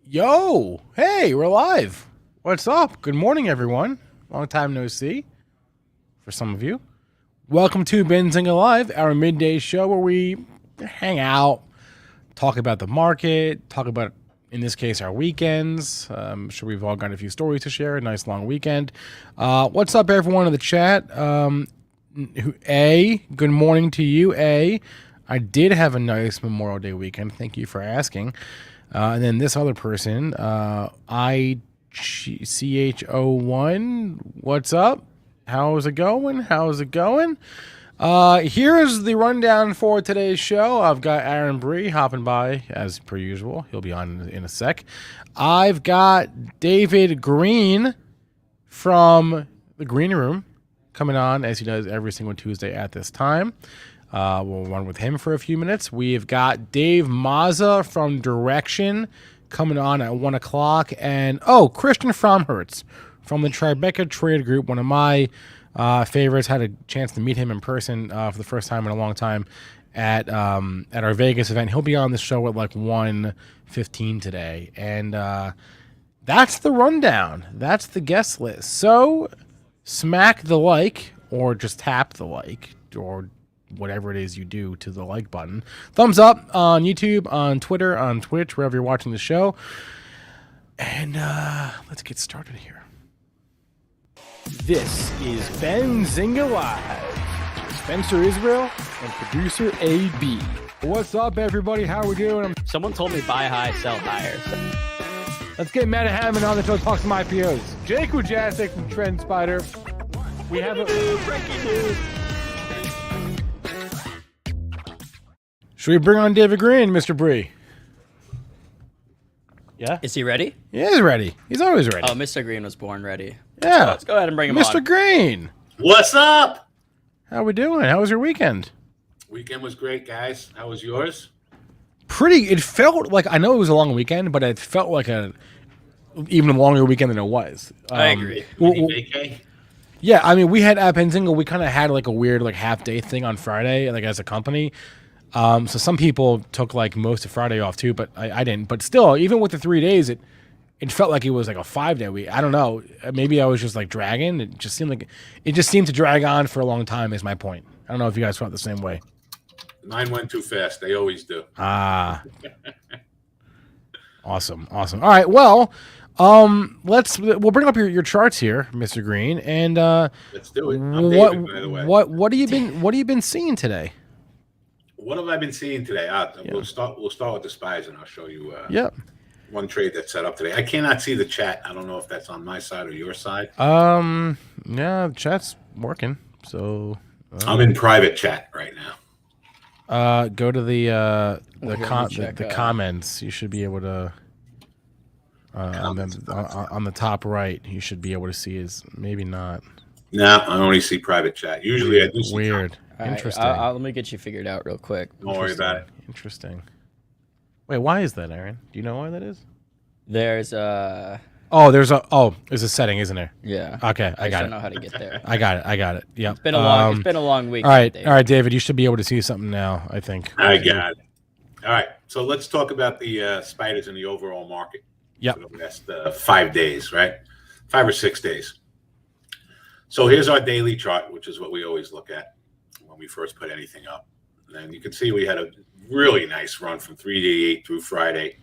Yo, hey, we're live. What's up? Good morning, everyone. Long time no see for some of you. Welcome to Benzinga Live, our midday show where we hang out, talk about the market, talk about, in this case, our weekends. I'm sure we've all got a few stories to share. A nice long weekend. What's up, everyone in the chat? Good morning to you, A. I did have a nice Memorial Day weekend. Thank you for asking. And then this other person, ICHO1, what's up? How's it going? Here's the rundown for today's show. I've got Aaron Bree hopping by as per usual. He'll be on in a sec. I've got David Green from the Green Room coming on as he does every single Tuesday at this time. We'll run with him for a few minutes. We've got Dave Mazza from Direxion coming on at 1 o'clock. And, Christian Fromhertz from the Tribeca Trade Group, one of my favorites. Had a chance to meet him in person for the first time in a long time at our Vegas event. He'll be on the show at like 1:15 today. And that's the rundown. That's the guest list. So smack the like or just tap the like or whatever it is you do to the like button. Thumbs up on YouTube, on Twitter, on Twitch, wherever you're watching the show. And let's get started here. This is Benzinga Live. Spencer Israel and producer AB. What's up, everybody? How we doing? Someone told me buy high, sell higher. Let's get Matt Hammond on the show to talk some IPOs. Jake Wojacek from Trend Spider. We have a breaking news. Should we bring on David Green, Mr. Bree? Yeah? Is he ready? He is ready. He's always ready. Oh, Mr. Green was born ready. Yeah. Let's go ahead and bring him Mr. on. Green. What's up? How we doing? How was your weekend? Weekend was great, guys. How was yours? It felt like, I know it was a long weekend, but it felt like an even longer weekend than it was. I agree. Vacay? Yeah, I mean, we had at Benzinga, we kind of had like a weird like half-day thing on Friday, like as a company. So some people took like most of Friday off too, but I didn't. But still, even with the 3 days, it felt like it was like a 5-day week. I don't know. Maybe I was just like dragging. It just seemed to drag on for a long time. Is my point. I don't know if you guys felt the same way. Mine went too fast. They always do. Awesome. All right. Well, we'll bring up your charts here, Mr. Green, and let's do it. I'm David, by the way. What have you been seeing today? What have I been seeing today? We'll start with the spies, and I'll show you. One trade that's set up today. I cannot see the chat. I don't know if that's on my side or your side. Yeah, the chat's working. So I'm in private chat right now. Go to the comments. You should be able to. On the top right, you should be able to see is maybe not. No, I only see private chat. Usually, I do see weird. Interesting. Right, let me get you figured out real quick. Don't worry about it. Interesting. Wait, why is that, Aaron? Do you know why that is? There's there's a setting, isn't there? Yeah. Okay, I got it. I don't know how to get there. I got it. Yeah. It's been a long week. All right, David, you should be able to see something now, I think. I got it. All right, so let's talk about the spiders in the overall market. Yep. For the last 5 days, right? 5 or 6 days. So here's our daily chart, which is what we always look at when we first put anything up. And you can see we had a really nice run from 388 through Friday,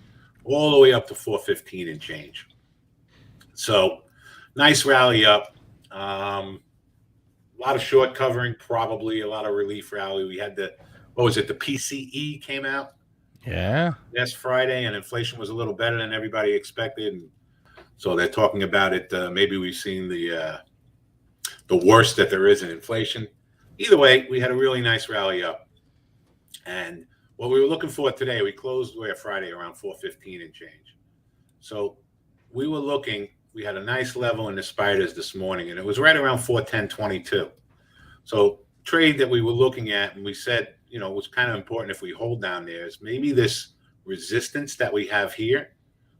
all the way up to 415 and change. So nice rally up. A lot of short covering, probably a lot of relief rally. We had the PCE came out. Yeah. Last Friday, and inflation was a little better than everybody expected. And so they're talking about it. Maybe we've seen the worst that there is in inflation. Either way, we had a really nice rally up. And what we were looking for today, we closed Friday around 415 and change. So we had a nice level in the spiders this morning, and it was right around 410.22. So trade that we were looking at, and we said, it was kind of important if we hold down there is maybe this resistance that we have here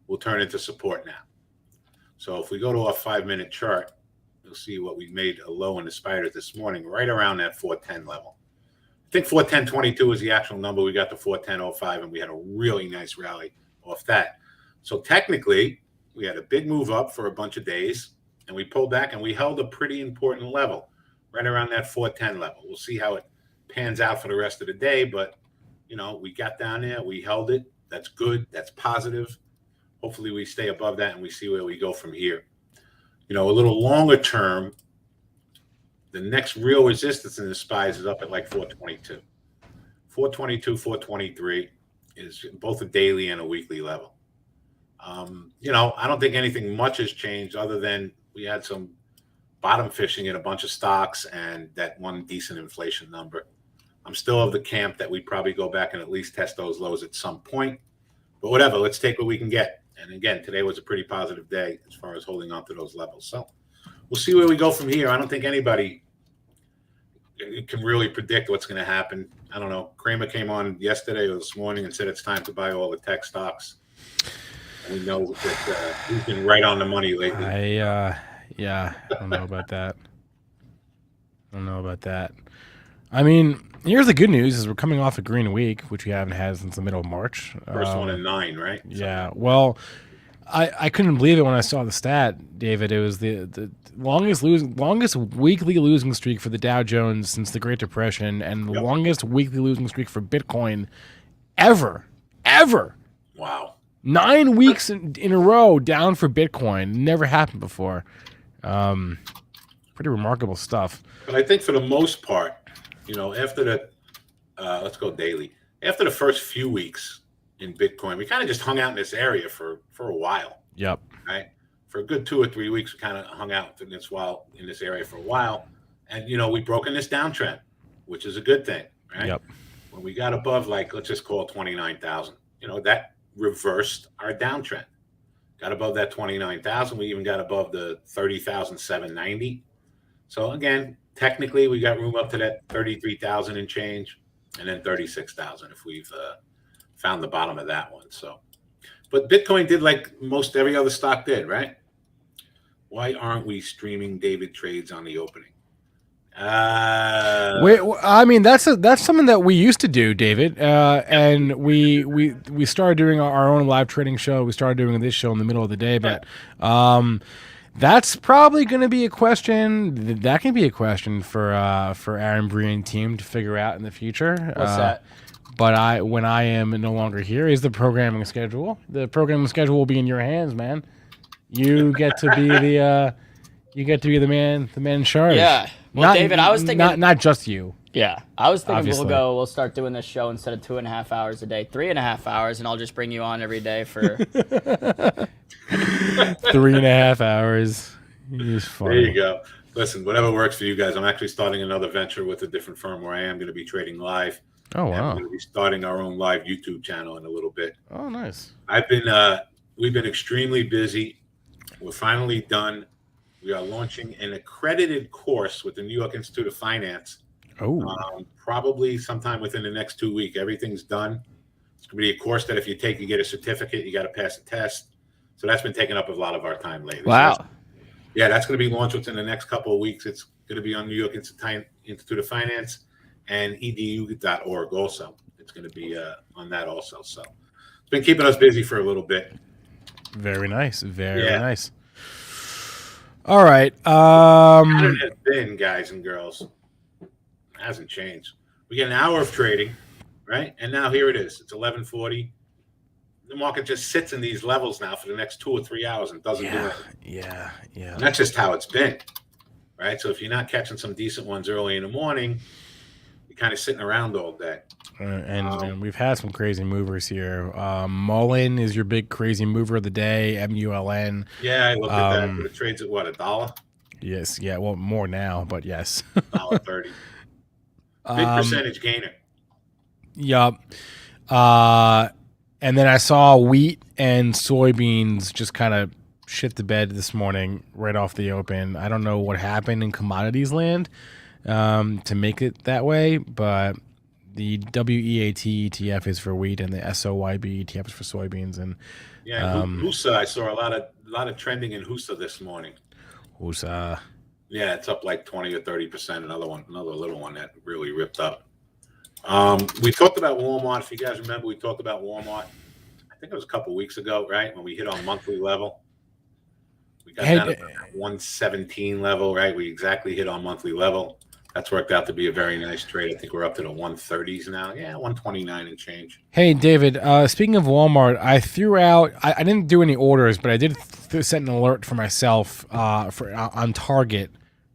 will turn into support now. So if we go to our 5-minute chart, you'll see what we made a low in the spiders this morning, right around that 410 level. I think 410.22 is the actual number. We got to 410.05, and we had a really nice rally off that. So technically, we had a big move up for a bunch of days, and we pulled back, and we held a pretty important level right around that 410 level. We'll see how it pans out for the rest of the day, but we got down there, we held it. That's good. That's positive. Hopefully we stay above that and we see where we go from here. A little longer term, the next real resistance in the SPYs is up at like 422. 422, 423 is both a daily and a weekly level. I don't think anything much has changed other than we had some bottom fishing in a bunch of stocks and that one decent inflation number. I'm still of the camp that we probably go back and at least test those lows at some point. But whatever, let's take what we can get. And again, today was a pretty positive day as far as holding on to those levels. So we'll see where we go from here. I don't think anybody can really predict what's going to happen. I don't know. Kramer came on yesterday or this morning and said it's time to buy all the tech stocks. And we know that he's been right on the money lately. I don't know about that. I mean, here's the good news: is we're coming off a green week, which we haven't had since the middle of March. First one in 9, right? Yeah. Well, I couldn't believe it when I saw the stat, David. It was the longest weekly losing streak for the Dow Jones since the Great Depression, and the longest weekly losing streak for Bitcoin ever. Wow. 9 weeks in a row down for Bitcoin. Never happened before. Pretty remarkable stuff. But I think for the most part, after the let's go daily. After the first few weeks in Bitcoin, we kind of just hung out in this area for a while. Yep. Right. For a good 2 or 3 weeks, we kind of hung out in this area for a while, and we've broken this downtrend, which is a good thing, right? Yep. When we got above, like, let's just call it 29,000, that reversed our downtrend. Got above that 29,000. We even got above the 30,790. So again, technically, we got room up to that 33,000 and change, and then 36,000 if we've found the bottom of that one. So, but Bitcoin did like most every other stock did, right? Why aren't we streaming David trades on the opening? I mean, that's something that we used to do, David, and we started doing our own live trading show. We started doing this show in the middle of the day, but that's probably going to be a question. That can be a question for Aaron Bree and team to figure out in the future. What's that? But when I am no longer here, is the programming schedule. The programming schedule will be in your hands, man. You get to be the man in charge. Yeah. Well, David, I was thinking not just you. Yeah, I was thinking Obviously. we'll start doing this show instead of 2.5 hours a day, 3.5 hours, and I'll just bring you on every day for 3.5 hours. It's funny. There you go. Listen, whatever works for you guys. I'm actually starting another venture with a different firm where I am going to be trading live. Oh, wow. We're going to be starting our own live YouTube channel in a little bit. Oh, nice. We've been extremely busy. We're finally done. We are launching an accredited course with the New York Institute of Finance. Oh. Probably sometime within the next 2 weeks. Everything's done. It's going to be a course that if you take, you get a certificate. You got to pass a test. So that's been taking up a lot of our time lately. Wow. So that's going to be launched within the next couple of weeks. It's going to be on New York Institute of Finance and edu.org also. It's going to be on that also. So it's been keeping us busy for a little bit. Very nice. Very nice. All right. Pattern has been, guys and girls, hasn't changed. We get an hour of trading, right? And now here it is. It's 11:40. The market just sits in these levels now for the next 2 or 3 hours and doesn't do anything. Yeah. And that's just how it's been, right? So if you're not catching some decent ones early in the morning, you're kind of sitting around all day. And we've had some crazy movers here. Mullen is your big crazy mover of the day, MULN. Yeah, I looked at that. But it trades at what, $1? Yes. Yeah. Well, more now, but yes. $1.30. Big percentage gainer. Yup. And then I saw wheat and soybeans just kind of shit the bed this morning right off the open. I don't know what happened in commodities land to make it that way, but the WEAT ETF is for wheat and the SOYB ETF is for soybeans. And HUSA, I saw a lot of trending in HUSA this morning. HUSA. Yeah, it's up like 20 or 30%. Another little one that really ripped up. We talked about Walmart. If you guys remember, we talked about Walmart. I think it was a couple weeks ago, right? When we hit on monthly level. We got Hey, down to 117 level, right? We exactly hit on monthly level. That's worked out to be a very nice trade. I think we're up to the 130s now. Yeah, 129 and change. Hey, David, speaking of Walmart, I threw out, I didn't do any orders, but I did set an alert for myself on Target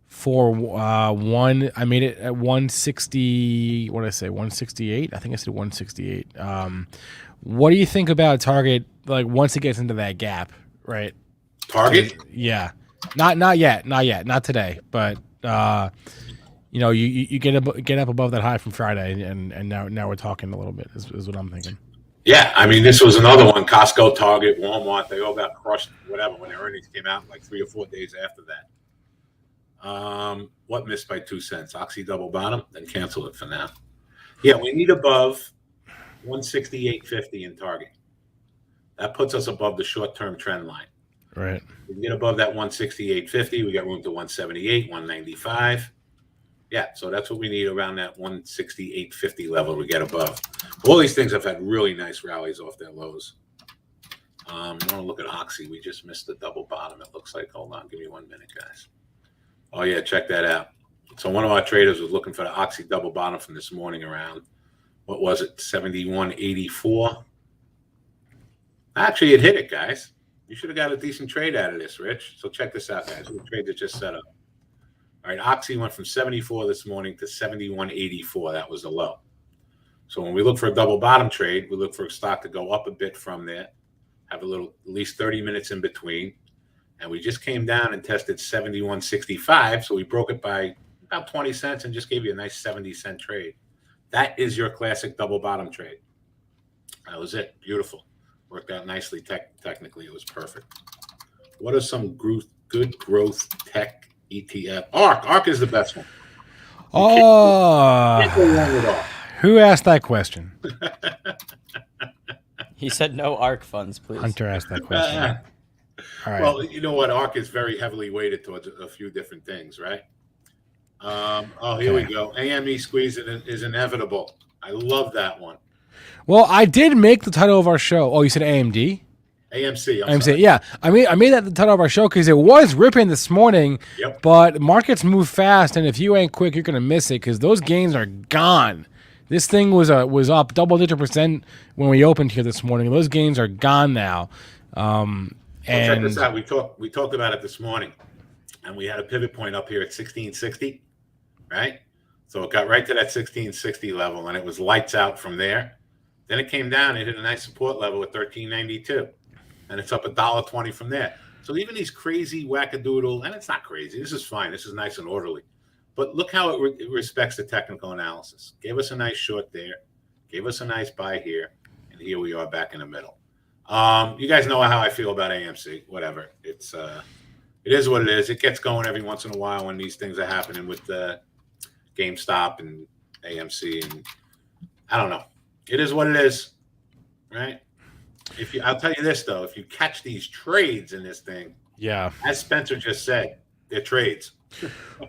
for I made it at 160, what did I say, 168? I think I said 168. What do you think about Target, like, once it gets into that gap, right? Target? Yeah. Not yet, not today, but you know, you get up above that high from Friday, and now we're talking a little bit is what I'm thinking. Yeah, I mean, this was another one. Costco, Target, Walmart, they all got crushed, whatever, when their earnings came out like 3 or 4 days after that. What missed by 2 cents? Oxy double bottom, then cancel it for now. Yeah, we need above 168.50 in Target. That puts us above the short-term trend line. Right. We can get above that 168.50. We got room to 178, 195. Yeah, so that's what we need around that 168.50 level to get above. All these things have had really nice rallies off their lows. I want to look at Oxy. We just missed the double bottom, it looks like. Hold on, give me 1 minute, guys. Oh, yeah, check that out. So one of our traders was looking for the Oxy double bottom from this morning around, what was it, 71.84? Actually, it hit it, guys. You should have got a decent trade out of this, Rich. So check this out, guys. The trade that just set up. All right, Oxy went from 74 this morning to 71.84. That was the low. So when we look for a double bottom trade, we look for a stock to go up a bit from there, have a little, at least 30 minutes in between. And we just came down and tested 71.65. So we broke it by about 20 cents and just gave you a nice 70-cent trade. That is your classic double bottom trade. That was it. Beautiful. Worked out nicely. Technically, it was perfect. What are some good growth tech ETF? ARK is the best one. Oh, Can't go wrong with ARK. Who asked that question? He said no ARK funds, please. Hunter asked that question. All right. Well, you know what? ARK is very heavily weighted towards a few different things, right? Here we go. AME squeeze is inevitable. I love that one. Well, I did make the title of our show. Oh, you said AMD? AMC. AMC, sorry. yeah. I made that the title of our show because it was ripping this morning. Yep. But markets move fast, and if you ain't quick, you're gonna miss it because those gains are gone. This thing was up double-digit % when we opened here this morning. Those gains are gone now. Well, check this out. We talked about it this morning, and we had a pivot point up here at 1660, right? So it got right to that 1660 level, and it was lights out from there. Then it came down and hit a nice support level at 1392, and it's up $1.20 from there. So even these crazy wackadoodle, and it's not crazy. This is fine. This is nice and orderly. But look how it respects the technical analysis. Gave us a nice short there, gave us a nice buy here, and here we are back in the middle. You guys know how I feel about AMC. Whatever. It is what it is. It gets going every once in a while when these things are happening with GameStop and AMC, and I don't know. It is what it is, right? I'll tell you this though, if you catch these trades in this thing, Yeah. as Spencer just said, they're trades.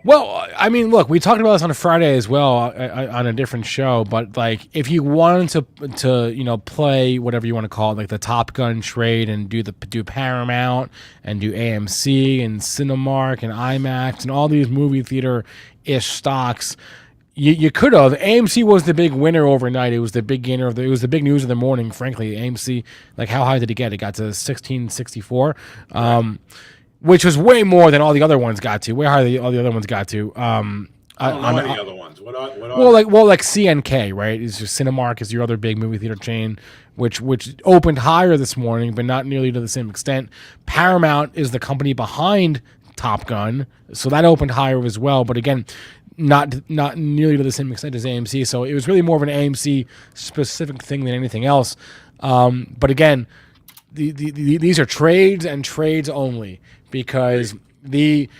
Well, I mean, look, we talked about this on a Friday as well on a different show. But like, if you wanted to play whatever you want to call it, like the Top Gun trade and do Paramount and do AMC and Cinemark and IMAX and all these movie theater-ish stocks, you could have. AMC was the big winner overnight. It was the big gainer it was the big news of the morning. Frankly, AMC, like, how high did it get? It got to 1664. Which was way more than all the other ones got to. Way higher than all the other ones got to. I don't know any other ones. What are like CNK, right? Is just Cinemark is your other big movie theater chain, which opened higher this morning, but not nearly to the same extent. Paramount is the company behind Top Gun, so that opened higher as well. But again, not nearly to the same extent as AMC. So it was really more of an AMC specific thing than anything else. But again, these are trades and trades only. Because think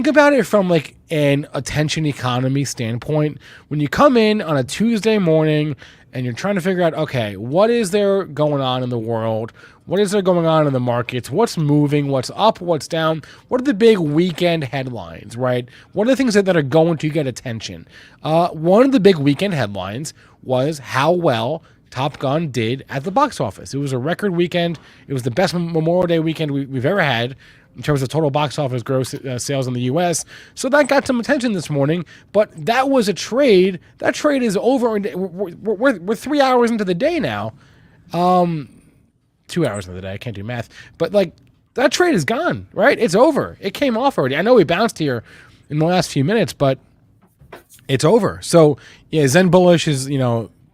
about it from like an attention economy standpoint. When you come in on a Tuesday morning and you're trying to figure out, okay, what is there going on in the world? What is there going on in the markets? What's moving? What's up? What's down? What are the big weekend headlines, right? What are the things that are going to get attention? One of the big weekend headlines was how well Top Gun did at the box office. It was a record weekend. It was the best Memorial Day weekend we've ever had in terms of total box office gross sales in the U.S. So that got some attention this morning. But that was a trade. That trade is over. We're 3 hours into the day now. 2 hours into the day. I can't do math. But like that trade is gone, right? It's over. It came off already. I know we bounced here in the last few minutes, but it's over. So yeah, Zen Bullish is,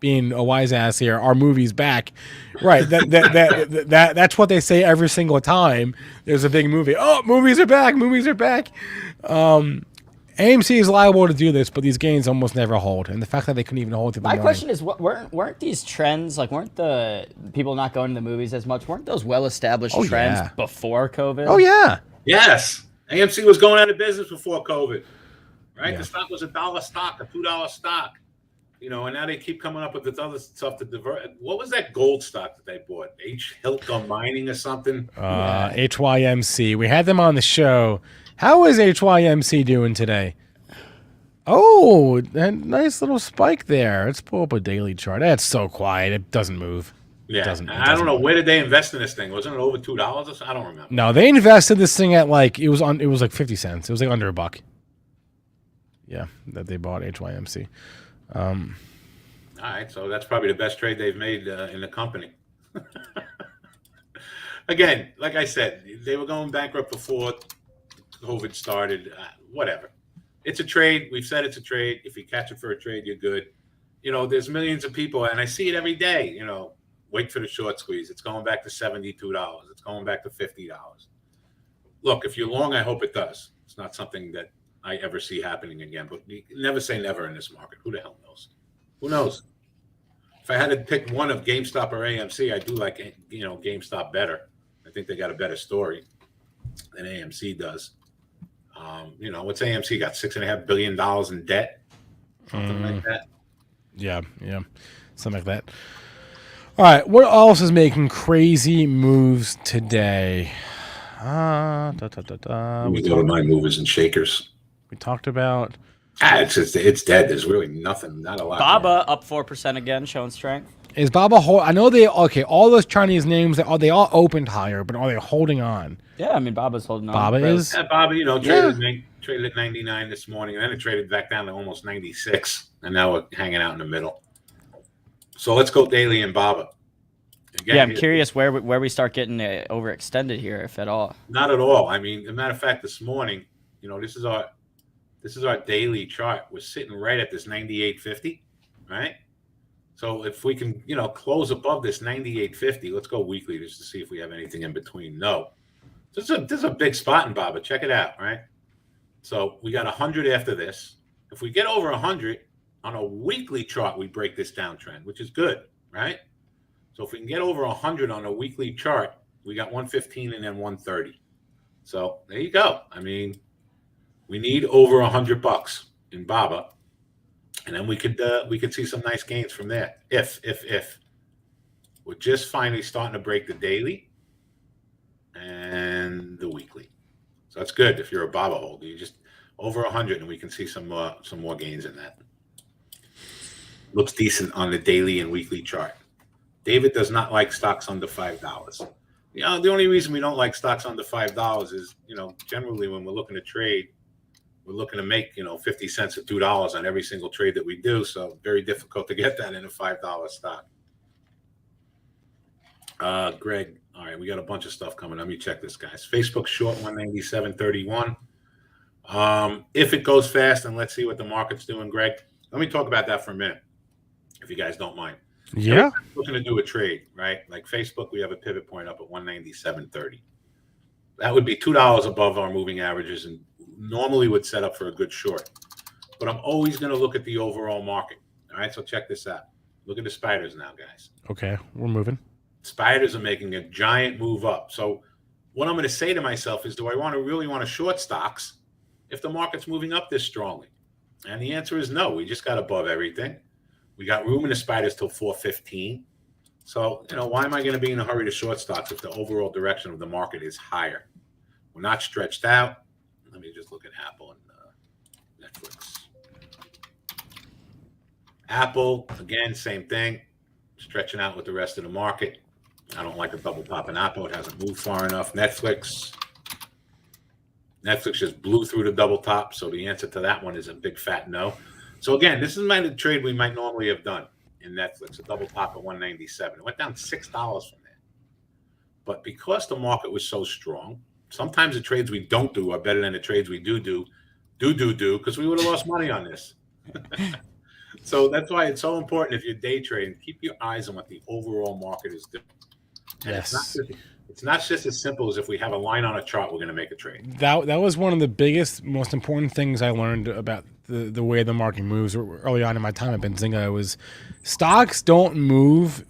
being a wise ass here. Our movie's back, right? That's what they say every single time there's a big movie. Oh, movies are back. Movies are back. AMC is liable to do this, but these gains almost never hold. And the fact that they couldn't even hold through the morning. My question is, weren't these trends, like, weren't the people not going to the movies as much, weren't those well-established trends before COVID? Oh, yeah. Yes. AMC was going out of business before COVID, right? Yeah. The stock was $1 stock, a $2 stock. And now they keep coming up with this other stuff to divert. What was that gold stock that they bought? Hilton Mining or something? HYMC. We had them on the show. How is HYMC doing today? Oh, that nice little spike there. Let's pull up a daily chart. That's so quiet. It doesn't move. Yeah. I don't know. Where did they invest in this thing? Wasn't it over $2 or something? I don't remember. No, they invested this thing at it was like 50 cents. It was like under $1. Yeah, that they bought HYMC. All right, so that's probably the best trade they've made in the company. Again, like I said, they were going bankrupt before COVID started. Whatever. It's a trade. We've said it's a trade. If you catch it for a trade, you're good. There's millions of people, and I see it every day. Wait for the short squeeze. It's going back to $72. It's going back to $50. Look, if you're long, I hope it does. It's not something that I ever see happening again, but you never say never in this market. Who the hell knows? Who knows? If I had to pick one of GameStop or AMC, I do like, GameStop better. I think they got a better story than AMC does. What's AMC got? $6.5 billion in debt? Something like that. Yeah. Something like that. All right. What else is making crazy moves today? We go to my movers and shakers. We talked about. It's dead. There's really nothing, not a lot. Baba up 4% again, showing strength. Is Baba I know all those Chinese names, they all opened higher, but are they holding on? Yeah, I mean, Baba's holding on. Baba is? Yeah, Baba, traded at 99 this morning, and then it traded back down to almost 96, and now we're hanging out in the middle. So let's go daily in Baba. Again, I'm curious where we start getting overextended here, if at all. Not at all. I mean, as a matter of fact, this morning, this is our daily chart. We're sitting right at this 98.50, right? So if we can, close above this 98.50, let's go weekly just to see if we have anything in between. No. This is a big spot in Baba. Check it out, right? So we got 100 after this. If we get over 100 on a weekly chart, we break this downtrend, which is good, right? So if we can get over 100 on a weekly chart, we got 115 and then 130. So there you go. I mean, we need over $100 in Baba, and then we could see some nice gains from there. If we're just finally starting to break the daily and the weekly, so that's good. If you're a Baba holder, you just over 100, and we can see some more gains in that. Looks decent on the daily and weekly chart. David does not like stocks under $5. The only reason we don't like stocks under $5 is, generally when we're looking to trade, we're looking to make, 50 cents or $2 on every single trade that we do. So very difficult to get that in a $5 stock. Greg, all right, we got a bunch of stuff coming. Let me check this, guys. Facebook short 197.31. If it goes fast, and let's see what the market's doing, Greg. Let me talk about that for a minute, if you guys don't mind. Yeah. Looking to do a trade, right? Like Facebook, we have a pivot point up at 197.30. That would be $2 above our moving averages, and normally would set up for a good short. But I'm always going to look at the overall market. All right, so check this out. Look at the spiders now, guys. Okay, we're moving. Spiders are making a giant move up. So what I'm going to say to myself is, do I really want to short stocks if the market's moving up this strongly? And the answer is no. We just got above everything. We got room in the spiders till 415. So, why am I going to be in a hurry to short stocks if the overall direction of the market is higher? We're not stretched out. Let me just look at Apple and Netflix. Apple, again, same thing. stretching out with the rest of the market. I don't like a double popping apple. It hasn't moved far enough. Netflix just blew through the double top, so the answer to that one is a big fat no. So again, this is the trade we might normally have done in Netflix, a double top at 197. It went down $6 from there. But because the market was so strong, sometimes the trades we don't do are better than the trades we do, because we would have lost money on this. So that's why it's so important if you're day trading, keep your eyes on what the overall market is doing. Yes. It's not just as simple as if we have a line on a chart, we're going to make a trade. That was one of the biggest, most important things I learned about the way the market moves early on in my time at Benzinga. Was stocks don't move.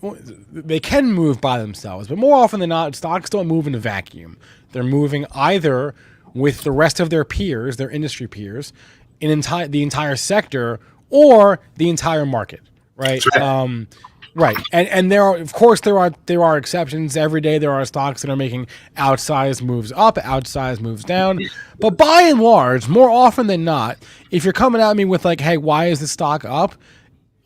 They can move by themselves, but more often than not, stocks don't move in a vacuum. They're moving either with the rest of their peers, their industry peers, in the entire sector or the entire market, right? Right, and there are exceptions. Every day there are stocks that are making outsized moves up, outsized moves down. But by and large, more often than not, if you're coming at me with like, "Hey, why is the stock up?"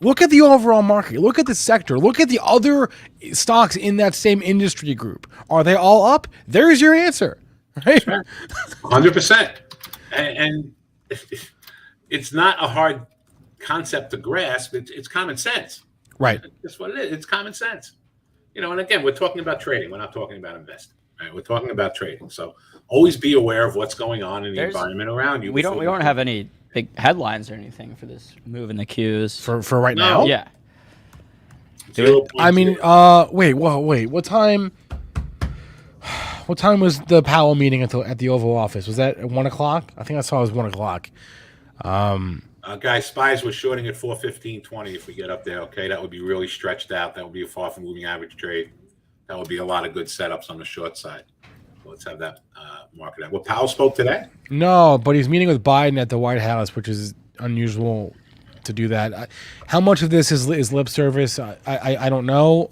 Look at the overall market. Look at the sector. Look at the other stocks in that same industry group. Are they all up? There's your answer. Right? 100%. And it's not a hard concept to grasp. It's common sense. Right. That's what it is. It's common sense. And again, we're talking about trading. We're not talking about investing. Right? We're talking about trading. So always be aware of what's going on in the environment around you. We don't have any big headlines or anything for this move in the Qs. For right now? Yeah. I mean, wait. What time was the Powell meeting at the Oval Office? Was that at 1 o'clock? I think I saw it was 1 o'clock. Guys, SPYs were shorting at 415.20 if we get up there, okay? That would be really stretched out. That would be a far from moving average trade. That would be a lot of good setups on the short side. So let's have that market out. Well, Powell spoke today? No, but he's meeting with Biden at the White House, which is unusual to do that. How much of this is lip service? I don't know.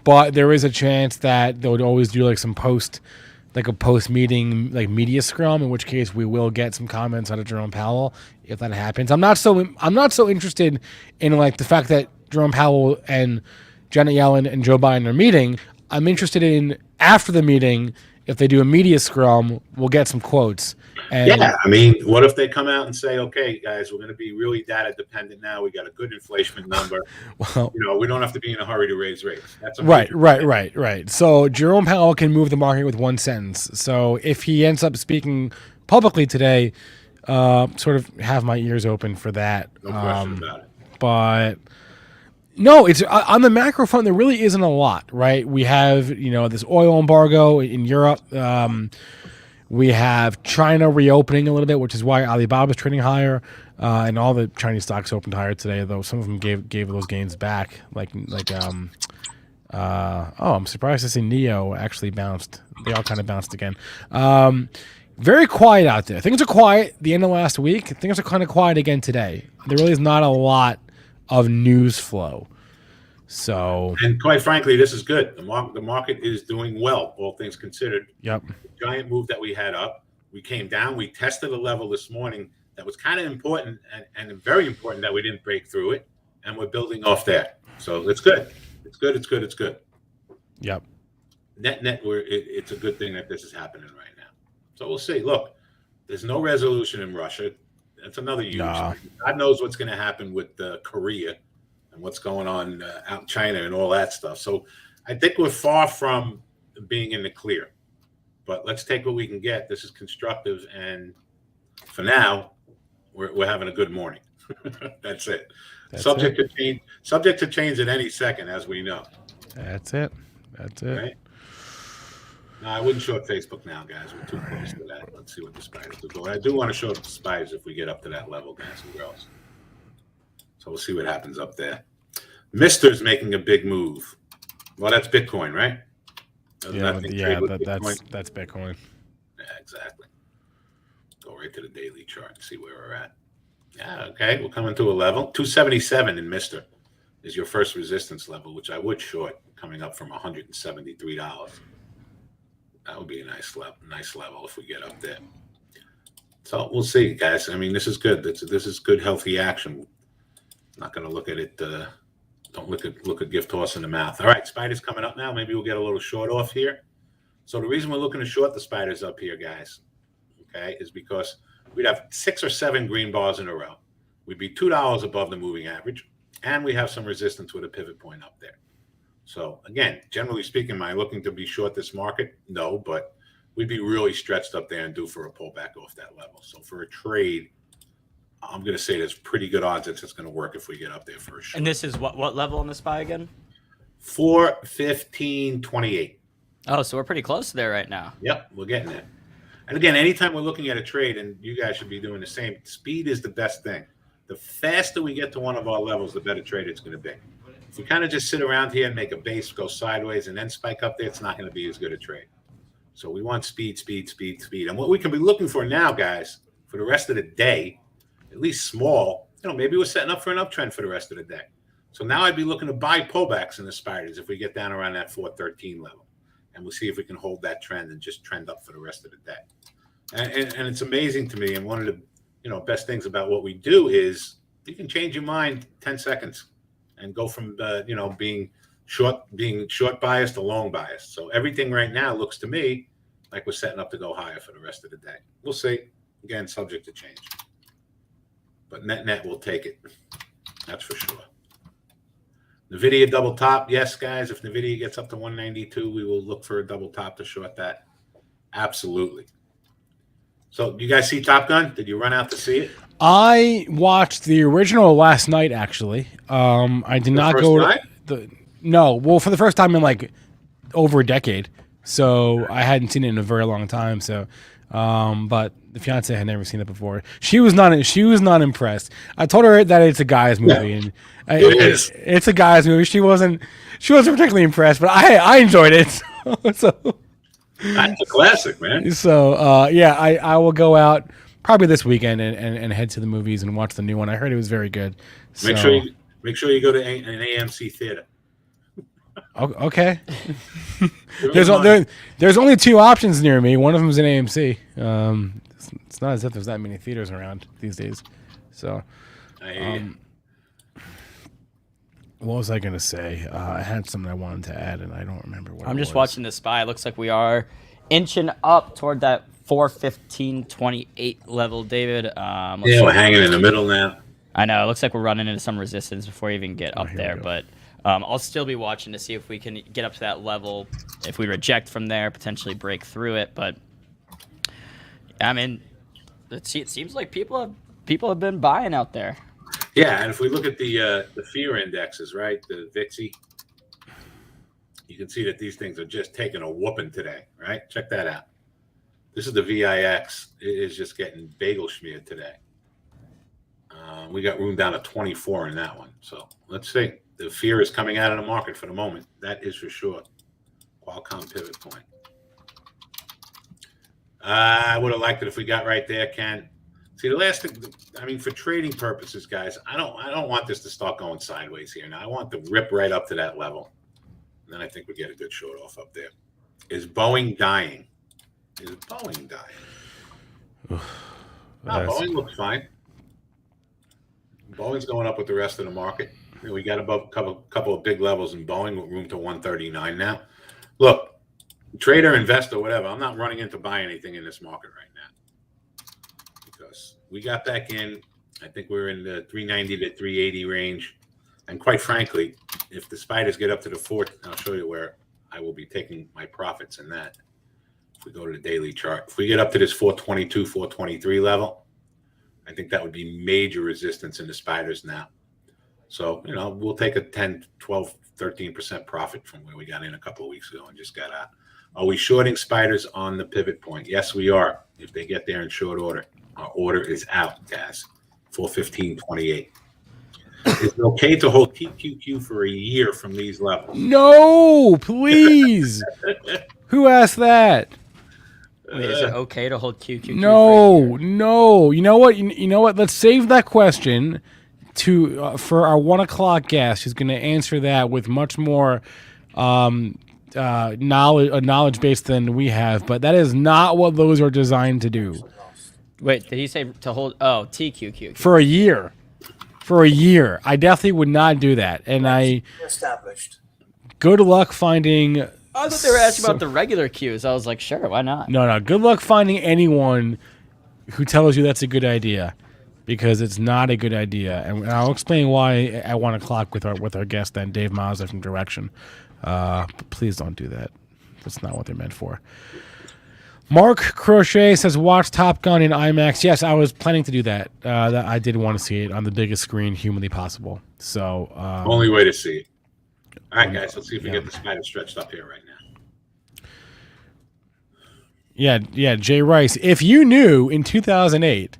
But there is a chance that they would always do like a post-meeting like media scrum, in which case we will get some comments out of Jerome Powell if that happens. I'm not so interested in like the fact that Jerome Powell and Janet Yellen and Joe Biden are meeting. I'm interested in after the meeting, if they do a media scrum, we'll get some quotes. And yeah, I mean, what if they come out and say, "Okay, guys, we're going to be really data dependent now. We got a good inflation number. Well, we don't have to be in a hurry to raise rates." That's right. So Jerome Powell can move the market with one sentence. So if he ends up speaking publicly today, sort of have my ears open for that. No question about it. But no, it's on the macro front. There really isn't a lot, right? We have this oil embargo in Europe. We have China reopening a little bit, which is why Alibaba's trading higher, and all the Chinese stocks opened higher today. Though some of them gave those gains back. I'm surprised to see NEO actually bounced. They all kind of bounced again. Very quiet out there. Things are quiet. The end of last week, things are kind of quiet again today. There really is not a lot of news flow. So, and quite frankly, this is good. The market is doing well, all things considered. Yep. The giant move that we had up, we came down. We tested a level this morning that was kind of important and very important that we didn't break through it, and we're building off there. So it's good. It's good. Yep. Net, it's a good thing that this is happening right now. So we'll see. Look, there's no resolution in Russia. That's another huge thing. God knows what's going to happen with Korea and what's going on out in China and all that stuff. So I think we're far from being in the clear. But let's take what we can get. This is constructive. And for now, we're having a good morning. That's it. Subject to change at any second, as we know. That's it. Right? No, I wouldn't short Facebook now, guys. We're too close to that. Let's see what the spiders do. But I do want to short the spiders if we get up to that level, guys and girls. So we'll see what happens up there. Mister's making a big move. Well, that's Bitcoin, right? That's Bitcoin. Yeah, exactly. Go right to the daily chart and see where we're at. Yeah, okay. We're coming to a level. 277 in Mister is your first resistance level, which I would short, coming up from $173. That would be a nice level if we get up there. So we'll see, guys. I mean, this is good. This is good, healthy action. I'm not going to look at it Don't look a gift horse in the mouth. All right, spiders coming up now. Maybe we'll get a little short off here. So the reason we're looking to short the spiders up here, guys, okay, is because we'd have 6 or 7 green bars in a row. We'd be $2 above the moving average, and we have some resistance with a pivot point up there. So again, generally speaking, am I looking to be short this market? No, but we'd be really stretched up there and due for a pullback off that level. So for a trade, I'm going to say there's pretty good odds that it's going to work if we get up there for a short. And this is what level on the SPY again? 415.28. Oh, so we're pretty close to there right now. Yep, we're getting there. And again, anytime we're looking at a trade, and you guys should be doing the same, speed is the best thing. The faster we get to one of our levels, the better trade it's going to be. If we kind of just sit around here and make a base go sideways and then spike up there, it's not going to be as good a trade. So we want speed, speed, speed, speed. And what we can be looking for now, guys, for the rest of the day, at least small, maybe we're setting up for an uptrend for the rest of the day. So now I'd be looking to buy pullbacks in the spiders if we get down around that 413 level. And we'll see if we can hold that trend and just trend up for the rest of the day. And it's amazing to me. And one of the best things about what we do is you can change your mind 10 seconds and go from being short biased to long biased. So everything right now looks to me like we're setting up to go higher for the rest of the day. We'll see. Again, subject to change. But net will take it. That's for sure. NVIDIA double top. Yes, guys, if NVIDIA gets up to 192, we will look for a double top to short that. Absolutely. So you guys see Top Gun? Did you run out to see it? I watched the original last night, actually. I did not go to no. Well, for the first time in like over a decade. So I hadn't seen it in a very long time. So, but the fiance had never seen it before. She was not impressed. I told her that it's a guy's movie, and it's a guy's movie. She wasn't particularly impressed, but I enjoyed it. So that's a classic, man. So I will go out probably this weekend and head to the movies and watch the new one. I heard it was very good. So. Make sure you go to an AMC theater. Okay. There's only 2 options near me. One of them is an AMC. It's not as if there's that many theaters around these days. So, what was I going to say? I had something I wanted to add, and I don't remember what. I'm just watching the SPY. It looks like we are inching up toward that 415.28 level, David. We're hanging in the middle now. I know. It looks like we're running into some resistance before we even get up there, but I'll still be watching to see if we can get up to that level. If we reject from there, potentially break through it. But I mean, it seems like people have been buying out there. Yeah, and if we look at the fear indexes, right, the VIXY, you can see that these things are just taking a whooping today, right? Check that out. This is the VIX. It is just getting bagel schmeared today. We got room down to 24 in that one. So let's see. The fear is coming out of the market for the moment. That is for sure. Qualcomm pivot point. I would have liked it if we got right there, Ken. See, the last thing, I mean, for trading purposes, guys, I don't want this to start going sideways here. Now, I want to rip right up to that level. And then I think we get a good short off up there. Is Boeing dying? Is Boeing dying? Boeing looks fine. Boeing's going up with the rest of the market. We got above a couple of big levels in Boeing with room to 139 now. Look, trader, investor, whatever, I'm not running in to buy anything in this market right now because we got back in. I think we're in the 390 to 380 range. And quite frankly, if the spiders get up to the 4, I'll show you where I will be taking my profits in that. If we go to the daily chart, if we get up to this 422, 423 level, I think that would be major resistance in the spiders now. So, we'll take a 10, 12, 13% profit from where we got in a couple of weeks ago and just got out. Are we shorting spiders on the pivot point? Yes, we are. If they get there in short order, our order is out, guys. 415.28. Is it okay to hold TQQ for a year from these levels? No, please. Who asked that? Wait, is it okay to hold QQQ? No. You know what? Let's save that question for our 1 o'clock guest, who's going to answer that with much more knowledge base than we have. But that is not what those are designed to do. Wait, did he say to hold? Oh, TQQ for a year. for a year. I definitely would not do that. And Established. good luck finding. I thought they were asking about the regular cues. I was like, sure, why not? No. Good luck finding anyone who tells you that's a good idea, because it's not a good idea. And I'll explain why at 1 o'clock with our guest then, Dave Mazza from Direxion. But please don't do that. That's not what they're meant for. Mark Crochet says, watch Top Gun in IMAX. Yes, I was planning to do that. That I did want to see it on the biggest screen humanly possible. So only way to see it. All right, guys, let's see if we get the spider stretched up here right now. Yeah, Jay Rice. If you knew in 2008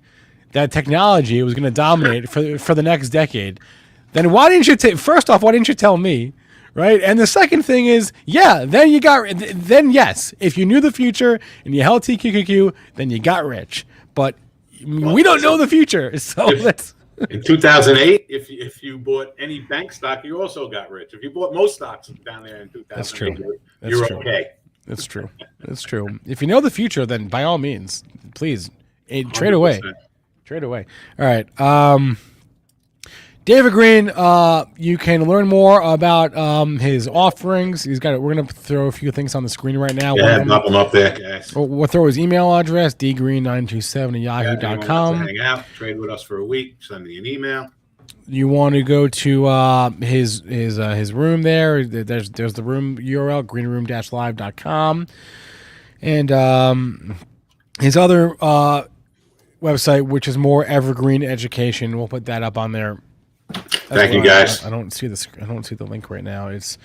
that technology was going to dominate for the next decade, then why didn't you first off, why didn't you tell me? Right? And the second thing is, then yes, if you knew the future and you held TQQQ, then you got rich. But we don't know the future. So let's. In 2008, if you bought any bank stock, you also got rich. If you bought most stocks down there in 2008, That's true. You're true. okay. That's true. That's true. If you know the future, then by all means, please trade away. 100%. Trade away. All right. David Green, you can learn more about his offerings. We're gonna throw a few things on the screen right now. Yeah, pop them up there, guys. We'll throw his email address, dgreen927@yahoo.com. Hang out, trade with us for a week. Send me an email. You want to go to his room there. There's the room URL, greenroom-live.com. And his other website, which is more evergreen education. We'll put that up on there. Thank you, guys. I don't see the link right now. It's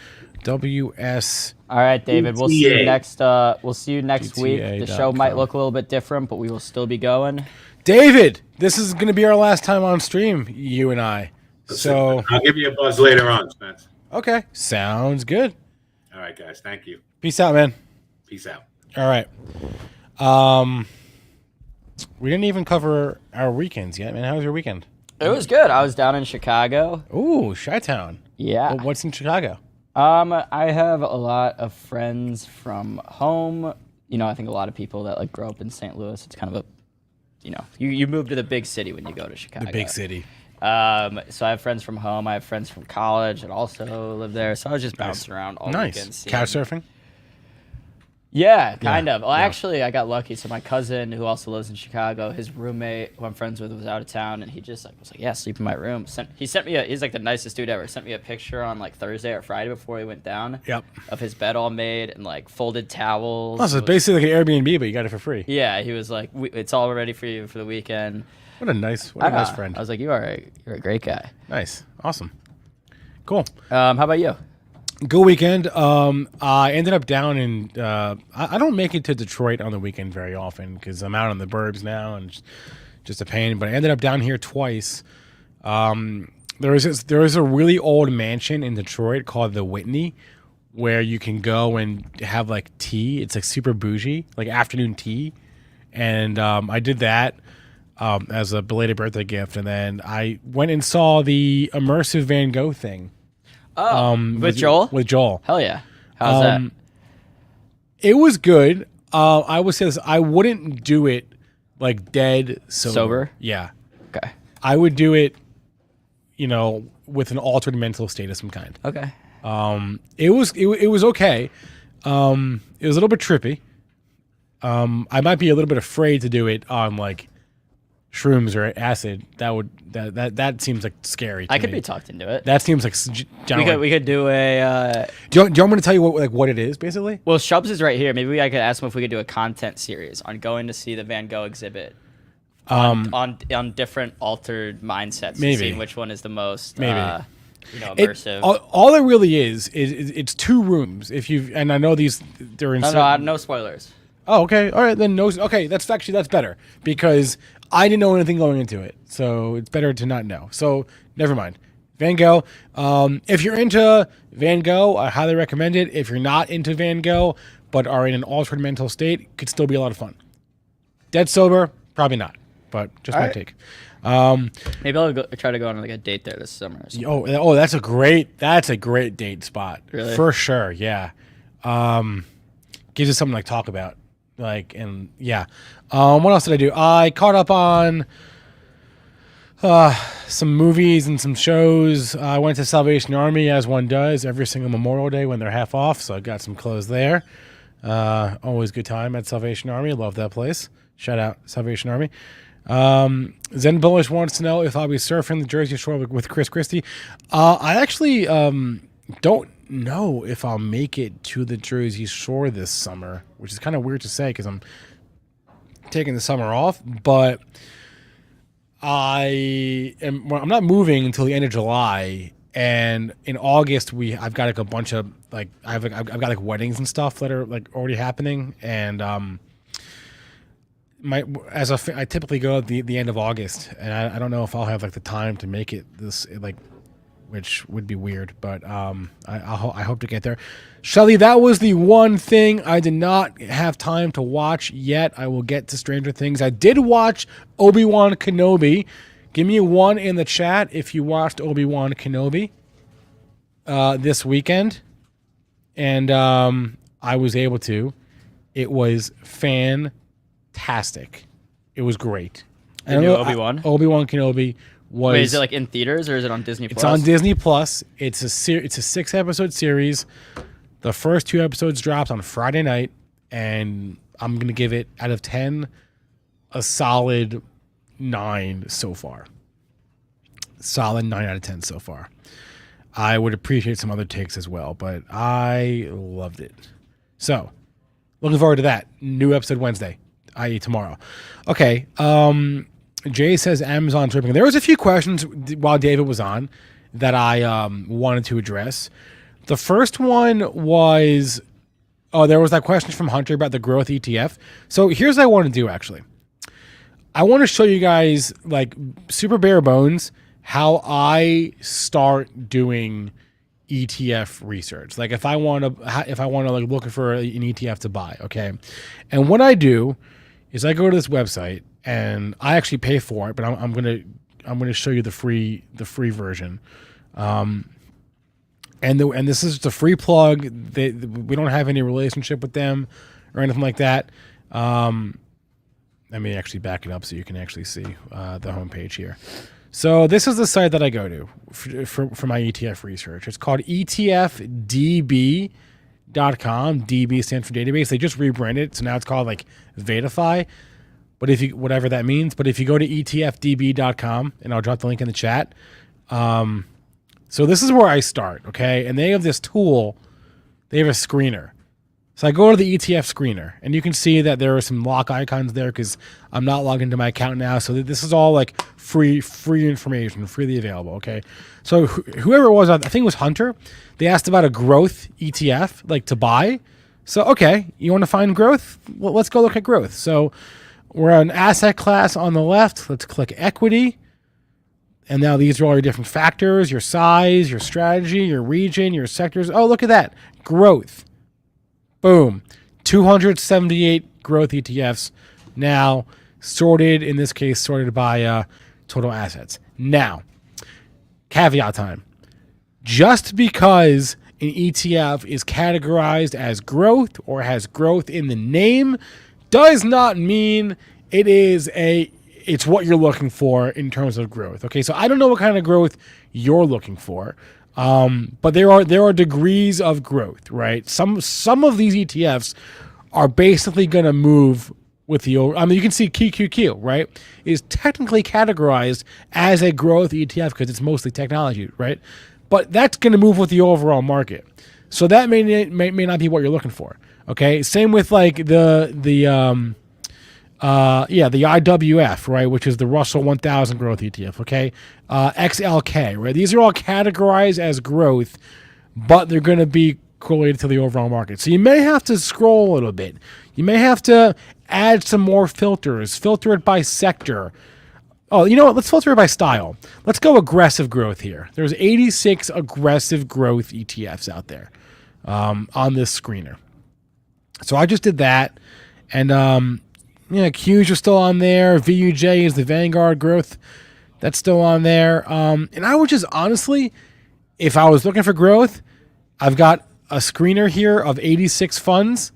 WS. All right, David. We'll see you next. We'll see you next week. The show DTA.com. might look a little bit different, but we will still be going. David, this is going to be our last time on stream, you and I. So I'll give you a buzz later on, Spence. okay, sounds good. All right, guys. Thank you. Peace out, man. Peace out. All right. We didn't even cover our weekends yet, man. How was your weekend? It was good. I was down in Chicago. Ooh, Chi-Town. Yeah. Well, what's in Chicago? I have a lot of friends from home. You know, I think a lot of people that like grow up in St. Louis. It's kind of you move to the big city when you go to Chicago. The big city. So I have friends from home. I have friends from college that also live there. So I was just bouncing around all weekend. Nice. Couch surfing? Yeah, kind of. Well, yeah. actually, I got lucky. So my cousin, who also lives in Chicago, his roommate, who I'm friends with, was out of town, and he just was like, "Yeah, sleep in my room." He sent me he's like the nicest dude ever. Sent me a picture on like Thursday or Friday before he went down. Yep. Of his bed all made and like folded towels. Oh, so it's basically like an Airbnb, but you got it for free. Yeah, he was like, "It's all ready for you for the weekend." What a nice friend. I was like, "You're a great guy." Nice. Awesome. Cool. How about you? Good weekend. I ended up down in. I don't make it to Detroit on the weekend very often because I'm out on the burbs now and it's just a pain. But I ended up down here twice. There is a really old mansion in Detroit called the Whitney, where you can go and have like tea. It's like super bougie, like afternoon tea, and I did that as a belated birthday gift, and then I went and saw the immersive Van Gogh thing. Oh, with Joel? With Joel. Hell yeah. How's that? It was good. I would say this. I wouldn't do it like dead sober. Yeah. Okay. I would do it, with an altered mental state of some kind. Okay. It was okay. It was a little bit trippy. I might be a little bit afraid to do it on like shrooms or acid. That seems like scary to I could me. be talked into it. That seems like We could do a. Do you want me to tell you what it is basically? Well, Shubs is right here. Maybe I could ask him if we could do a content series on going to see the Van Gogh exhibit. On different altered mindsets. Maybe. And seeing which one is the most. Immersive. All it really is it's 2 rooms. And I know they're in. No spoilers. Oh, okay. All right, then no. Okay, that's better because I didn't know anything going into it, so it's better to not know. So never mind. Van Gogh. If you're into Van Gogh, I highly recommend it. If you're not into Van Gogh but are in an altered mental state, it could still be a lot of fun. Dead sober, probably not, but just my take. Maybe I'll try to go on like a date there this summer. Or something. Oh, that's a great date spot. Really? For sure. Yeah. Gives us something to talk about. What else did I do? I caught up on Some movies and some shows. I went to Salvation Army, as one does, every single Memorial Day when they're half off, so I got some clothes there. Always good time at Salvation Army. Love that place. Shout out Salvation Army. Zen Bullish wants to know if I'll be surfing the Jersey Shore with Chris Christie. I actually don't know if I'll make it to the Jersey Shore this summer, which is kind of weird to say because I'm taking the summer off, but I'm not moving until the end of July, and in August I've got like a bunch of like I've got like weddings and stuff that are like already happening, and I typically go at the end of August, and I don't know if I'll have like the time to make it this like, which would be weird, but I hope to get there. Shelly, that was the one thing I did not have time to watch yet. I will get to Stranger Things. I did watch Obi-Wan Kenobi. Give me a 1 in the chat if you watched Obi-Wan Kenobi this weekend, and I was able to. It was fantastic. It was great. The new Obi-Wan? Obi-Wan Kenobi was. Wait, is it like in theaters or is it on Disney Plus? It's on Disney Plus. It's a 6-episode series. The first 2 episodes dropped on Friday night, and I'm gonna give it out of 10 a solid 9 so far. Solid 9 out of 10 so far. I would appreciate some other takes as well, but I loved it. So, looking forward to that. New episode Wednesday, i.e. tomorrow. Okay. Jay says Amazon Tribeca. There was a few questions while David was on that I wanted to address. The first one was, there was that question from Hunter about the growth ETF. So here's what I want to do, actually. I want to show you guys, like, super bare bones, how I start doing ETF research. Like, if I want to like look for an ETF to buy, okay? And what I do is I go to this website, and I actually pay for it, but I'm gonna show you the free version. And this is just a free plug. We don't have any relationship with them or anything like that. Let me actually back it up so you can actually see the homepage here. So this is the site that I go to for my ETF research. It's called etfdb.com. DB stands for database. They just rebranded it, so now it's called like Vetify. But if you, whatever that means, but if you go to etfdb.com, and I'll drop the link in the chat. So this is where I start, okay? And they have this tool. They have a screener. So I go to the ETF screener, and you can see that there are some lock icons there because I'm not logged into my account now. So this is all like free information, freely available, okay? So whoever it was, I think it was Hunter, they asked about a growth ETF, like to buy. So, okay, you want to find growth? Well, let's go look at growth. So we're on asset class on the left. Let's click equity. And now these are all your different factors, your size, your strategy, your region, your sectors. Oh, look at that. Growth. Boom. 278 growth ETFs now sorted, in this case, sorted by total assets. Now, caveat time. Just because an ETF is categorized as growth or has growth in the name does not mean it's what you're looking for in terms of growth. Okay, so I don't know what kind of growth you're looking for, but there are degrees of growth, right? Some of these ETFs are basically going to move with the. I mean, you can see QQQ, right, is technically categorized as a growth ETF because it's mostly technology, right? But that's going to move with the overall market, so that may not be what you're looking for. Okay, same with like the IWF, right, which is the Russell 1000 growth ETF, okay? XLK, right? These are all categorized as growth, but they're going to be correlated to the overall market. So you may have to scroll a little bit. You may have to add some more filters, filter it by sector. Oh, you know what? Let's filter it by style. Let's go aggressive growth here. There's 86 aggressive growth ETFs out there on this screener. So I just did that, and Qs are still on there. VUJ is the Vanguard growth. That's still on there. And I would just honestly, if I was looking for growth, I've got a screener here of 86 funds.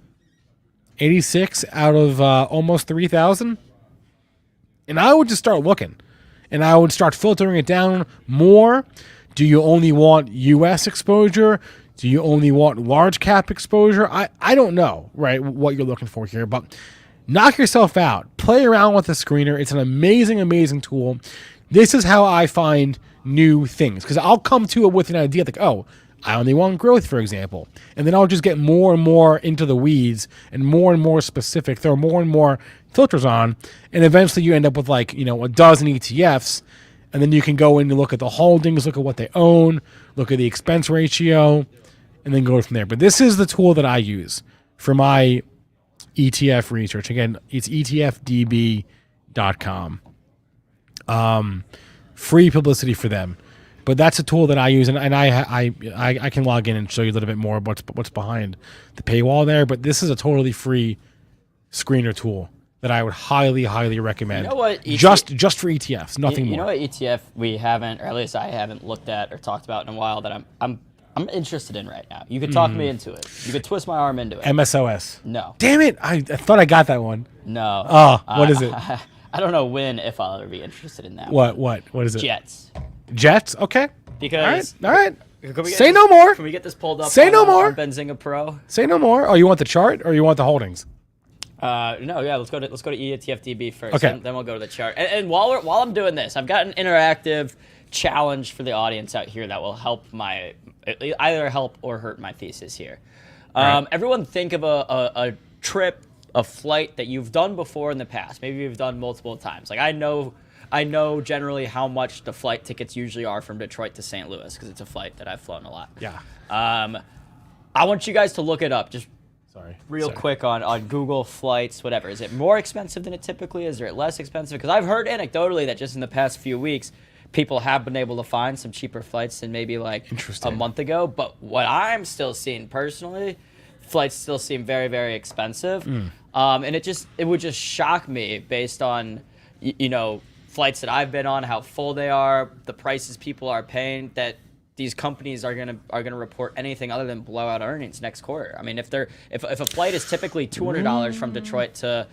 86 out of almost 3,000. And I would just start looking. and I would start filtering it down more. Do you only want U.S. exposure? Do you only want large cap exposure? I don't know, right, what you're looking for here, but knock yourself out. Play around with the screener. It's an amazing, amazing tool. This is how I find new things, because I'll come to it with an idea like, oh, I only want growth, for example. And then I'll just get more and more into the weeds and more specific, throw more and more filters on. And eventually you end up with like, a dozen ETFs. And then you can go in and look at the holdings, look at what they own, look at the expense ratio, and then go from there. But this is the tool that I use for my ETF research. Again, it's etfdb.com. Free publicity for them. But that's a tool that I use, and I can log in and show you a little bit more about what's behind the paywall there. But this is a totally free screener tool that I would highly, highly recommend. You know what? Just for ETFs, nothing more. You know what ETF we haven't, or at least I haven't looked at or talked about in a while that I'm interested in right now. You could talk me into it. You could twist my arm into it. MSOS. No. Damn it! I thought I got that one. No. Oh, what is it? I don't know when, if I'll ever be interested in that. What is it? Jets. Jets? Okay. Because all right. Say no more. Can we get this pulled up? Say no more. On Benzinga Pro. Say no more. Oh, you want the chart or you want the holdings? No, yeah. Let's go to ETFDB first. Okay. Then we'll go to the chart. And while I'm doing this, I've got an interactive challenge for the audience out here that will either help or hurt my thesis here. Right. Everyone think of a trip, a flight that you've done before in the past. Maybe you've done multiple times. Like I know generally how much the flight tickets usually are from Detroit to St. Louis because it's a flight that I've flown a lot. Yeah. I want you guys to look it up just real quick on Google flights, whatever. Is it more expensive than it typically is? Or is it less expensive? Because I've heard anecdotally that just in the past few weeks, people have been able to find some cheaper flights than maybe like a month ago. But what I'm still seeing personally, flights still seem very, very expensive. And it would just shock me based on, flights that I've been on, how full they are, the prices people are paying, that these companies are gonna report anything other than blowout earnings next quarter. I mean, if a flight is typically $200 from Detroit to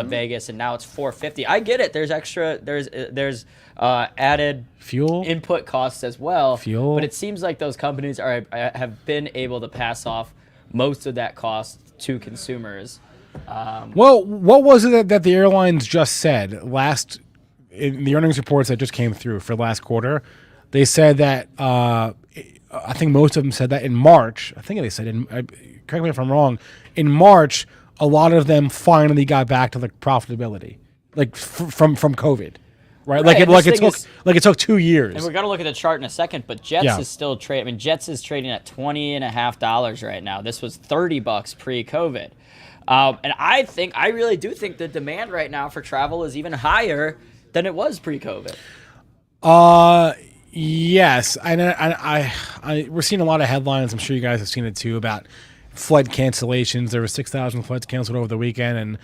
Vegas and now it's $450, I get it. There's added fuel input costs as well. But it seems like those companies have been able to pass off most of that cost to consumers. Well, what was it that the airlines just said in the earnings reports that just came through for last quarter? They said that I think most of them said that in March. I think they said correct me if I'm wrong. In March, a lot of them finally got back to like profitability, like from COVID, right? Like it took 2 years. And we're gonna look at the chart in a second, but Jets is still trading. I mean, Jets is trading at $20.50 right now. This was $30 pre-COVID. And I really do think the demand right now for travel is even higher than it was pre-COVID. Yes. We're seeing a lot of headlines. I'm sure you guys have seen it too about flight cancellations. There were 6,000 flights canceled over the weekend, and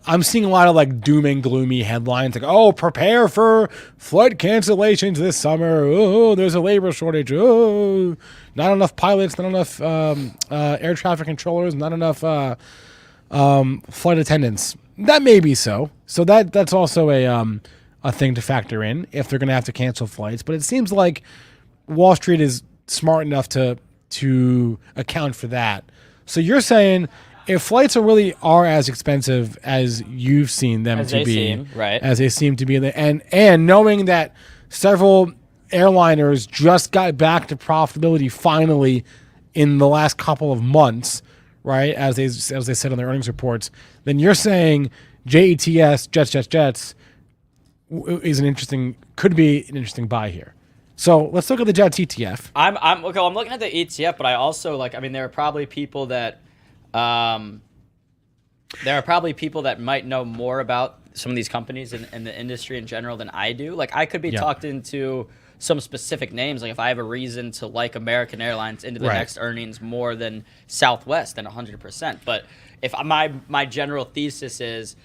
I'm seeing a lot of like doom and gloomy headlines like, oh, prepare for flight cancellations this summer. Oh, there's a labor shortage. Oh, not enough pilots, not enough air traffic controllers, not enough flight attendants. That may be so. So that's also a thing to factor in if they're going to have to cancel flights. But it seems like Wall Street is smart enough to account for that. So you're saying if flights are as expensive as you've seen them to be, as they seem to be, and knowing that several airliners just got back to profitability finally in the last couple of months, right? As they said on their earnings reports, then you're saying JETS, Jets is could be an interesting buy here. So let's look at the Jets ETF. I'm looking at the ETF, but I also there are probably people that might know more about some of these companies and the industry in general than I do. Like I could be talked into some specific names. Like if I have a reason to like American Airlines into the next earnings more than Southwest, then 100%. But if my general thesis is,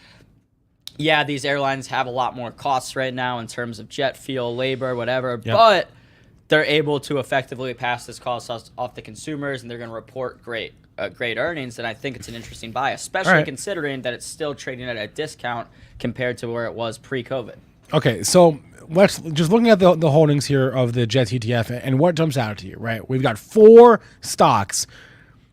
yeah, these airlines have a lot more costs right now in terms of jet fuel, labor, whatever, but they're able to effectively pass this cost off to consumers, and they're going to report great earnings, then I think it's an interesting buy, especially considering that it's still trading at a discount compared to where it was pre-COVID. Okay, so let's just looking at the holdings here of the Jets ETF and what jumps out to you, right? We've got 4 stocks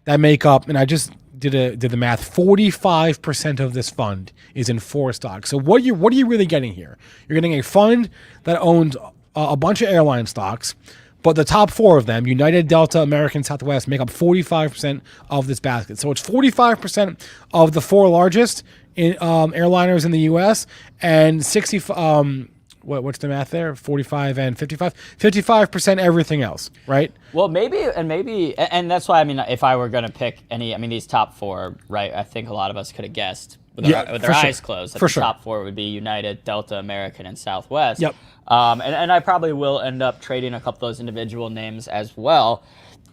that make up, and I just did the math. 45% of this fund is in 4 stocks. So what are you really getting here? You're getting a fund that owns a bunch of airline stocks, but the top 4 of them, United, Delta, American, Southwest, make up 45% of this basket. So it's 45% of the 4 largest airliners in the U.S. and 60. What's the math there? 45 and 55. 55% everything else, right? Well, maybe, and that's why, I mean, if I were going to pick any, I mean, these top 4, right, I think a lot of us could have guessed with our eyes closed that the top 4 would be United, Delta, American, and Southwest. Yep. And I probably will end up trading a couple of those individual names as well.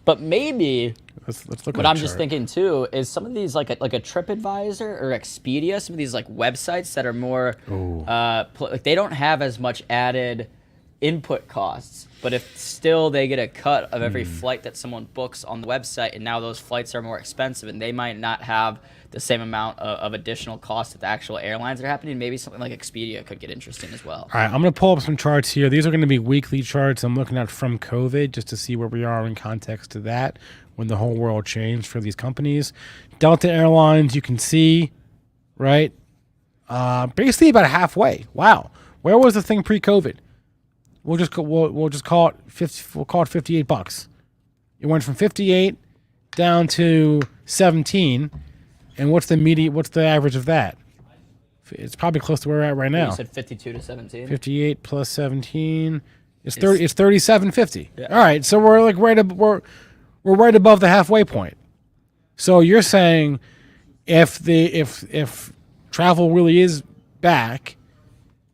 But maybe let's look what I'm just thinking too is some of these like a TripAdvisor or Expedia, some of these like websites that are more like they don't have as much added input costs, but if still they get a cut of every flight that someone books on the website, and now those flights are more expensive and they might not have the same amount of additional costs that the actual airlines are happening, maybe something like Expedia could get interesting as well. All right, I'm going to pull up some charts here. These are going to be weekly charts. I'm looking at from COVID just to see where we are in context to that when the whole world changed for these companies. Delta Airlines, you can see, right? Basically about halfway. Wow. Where was the thing pre-COVID? We'll just call it $58. It went from 58 down to 17. And what's the average of that? It's probably close to where we're at right now. You said 52 to 17. 58 plus 17 is 30. It's 37.50. Yeah. All right, so we're like we're right above the halfway point. So you're saying if travel really is back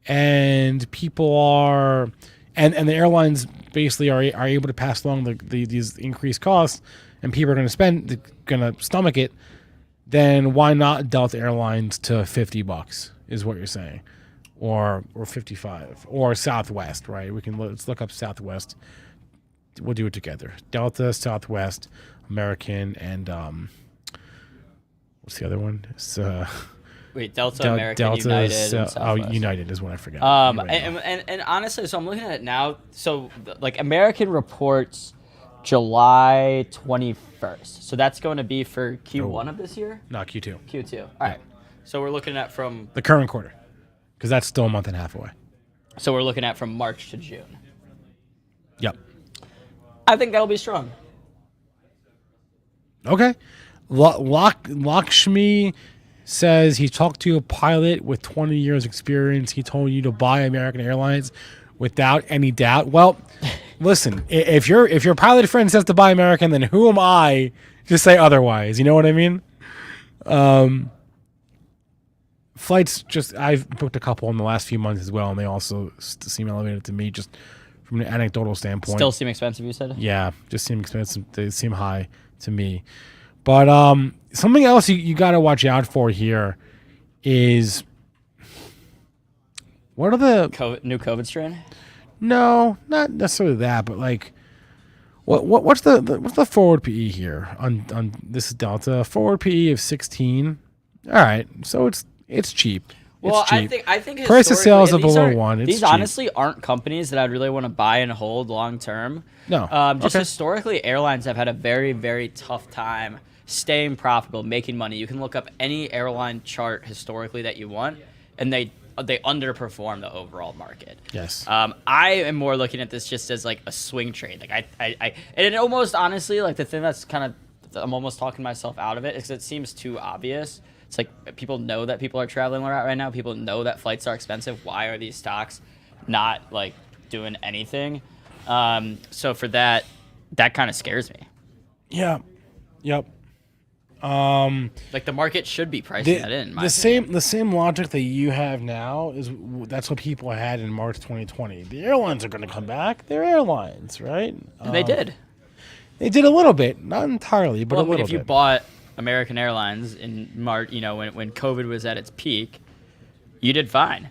and people are and the airlines basically are able to pass along these increased costs and people are going to stomach it, then why not Delta Airlines to $50 is what you're saying, or 55, or Southwest, right? Let's look up Southwest. We'll do it together. Delta, Southwest, American, and what's the other one? It's, Wait, Delta, American, United, and Southwest. United is what I forgot. And honestly, so I'm looking at it now. So like American reports July 21st. So that's going to be for Q1 of this year? Not Q2. Q2. All right. So we're looking at from the current quarter, because that's still a month and a half away. So we're looking at from March to June. Yep. I think that'll be strong. Okay. Lakshmi says he talked to a pilot with 20 years experience. He told you to buy American Airlines without any doubt. Well, listen, if your pilot friend says to buy American, then who am I to say otherwise? You know what I mean? Flights, I've booked a couple in the last few months as well, and they also seem elevated to me just from an anecdotal standpoint. Still seem expensive, you said? Yeah, just seem expensive. They seem high to me. But something else you got to watch out for here is, what are the new COVID strain? No, not necessarily that, but like, what's the forward PE here on this is Delta forward PE of 16. All right, so it's cheap. Well, it's cheap. I think price of sales of below 1. It's these cheap. honestly aren't companies that I'd really want to buy and hold long term. No, historically, airlines have had a very, very tough time staying profitable, making money. You can look up any airline chart historically that you want, and they underperform the overall market. Yes. I am more looking at this just as like a swing trade. Like and it almost honestly, like the thing that's kind of, I'm almost talking myself out of it because it seems too obvious. It's like people know that people are traveling right now. People know that flights are expensive. Why are these stocks not like doing anything? So for that kind of scares me. Yeah. Yep. Like the market should be pricing that in. The same logic that you have now that's what people had in March 2020. The airlines are going to come back. They're airlines, right? And they did. They did a little bit, not entirely, but a little bit. If you bought American Airlines in March, when COVID was at its peak, you did fine.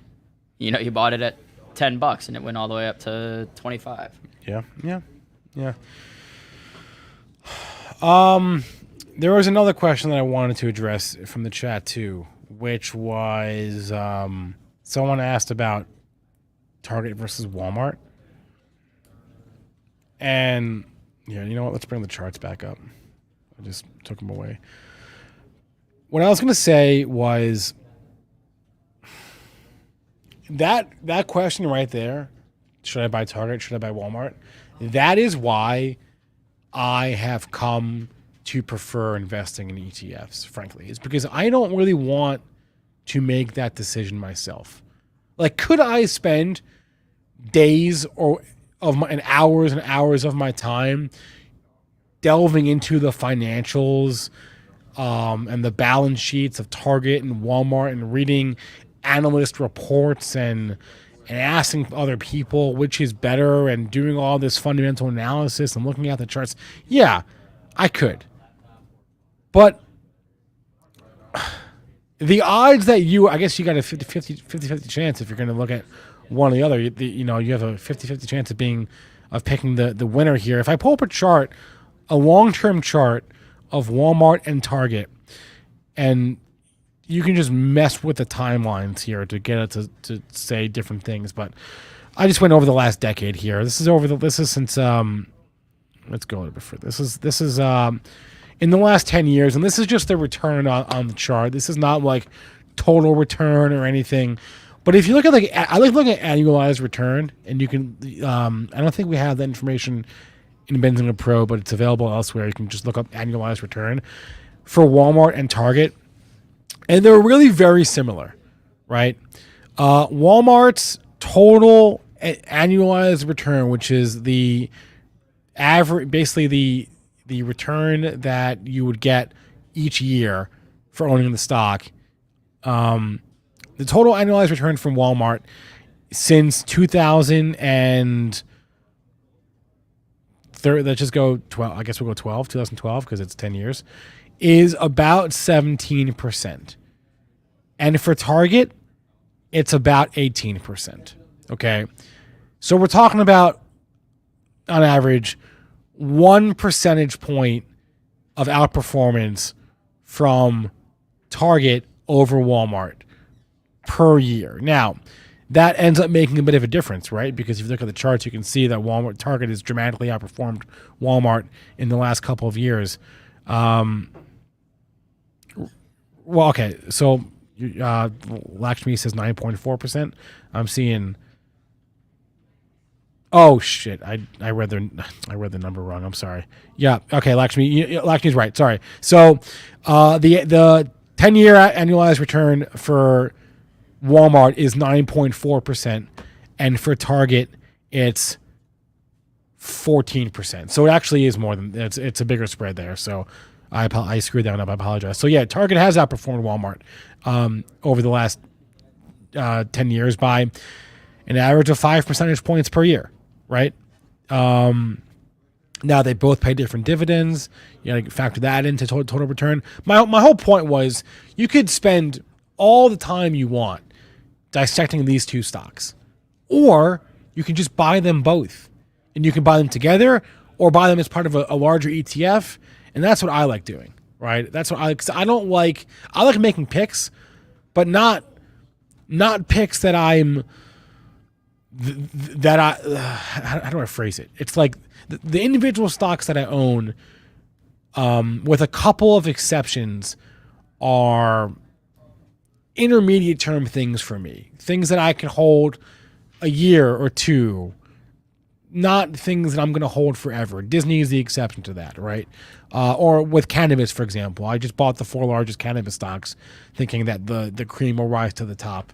You bought it at $10 and it went all the way up to 25. Yeah. There was another question that I wanted to address from the chat too, which was someone asked about Target versus Walmart. And yeah, you know what? Let's bring the charts back up. I just took them away. What I was going to say was that question right there, should I buy Target, should I buy Walmart? That is why I have come to prefer investing in ETFs, frankly. It's because I don't really want to make that decision myself. Like, could I spend days and hours of my time delving into the financials and the balance sheets of Target and Walmart and reading analyst reports and asking other people which is better and doing all this fundamental analysis and looking at the charts? Yeah, I could. But the odds that I guess you got a 50-50 chance if you're going to look at one or the other. You have a 50-50 chance of picking the winner here. If I pull up a long-term chart of Walmart and Target, and you can just mess with the timelines here to get it to say different things. But I just went over the last decade here. This is since let's go a little bit further. This is in the last 10 years, and this is just the return on the chart. This is not like total return or anything. But if you look at I like looking at annualized return, and you can I don't think we have that information in Benzinga Pro, but it's available elsewhere. You can just look up annualized return for Walmart and Target. And they're really very similar, right? Walmart's total annualized return, which is the average, basically the return that you would get each year for owning the stock. The total annualized return from Walmart since 2000 and let's just go 12. I guess we'll go 2012 because it's 10 years. Is about 17%. And for Target, it's about 18%. Okay. So we're talking about, on average, 1 percentage point of outperformance from Target over Walmart per year. Now, that ends up making a bit of a difference, right? Because if you look at the charts, you can see that Target has dramatically outperformed Walmart in the last couple of years. Well, okay, so Lakshmi says 9.4%. I'm seeing. Oh shit! I read the number wrong. I'm sorry. Yeah. Okay, Lakshmi's right. Sorry. So, the 10-year annualized return for Walmart is 9.4%, and for Target it's 14%. So it actually is more than it's a bigger spread there. So I screwed that up. I apologize. So yeah, Target has outperformed Walmart over the last 10 years by an average of 5 percentage points per year, right? Now they both pay different dividends. You got to factor that into total return. My whole point was you could spend all the time you want dissecting these two stocks, or you can just buy them both, and you can buy them together or buy them as part of a larger ETF. And that's what I like doing, right? That's what I like making picks, but not picks that how do I phrase it? It's like the individual stocks that I own, with a couple of exceptions, are intermediate term things for me. Things that I can hold a year or two, not things that I'm going to hold forever. Disney is the exception to that, right? Or with cannabis, for example. I just bought the 4 largest cannabis stocks thinking that the cream will rise to the top.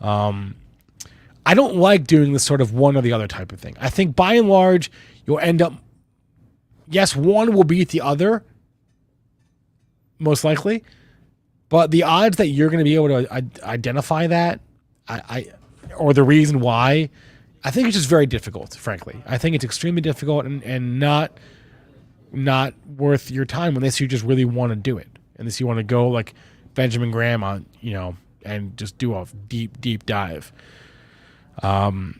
I don't like doing this sort of one or the other type of thing. I think by and large, you'll end up, yes, one will beat the other, most likely, but the odds that you're going to be able to identify that, or the reason why, I think it's just very difficult, frankly. I think it's extremely difficult and not worth your time unless you just really want to do it. Unless you want to go like Benjamin Graham on, and just do a deep dive. So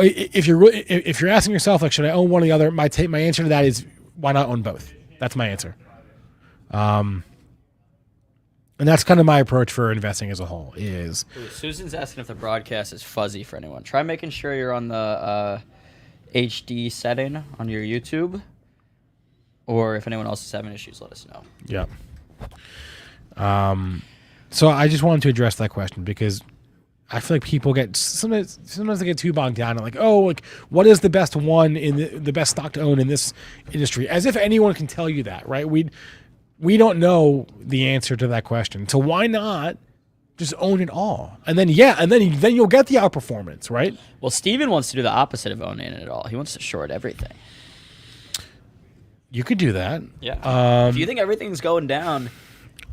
if you're asking yourself, like, should I own one or the other? My answer to that is, why not own both? That's my answer. And that's kind of my approach for investing as a whole is. Ooh, Susan's asking if the broadcast is fuzzy for anyone. Try making sure you're on the HD setting on your YouTube. Or if anyone else is having issues, let us know. Yeah. So I just wanted to address that question because I feel like people get sometimes they get too bogged down and like, oh, like what is the best one in the best stock to own in this industry? As if anyone can tell you that, right? We don't know the answer to that question. So why not just own it all? And then then you'll get the outperformance, right? Well, Steven wants to do the opposite of owning it all. He wants to short everything. You could do that. Yeah. If you think everything's going down,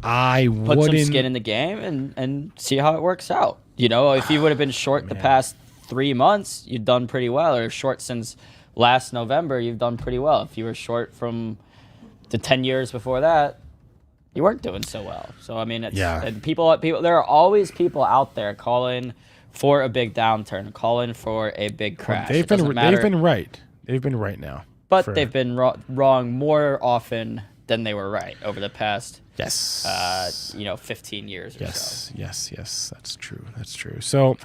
I put wouldn't some skin in the game and see how it works out. You know, if you would have been short the past 3 months, you've done pretty well. Or short since last November, you've done pretty well. If you were short from the 10 years before that, you weren't doing so well. So I mean, and people. There are always people out there calling for a big downturn, calling for a big crash. They've been right. They've been right now, but they've been wrong more often than they were right over the past 15 years or so. Yes, that's true. So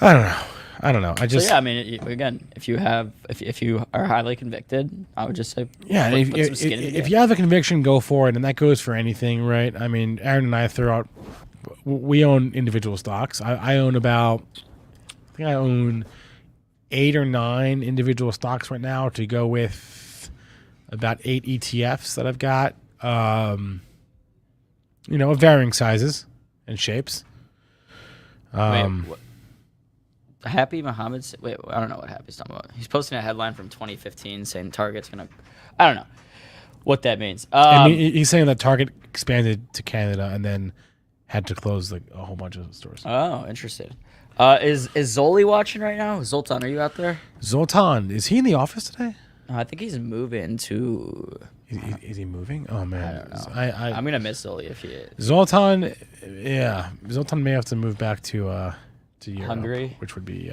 I don't know. I mean, again, if you are highly convicted, I would just say, put some skin in the game. If you have a conviction, go for it, and that goes for anything, right? I mean, Aaron and I we own individual stocks. I own I own 8 or 9 individual stocks right now to go with about 8 ETFs that I've got, of varying sizes and shapes. Happy Muhammad's. Wait, I don't know what Happy's talking about. He's posting a headline from 2015 saying Target's gonna. I don't know what that means. He's saying that Target expanded to Canada and then had to close a whole bunch of stores. Oh, interesting. Is Zoli watching right now? Zoltan, are you out there? Zoltan, is he in the office today? I think he's moving to. Is he moving? Oh man, I don't know. I'm gonna miss Zoli if he is. Zoltan, Zoltan may have to move back to Europe, Hungary, which would be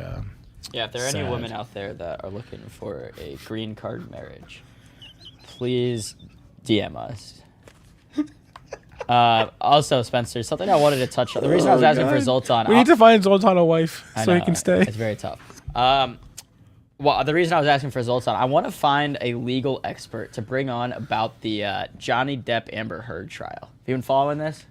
if there are any women out there that are looking for a green card marriage, please DM us. Also, Spencer, something I wanted to touch on. The reason I was asking for Zoltan, we need to find Zoltan a wife so he can stay. It's very tough. Well, the reason I was asking for Zoltan, I want to find a legal expert to bring on about the Johnny Depp Amber Heard trial. Have you been following this?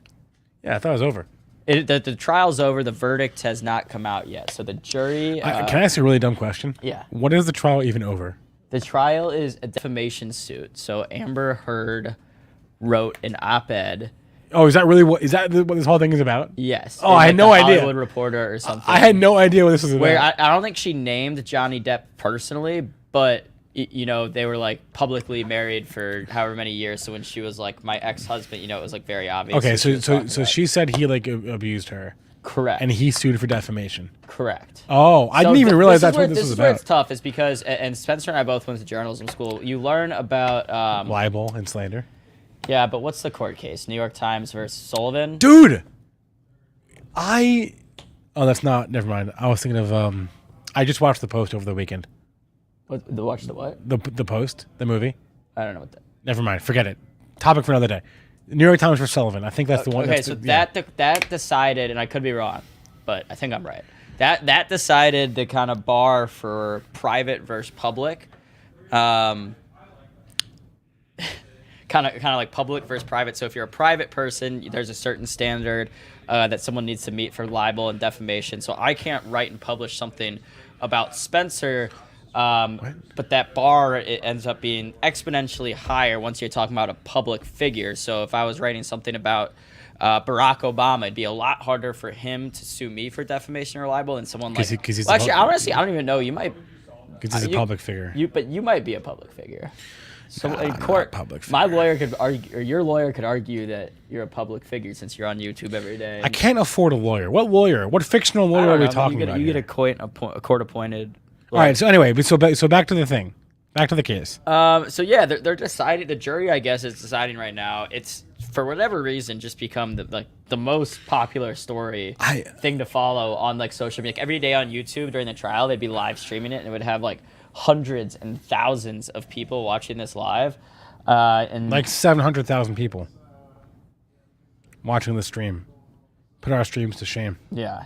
Yeah, I thought it was over. The trial's over. The verdict has not come out yet. So the jury... can I ask a really dumb question? Yeah. What is the trial even over? The trial is a defamation suit. So Amber Heard wrote an op-ed. Oh, is that what this whole thing is about? Yes. Oh, I had no idea. Hollywood Reporter or something. I had no idea what this was about. Where I don't think she named Johnny Depp personally, but they were publicly married for however many years. So when she was my ex-husband, it was very obvious. Okay, so she said he abused her. Correct. And he sued for defamation. Correct. Oh, I didn't even realize that's what this was about. This is where it's tough, is because, and Spencer and I both went to journalism school. You learn about libel and slander. Yeah, but what's the court case? New York Times versus Sullivan? Dude! That's not, never mind. I was thinking of, I just watched The Post over the weekend. Watch the what? The Post, the movie. I don't know what that. Never mind, forget it. Topic for another day. New York Times versus Sullivan. I think that's the one. Okay, that decided, and I could be wrong, but I think I'm right. That decided the kind of bar for private versus public. Kind of like public versus private. So if you're a private person, there's a certain standard that someone needs to meet for libel and defamation. So I can't write and publish something about Spencer, but that bar, it ends up being exponentially higher once you're talking about a public figure. So if I was writing something about Barack Obama, it'd be a lot harder for him to sue me for defamation or libel than someone like... Actually, honestly, I don't even know. You might... Because he's a public figure. But you might be a public figure. So in court, my lawyer could argue, or your lawyer could argue that you're a public figure since you're on YouTube every day. I can't afford a lawyer. What lawyer? What fictional lawyer are we talking about? You get a court-appointed. All right. So anyway, so back to the thing, back to the case. So yeah, they're deciding. The jury, I guess, is deciding right now. It's for whatever reason just become the most popular thing to follow on social media. Every day on YouTube during the trial, they'd be live streaming it, and it would have hundreds and thousands of people watching this live, and 700,000 people. watching the stream. Put our streams to shame. Yeah.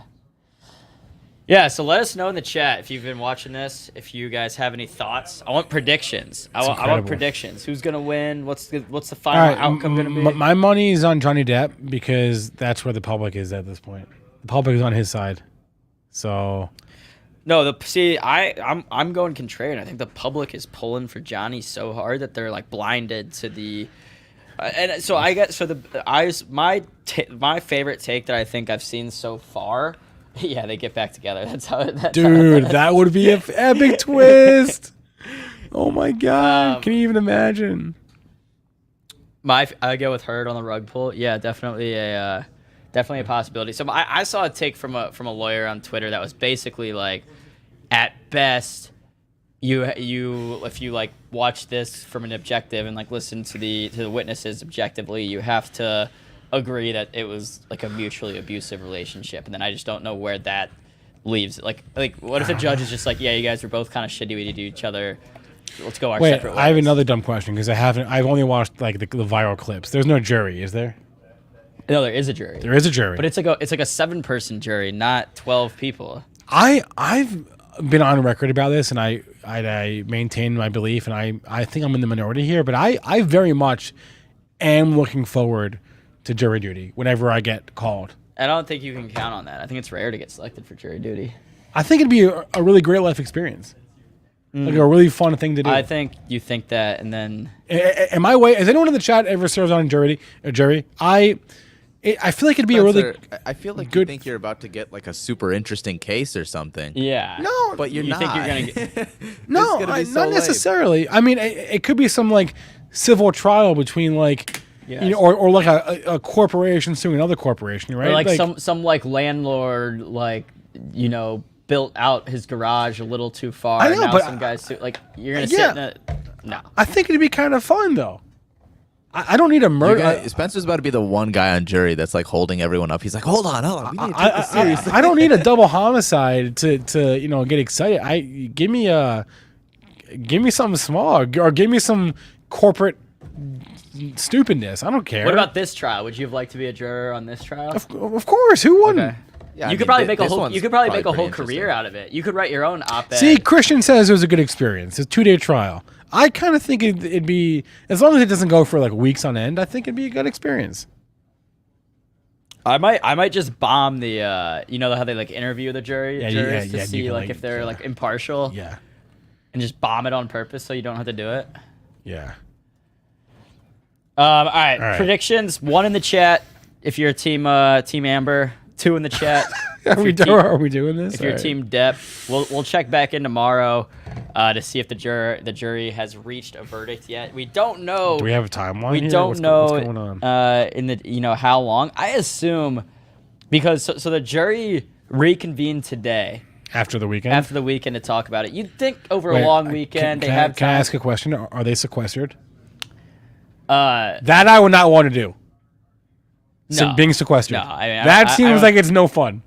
Yeah, so let us know in the chat if you've been watching this, if you guys have any thoughts. I want predictions. I want predictions. Who's going to win? What's the final outcome going to be? My money is on Johnny Depp because that's where the public is at this point. The public is on his side. So no, I'm going contrarian. I think the public is pulling for Johnny so hard that they're like blinded to the and so I get my favorite take that I think I've seen so far. Yeah, they get back together. That would be an epic twist. Oh my god! Can you even imagine? I go with Heard on the rug pull. Yeah, definitely a possibility. So I saw a take from a lawyer on Twitter that was basically like, at best, if you like watch this from an objective and like listen to the witnesses objectively, you have to agree that it was like a mutually abusive relationship, and then I just don't know where that leaves. Like what if the judge is just like, yeah, you guys were both kind of shitty to each other. Let's go our separate ways. I have another dumb question because I've only watched like the viral clips. There's no jury, is there? No, there is a jury. There is a jury, but it's like a 7-person jury, not 12 people. I've been on record about this, and I maintain my belief, and I think I'm in the minority here, but I very much am looking forward to jury duty whenever I get called. I don't think you can count on that. I think it's rare to get selected for jury duty. I think it'd be a really great life experience. Like a really fun thing to do. I think you think that, and then am I way? Has anyone in the chat ever served on a jury? I feel like it'd be a really. I feel like good. You think you're about to get like a super interesting case or something. Yeah. No, but you're not. Think you're gonna get? No, not necessarily. I mean, it could be some like civil trial between like. Yes. You know, or like a corporation suing another corporation, right? Or like some like landlord built out his garage a little too far. I know, and but some guys like you're gonna sit in a no. I think it'd be kind of fun though. I don't need a murder. Spencer's about to be the one guy on jury that's like holding everyone up. He's like, hold on. We need to take this seriously. I don't need a double homicide to get excited. Give me something small or give me some corporate stupidness. I don't care. What about this trial? Would you have liked to be a juror on this trial? Of course. Who wouldn't? Okay. Yeah, you could probably make a whole. You could probably make a whole career out of it. You could write your own op-ed. See, Christian says it was a good experience. It's a 2-day trial. I kind of think it'd be, as long as it doesn't go for like weeks on end. I think it'd be a good experience. I might just bomb the how they like interview the jurors to see like if they're like impartial. Yeah. And just bomb it on purpose so you don't have to do it. Yeah. All right. Predictions. 1 in the chat if you're Team Amber. 2 in the chat. Are we doing this? If you're Team Depp, we'll check back in tomorrow to see if the jury has reached a verdict yet. We don't know. Do we have a timeline? We don't know what's going on. In the how long. I assume because so the jury reconvened today. After the weekend? After the weekend to talk about it. You'd think over a long weekend can I ask a question? Are they sequestered? That I would not want to do. No. Being sequestered. No, that seems like it's no fun.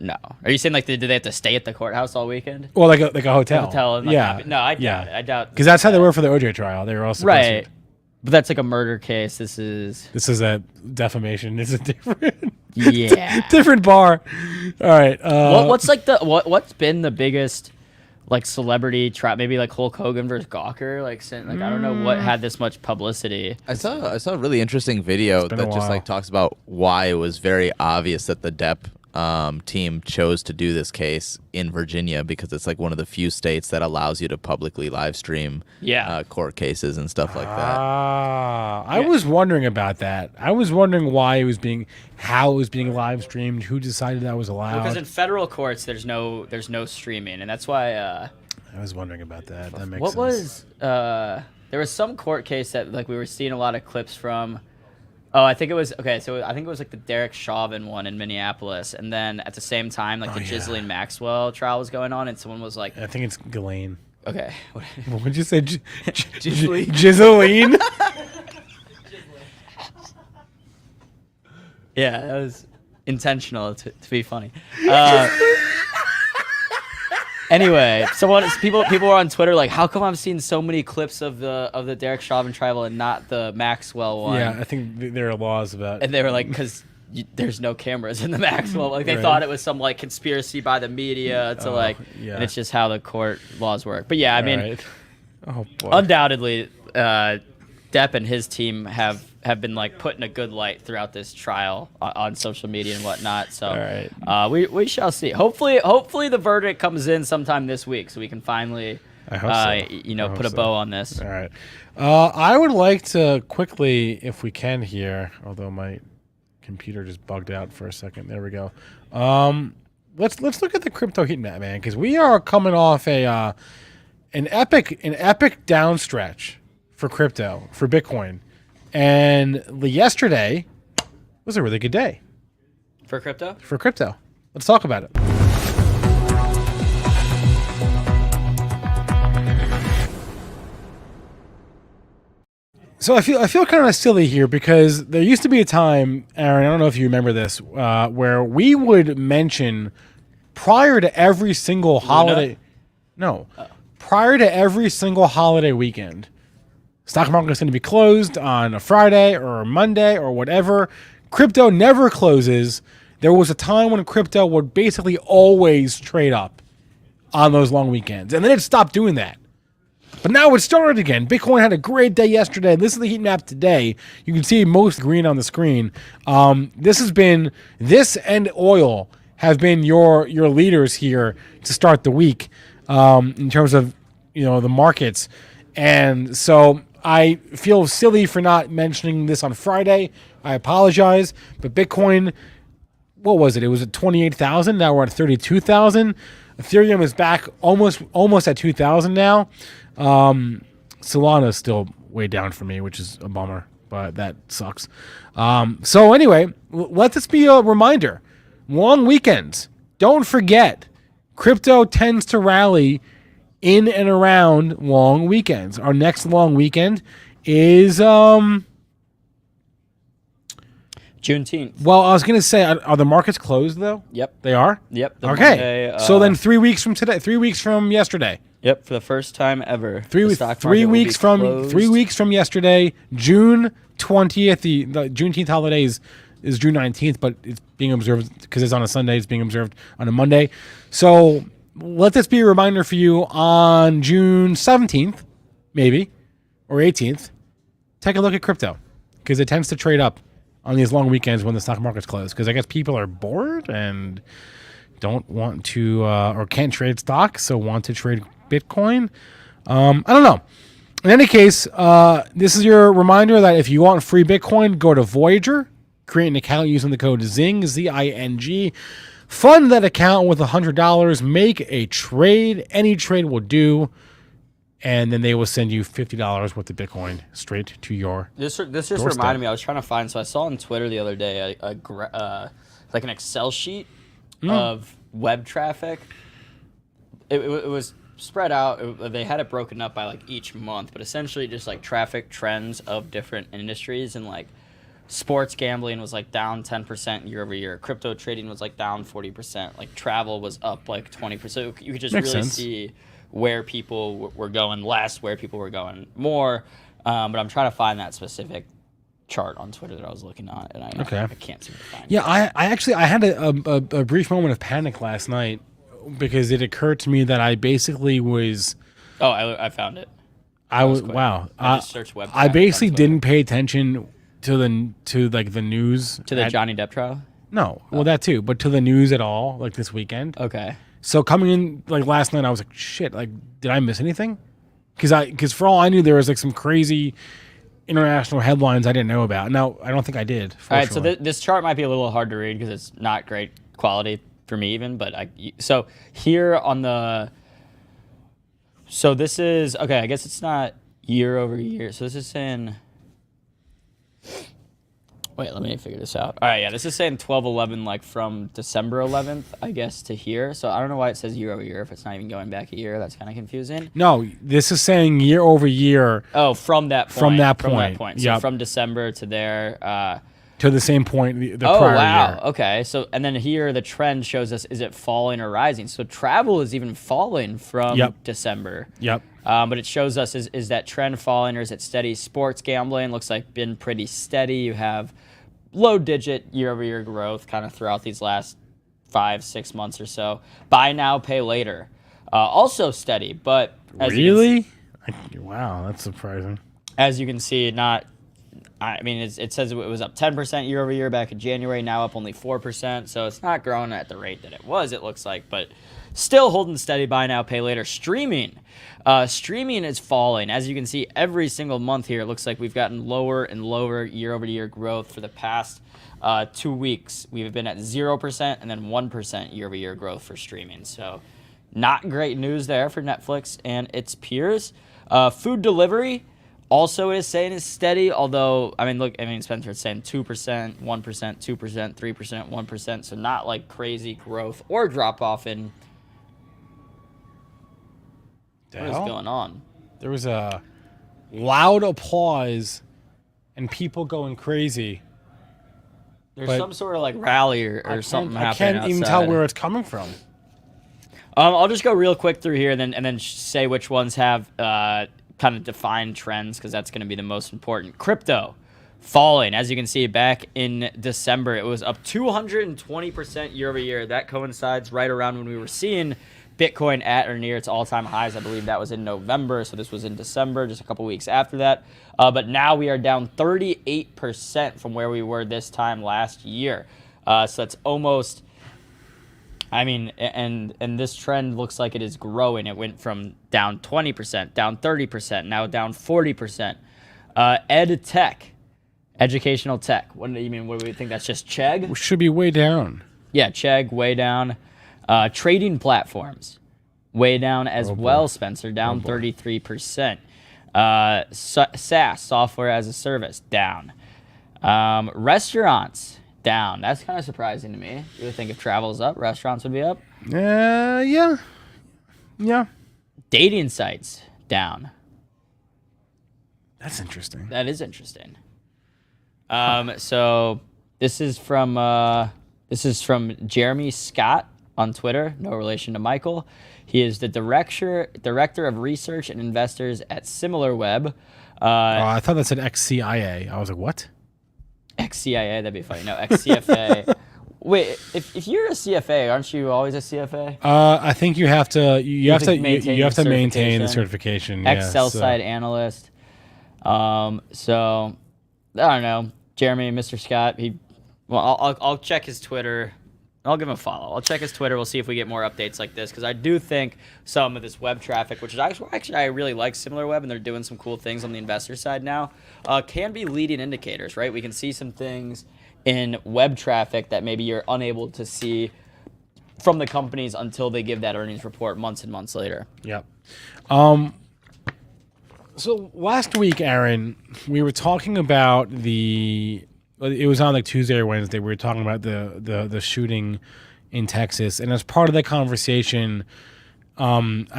No. Are you saying like do they have to stay at the courthouse all weekend? Well, like a hotel. No, I doubt it. I doubt. Because that's how they were for the OJ trial. They were all sequestered. Right. But that's like a murder case. This is a defamation. It's a different. Yeah. Different bar. All right. What's been the biggest like celebrity trap? Maybe like Hulk Hogan versus Gawker. I don't know what had this much publicity. I saw a really interesting video that just like talks about why it was very obvious that the Depp team chose to do this case in Virginia because it's like one of the few states that allows you to publicly live stream court cases and stuff like that. I was wondering about that. I was wondering how it was being live streamed, who decided that was allowed. Because in federal courts there's no streaming, and that's why I was wondering about that. That makes sense. What was there was some court case that like we were seeing a lot of clips from. Oh, I think it was so I think it was like the Derek Chauvin one in Minneapolis, and then at the same time, like the Ghislaine Maxwell trial was going on, and someone was like, I think it's Ghislaine. Okay, what did you say? Ghislaine. Yeah, that was intentional to be funny. Anyway, people were on Twitter like, how come I'm seeing so many clips of the Derek Chauvin trial and not the Maxwell one? Yeah, I think there are laws about. And they were like, because there's no cameras in the Maxwell. Like they thought it was some like conspiracy by the media to and it's just how the court laws work. But yeah, I mean, undoubtedly, Depp and his team have been like put in a good light throughout this trial on social media and whatnot. So we shall see. Hopefully the verdict comes in sometime this week so we can finally put a bow on this. All right. I would like to quickly, if we can here, although my computer just bugged out for a second. There we go. Let's look at the crypto heat map, man, because we are coming off an epic downstretch for crypto, for Bitcoin. And yesterday was a really good day. For crypto? For crypto. Let's talk about it. So I feel kind of silly here because there used to be a time, Aaron, I don't know if you remember this, where we would mention prior to every single holiday. Prior to every single holiday weekend, stock market is going to be closed on a Friday or a Monday or whatever. Crypto never closes. There was a time when crypto would basically always trade up on those long weekends, and then it stopped doing that. But now it started again. Bitcoin had a great day yesterday. This is the heat map today. You can see most green on the screen. This and oil have been your leaders here to start the week in terms of the markets. And so I feel silly for not mentioning this on Friday. I apologize. But Bitcoin, what was it? It was at 28,000. Now we're at 32,000. Ethereum is back almost at 2,000 now. Solana is still way down for me, which is a bummer, but that sucks. So anyway, let this be a reminder. Long weekends. Don't forget, crypto tends to rally in and around long weekends. Our next long weekend is Juneteenth. Well, I was going to say, are the markets closed though? Yep. They are? Yep. Okay. Monday, so then 3 weeks from today, 3 weeks from yesterday. Yep, for the first time ever. 3 weeks from yesterday, June 20th. The Juneteenth holiday is June 19th, but it's being observed because it's on a Sunday. It's being observed on a Monday. So let this be a reminder for you on June 17th, maybe, or 18th. Take a look at crypto because it tends to trade up on these long weekends when the stock market's closed. Because I guess people are bored and don't want to or can't trade stocks, so want to trade Bitcoin. I don't know. In any case, this is your reminder that if you want free Bitcoin, go to Voyager, create an account using the code ZING, Z-I-N-G. Fund that account with $100. Make a trade. Any trade will do. And then they will send you $50 worth of Bitcoin straight to your This just doorstep. reminded me. I was trying to find. So I saw on Twitter the other day like an Excel sheet of web traffic. It was spread out. They had it broken up by like each month, but essentially just like traffic trends of different industries, and like sports gambling was like down 10% year over year. Crypto trading was like down 40%. Like travel was up like 20%. You could just really see where people were going less, where people were going more. But I'm trying to find that specific chart on Twitter that I was looking at, and I can't seem to find it. Yeah, I had a brief moment of panic last night because it occurred to me that I basically was. Oh, I found it. I was wow. I just searched web. I basically didn't pay attention to the news to the Johnny Depp trial. No, well that too, but to the news at all, like this weekend. Okay. So coming in like last night, I was like, shit, like did I miss anything? Because for all I knew, there was like some crazy international headlines I didn't know about. No, I don't think I did. All right, so this chart might be a little hard to read because it's not great quality for me even, but so here on the, so this is, okay, I guess it's not year over year. So this is saying, wait, let me figure this out. All right, yeah, this is saying 12/11, like from December 11th, I guess, to here. So I don't know why it says year over year if it's not even going back a year. That's kind of confusing. No, this is saying year over year. Oh, from that point. From that point. So from December to there. To the same point the prior year. Oh, wow. Okay. So, and then here the trend shows us, is it falling or rising? So travel is even falling from December. Yep. But it shows us, is that trend falling or is it steady? Sports gambling looks like been pretty steady. You have low digit year-over-year growth kind of throughout these last 5-6 months or so. Buy now, pay later. Also steady, but as really? Wow, that's surprising. As you can see, it says it was up 10% year over year back in January, now up only 4%. So it's not growing at the rate that it was, it looks like, but still holding steady. Buy now, pay later. Streaming is falling. As you can see, every single month here, it looks like we've gotten lower and lower year over year growth for the past 2 weeks. We've been at 0% and then 1% year over year growth for streaming. So not great news there for Netflix and its peers. Food delivery also is saying is steady, although, Spencer is saying 2%, 1%, 2%, 3%, 1%, so not like crazy growth or drop off in. What is going on? There was a loud applause and people going crazy. There's some sort of like rally or something happening. I can't even tell where it's coming from. I'll just go real quick through here and then say which ones have kind of defined trends, because that's going to be the most important. Crypto falling. As you can see, back in December, it was up 220% year over year. That coincides right around when we were seeing Bitcoin at or near its all-time highs. I believe that was in November, so this was in December, just a couple weeks after that. But now we are down 38% from where we were this time last year. So that's almost... and this trend looks like it is growing. It went from down 20%, down 30%, now down 40%. Ed tech, educational tech. What do you mean? What do we think? That's just Chegg? We should be way down. Yeah, Chegg, way down. Trading platforms, way down as well, Spencer, down 33%. SaaS, software as a service, down. Restaurants, down. That's kind of surprising to me. You would think if travel is up, restaurants would be up. Yeah. Dating sites, down. That's interesting. That is interesting. So this is from Jeremy Scott on Twitter. No relation to Michael. He is the director of research and investors at SimilarWeb. I thought that said XCIA. I was like, what? XCIA, that'd be funny. No, XCFA. Wait, if you're a CFA, aren't you always a CFA? I think you have to maintain the certification. Excel side analyst. So I don't know, Jeremy, Mr. Scott. I'll check his Twitter. I'll give him a follow. I'll check his Twitter. We'll see if we get more updates like this, because I do think some of this web traffic, which is actually I really like SimilarWeb, and they're doing some cool things on the investor side now, can be leading indicators, right? We can see some things in web traffic that maybe you're unable to see from the companies until they give that earnings report months and months later. Yep. So last week, Aaron, we were talking about it was on like Tuesday or Wednesday. We were talking about the shooting in Texas, and as part of that conversation, I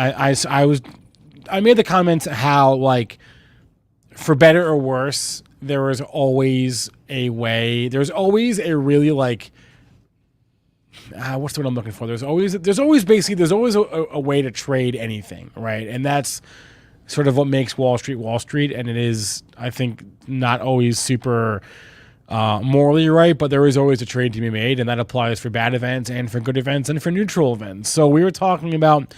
made the comments how, like, for better or worse, there was always a way. There's always a really, like, what's the word I'm looking for? There's always a way to trade anything, right? And that's sort of what makes Wall Street, and it is, I think, not always super morally right, but there is always a trade to be made, and that applies for bad events and for good events and for neutral events. So we were talking about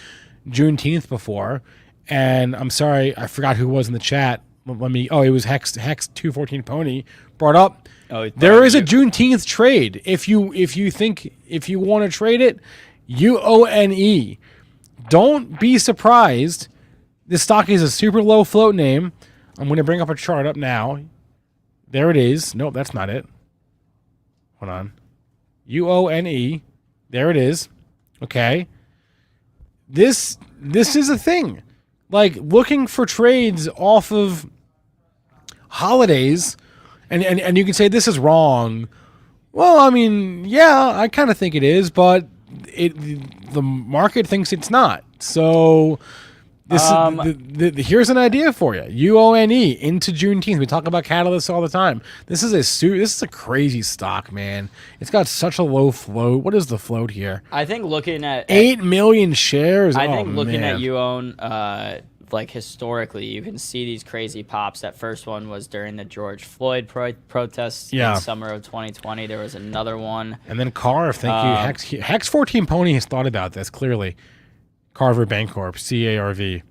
Juneteenth before, and I'm sorry, I forgot who was in the chat. It was Hex 214 Pony brought up. There is a Juneteenth trade. If you want to trade it, UONE. Don't be surprised. This stock is a super low float name. I'm going to bring up a chart up now. There it is. Nope, that's not it. Hold on. UONE. There it is. Okay. This is a thing. Like, looking for trades off of holidays, and you can say this is wrong. Well, I mean, yeah, I kind of think it is, but the market thinks it's not. So here's an idea for you. UONE into Juneteenth. We talk about catalysts all the time. This is a crazy stock, man. It's got such a low float. What is the float here? I think looking at 8 million shares. I think looking at UON like historically, you can see these crazy pops. That first one was during the George Floyd protests in summer of 2020. There was another one. And then Carve, thank you. Hex 14 Pony has thought about this, clearly. Carver Bancorp, CARV.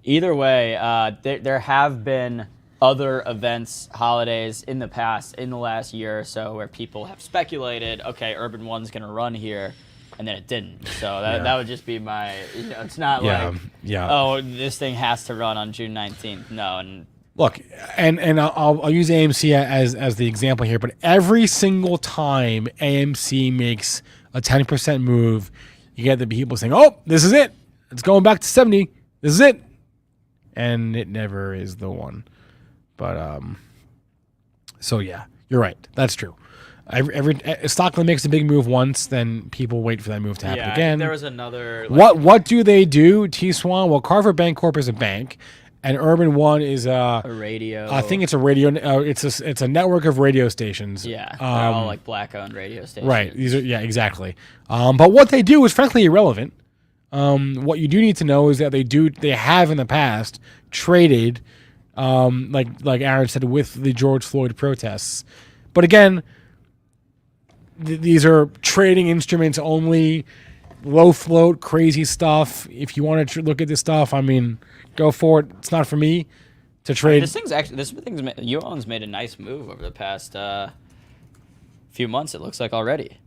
Either way, there have been other events, holidays in the past, in the last year or so, where people have speculated, okay, Urban One's going to run here, and then it didn't. So that would just be my, it's not oh, this thing has to run on June 19th. No. And look, and I'll use AMC as the example here, but every single time AMC makes a 10% move, you get the people saying, oh, this is it. It's going back to 70. This is it. And it never is the one. But so yeah, you're right. That's true. Every Stockland makes a big move once, then people wait for that move to happen again. There was another. What do they do, T-Swan? Well, Carver Bancorp is a bank, and Urban One is a radio. I think it's a radio. It's a network of radio stations. Yeah, they're all like black-owned radio stations. Right. These are exactly. But what they do is frankly irrelevant. What you do need to know is that they have in the past traded. Like Aaron said, with the George Floyd protests. But again, these are trading instruments only, low float, crazy stuff. If you want to look at this stuff, I mean, go for it. It's not for me to trade. This thing's Yuan's made a nice move over the past few months, it looks like already.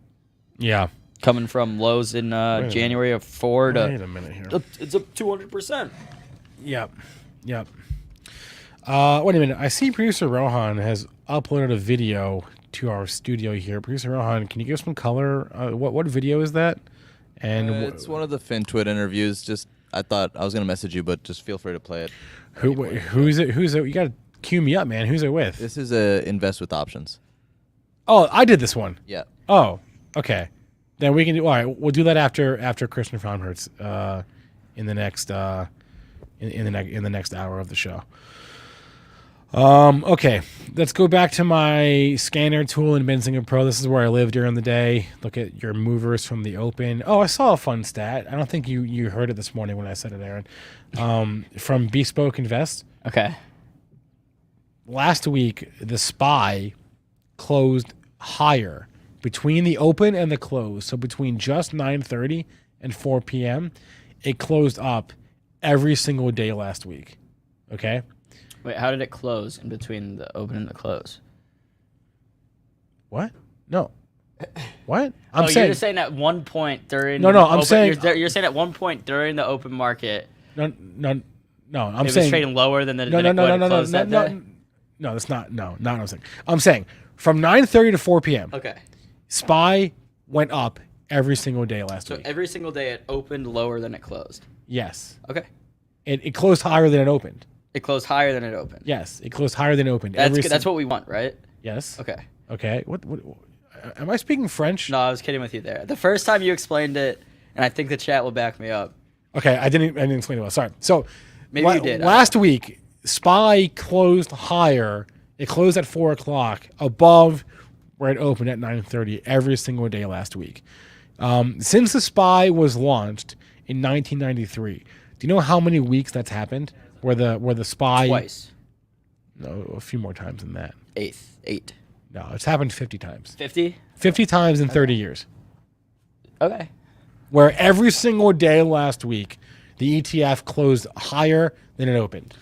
Yeah. Coming from lows in January of 4 to... Wait a minute here. It's up 200%. Yep. Wait a minute. I see producer Rohan has uploaded a video to our studio here. Producer Rohan, can you give some color? What video is that? And it's one of the FinTwit interviews. Just I thought I was gonna message you, but just feel free to play it. Who's it? You gotta cue me up, man. Who's it with? This is Invest with Options. Oh, I did this one. Yeah. Oh, okay. Then we can do. All right, we'll do that after Christian Fromhertz in the next in the next hour of the show. Okay, let's go back to my scanner tool in Benzinga Pro. This is where I live during the day. Look at your movers from the open. Oh, I saw a fun stat. I don't think you heard it this morning when I said it, Aaron. From Bespoke Invest. Okay. Last week, the SPY closed higher between the open and the close. So between just 9:30 and 4 p.m., it closed up every single day last week. Okay? Wait, how did it close in between the open and the close? What? No. What? You're just saying at one point during I'm saying you're saying at one point during the open market. No. I'm saying it was trading lower than the No, that's not what I'm saying. I'm saying from 9:30 to 4 p.m. Okay. SPY went up every single day last week. So every single day it opened lower than it closed. Yes. Okay. It closed higher than it opened. It closed higher than it opened. Yes, it closed higher than it opened. That's what we want, right? Yes. Okay. What? Am I speaking French? No, I was kidding with you there. The first time you explained it, and I think the chat will back me up. Okay, I didn't explain it well. Sorry. So maybe you did. Last week, SPY closed higher. It closed at 4 o'clock above where it opened at 9:30 every single day last week. Since the SPY was launched in 1993, do you know how many weeks that's happened? Where the SPY twice. No, a few more times than that. Eight. No, it's happened 50 times. 50? 50 times in 30 years. Okay. Where every single day last week, the ETF closed higher than it opened.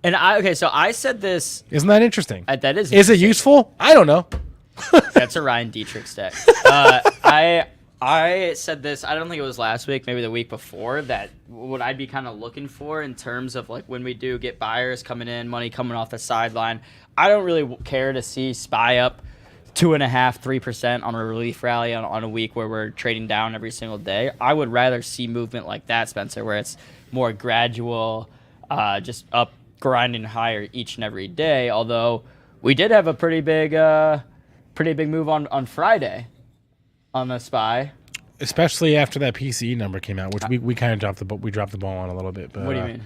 And so I said this. Isn't that interesting? That is. Is it useful? I don't know. That's a Ryan Dietrich stack. I said this, I don't think it was last week, maybe the week before, that what I'd be kind of looking for in terms of like when we do get buyers coming in, money coming off the sideline, I don't really care to see SPY up 2.5%-3% on a relief rally on a week where we're trading down every single day. I would rather see movement like that, Spencer, where it's more gradual, just up grinding higher each and every day. Although we did have a pretty big move on Friday on the SPY, especially after that PCE number came out, which we kind of dropped the ball on a little bit. But what do you mean?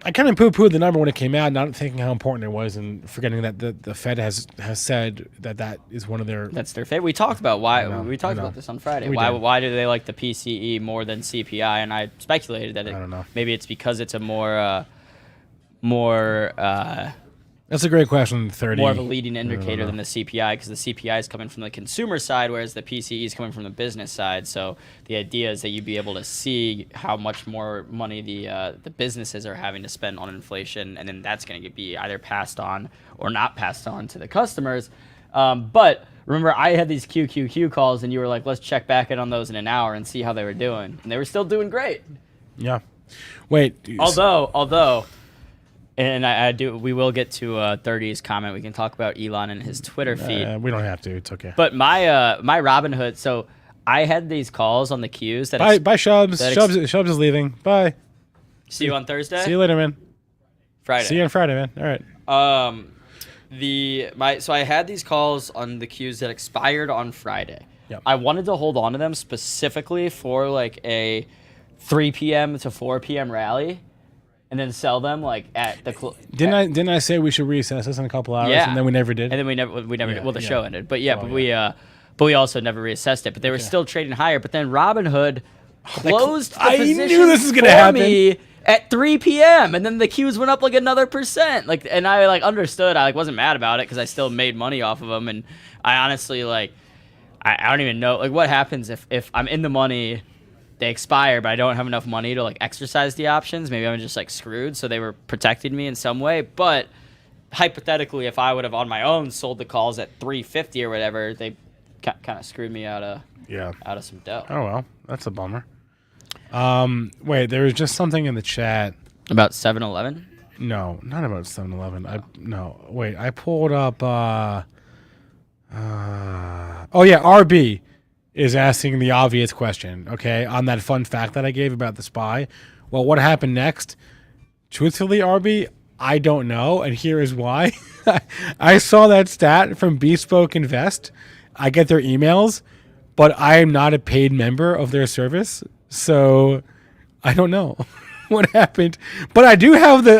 I kind of poo-pooed the number when it came out, not thinking how important it was, and forgetting that the Fed has said that is one of their. That's their favorite. We talked about we talked about this on Friday. Why do they like the PCE more than CPI? And I speculated that I don't know. Maybe it's because it's a more That's a great question. 30. more of a leading indicator than the CPI, because the CPI is coming from the consumer side, whereas the PCE is coming from the business side. So the idea is that you'd be able to see how much more money the businesses are having to spend on inflation, and then that's going to be either passed on or not passed on to the customers. But remember, I had these QQQ calls, and you were like, let's check back in on those in an hour and see how they were doing. And they were still doing great. Yeah. Wait. Although, and we will get to 30's comment. We can talk about Elon and his Twitter feed. We don't have to. It's okay. But my Robinhood. So I had these calls on the queues that. Bye, Shubs. Shubs is leaving. Bye. See you on Thursday. See you later, man. Friday. See you on Friday, man. All right. So I had these calls on the queues that expired on Friday. Yep. I wanted to hold on to them specifically for like a 3 p.m. to 4 p.m. rally. And then sell them like at the. Didn't I say we should reassess this in a couple hours? Yeah. And then we never did. And then we never did. Well, the show ended, but we also never reassessed it. But they were still trading higher. But then Robinhood closed the position knew this was gonna for happen. me at 3 p.m. And then the queues went up like another %. Like, and I like understood. I like wasn't mad about it because I still made money off of them. And I honestly like, I don't even know like what happens if I'm in the money. They expire, but I don't have enough money to like exercise the options. Maybe I'm just like screwed. So they were protecting me in some way. But hypothetically, if I would have on my own sold the calls at 350 or whatever, they kind of screwed me out of some dough. Oh well, that's a bummer. Wait, there was just something in the chat About 7-Eleven? No, not about 7-Eleven. I pulled up. Oh yeah, RB is asking the obvious question, okay, on that fun fact that I gave about the spy. Well, what happened next? Truthfully, RB, I don't know, and here is why. I saw that stat from Bespoke Invest. I get their emails, but I am not a paid member of their service, so I don't know what happened. But I do have no,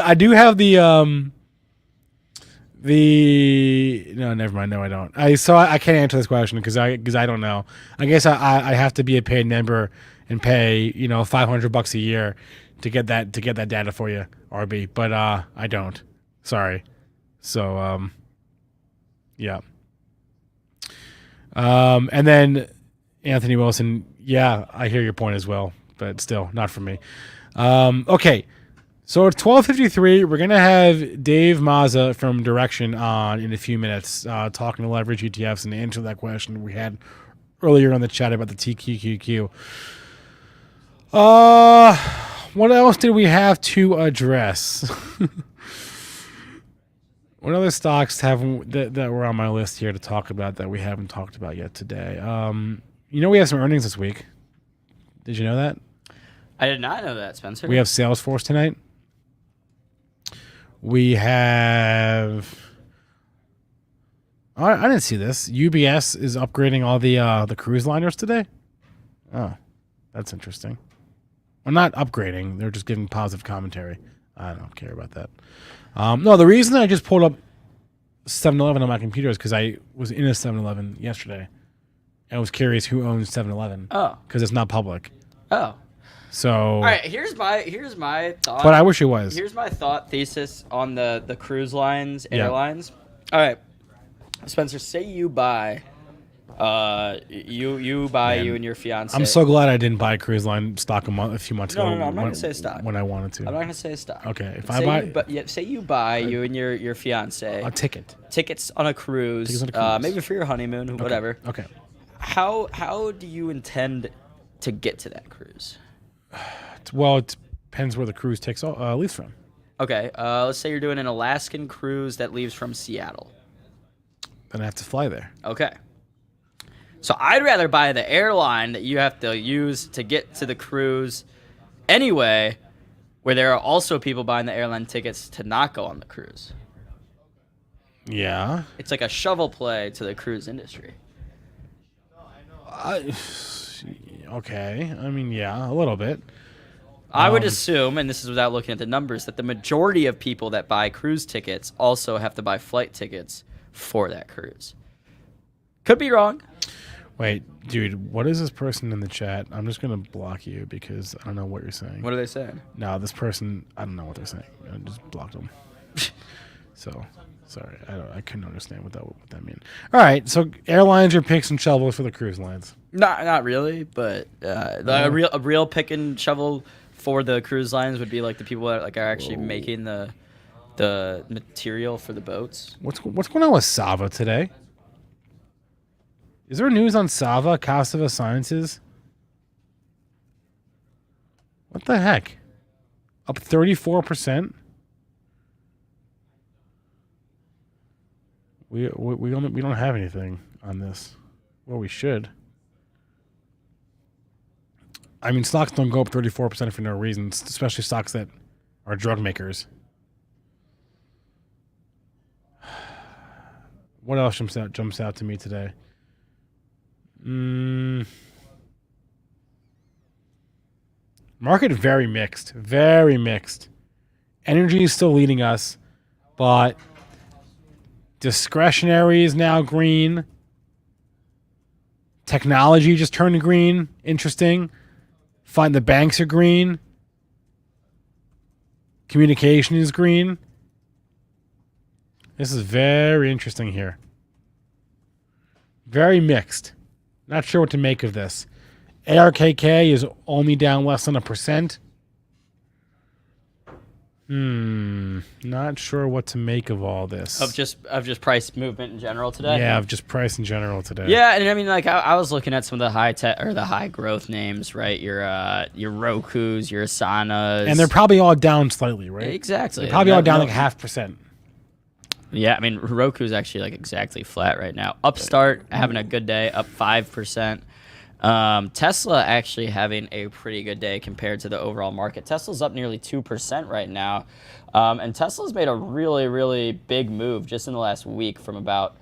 never mind. No, I don't. I can't answer this question because I don't know. I guess I have to be a paid member and pay $500 a year to get that data for you, RB. But I don't. Sorry. So yeah. And then Anthony Wilson. Yeah, I hear your point as well, but still not for me. Okay. So at 12:53, we're going to have Dave Mazza from Direxion on in a few minutes, talking to leverage ETFs and answer that question we had earlier on the chat about the TQQQ. What else did we have to address? What other stocks that were on my list here to talk about that we haven't talked about yet today? We have some earnings this week. Did you know that? I did not know that, Spencer. We have Salesforce tonight. We have. Oh, I didn't see this. UBS is upgrading all the cruise liners today. Oh, that's interesting. Well, not upgrading. They're just giving positive commentary. I don't care about that. No, the reason I just pulled up 7-Eleven on my computer is because I was in a 7-Eleven yesterday. I was curious who owns 7-Eleven. Oh, because it's not public. Oh. So all right, here's my thought. But I wish it was. Here's my thought thesis on the cruise lines, airlines. All right, Spencer, say you buy, you and your fiance. I'm so glad I didn't buy a cruise line stock a few months ago. No, I'm not gonna say a stock when I wanted to. I'm not gonna say a stock. Okay, if say I buy, say you buy you and your fiance a tickets on a cruise, maybe for your honeymoon, whatever. Okay. How do you intend to get to that cruise? Well, it depends where the cruise leaves from. Okay, let's say you're doing an Alaskan cruise that leaves from Seattle. Then I have to fly there. Okay. So I'd rather buy the airline that you have to use to get to the cruise anyway, where there are also people buying the airline tickets to not go on the cruise. Yeah. It's like a shovel play to the cruise industry. Okay. I mean, yeah, a little bit. I would assume, and this is without looking at the numbers, that the majority of people that buy cruise tickets also have to buy flight tickets for that cruise. Could be wrong. Wait, dude, what is this person in the chat? I'm just going to block you because I don't know what you're saying. What are they saying? No, this person, I don't know what they're saying. I just blocked them. So, sorry. I couldn't understand what that meant. All right, so airlines are picks and shovels for the cruise lines. Not really, but a real pick and shovel for the cruise lines would be like the people that like are actually making the material for the boats. What's going on with Sava today? Is there news on Sava, Cassava Sciences? What the heck? Up 34%? We don't have anything on this. Well, we should. I mean, stocks don't go up 34% for no reason, especially stocks that are drug makers. What else jumps out to me today? Market very mixed. Very mixed. Energy is still leading us, but discretionary is now green. Technology just turned green. Interesting. Find the banks are green. Communication is green. This is very interesting here. Very mixed. Not sure what to make of this. ARKK is only down less than 1%. Not sure what to make of all this. Of just price movement in general today. Yeah, of just price in general today. Yeah, and I mean, like I was looking at some of the high tech or the high growth names, right? Your Rokus, your Asanas, and they're probably all down slightly, right? Exactly. They're probably all down like 0.5%. Yeah, I mean, Roku's actually like exactly flat right now. Upstart having a good day, up 5%. Tesla actually having a pretty good day compared to the overall market. Tesla's up nearly 2% right now. And Tesla's made a really, really big move just in the last week from about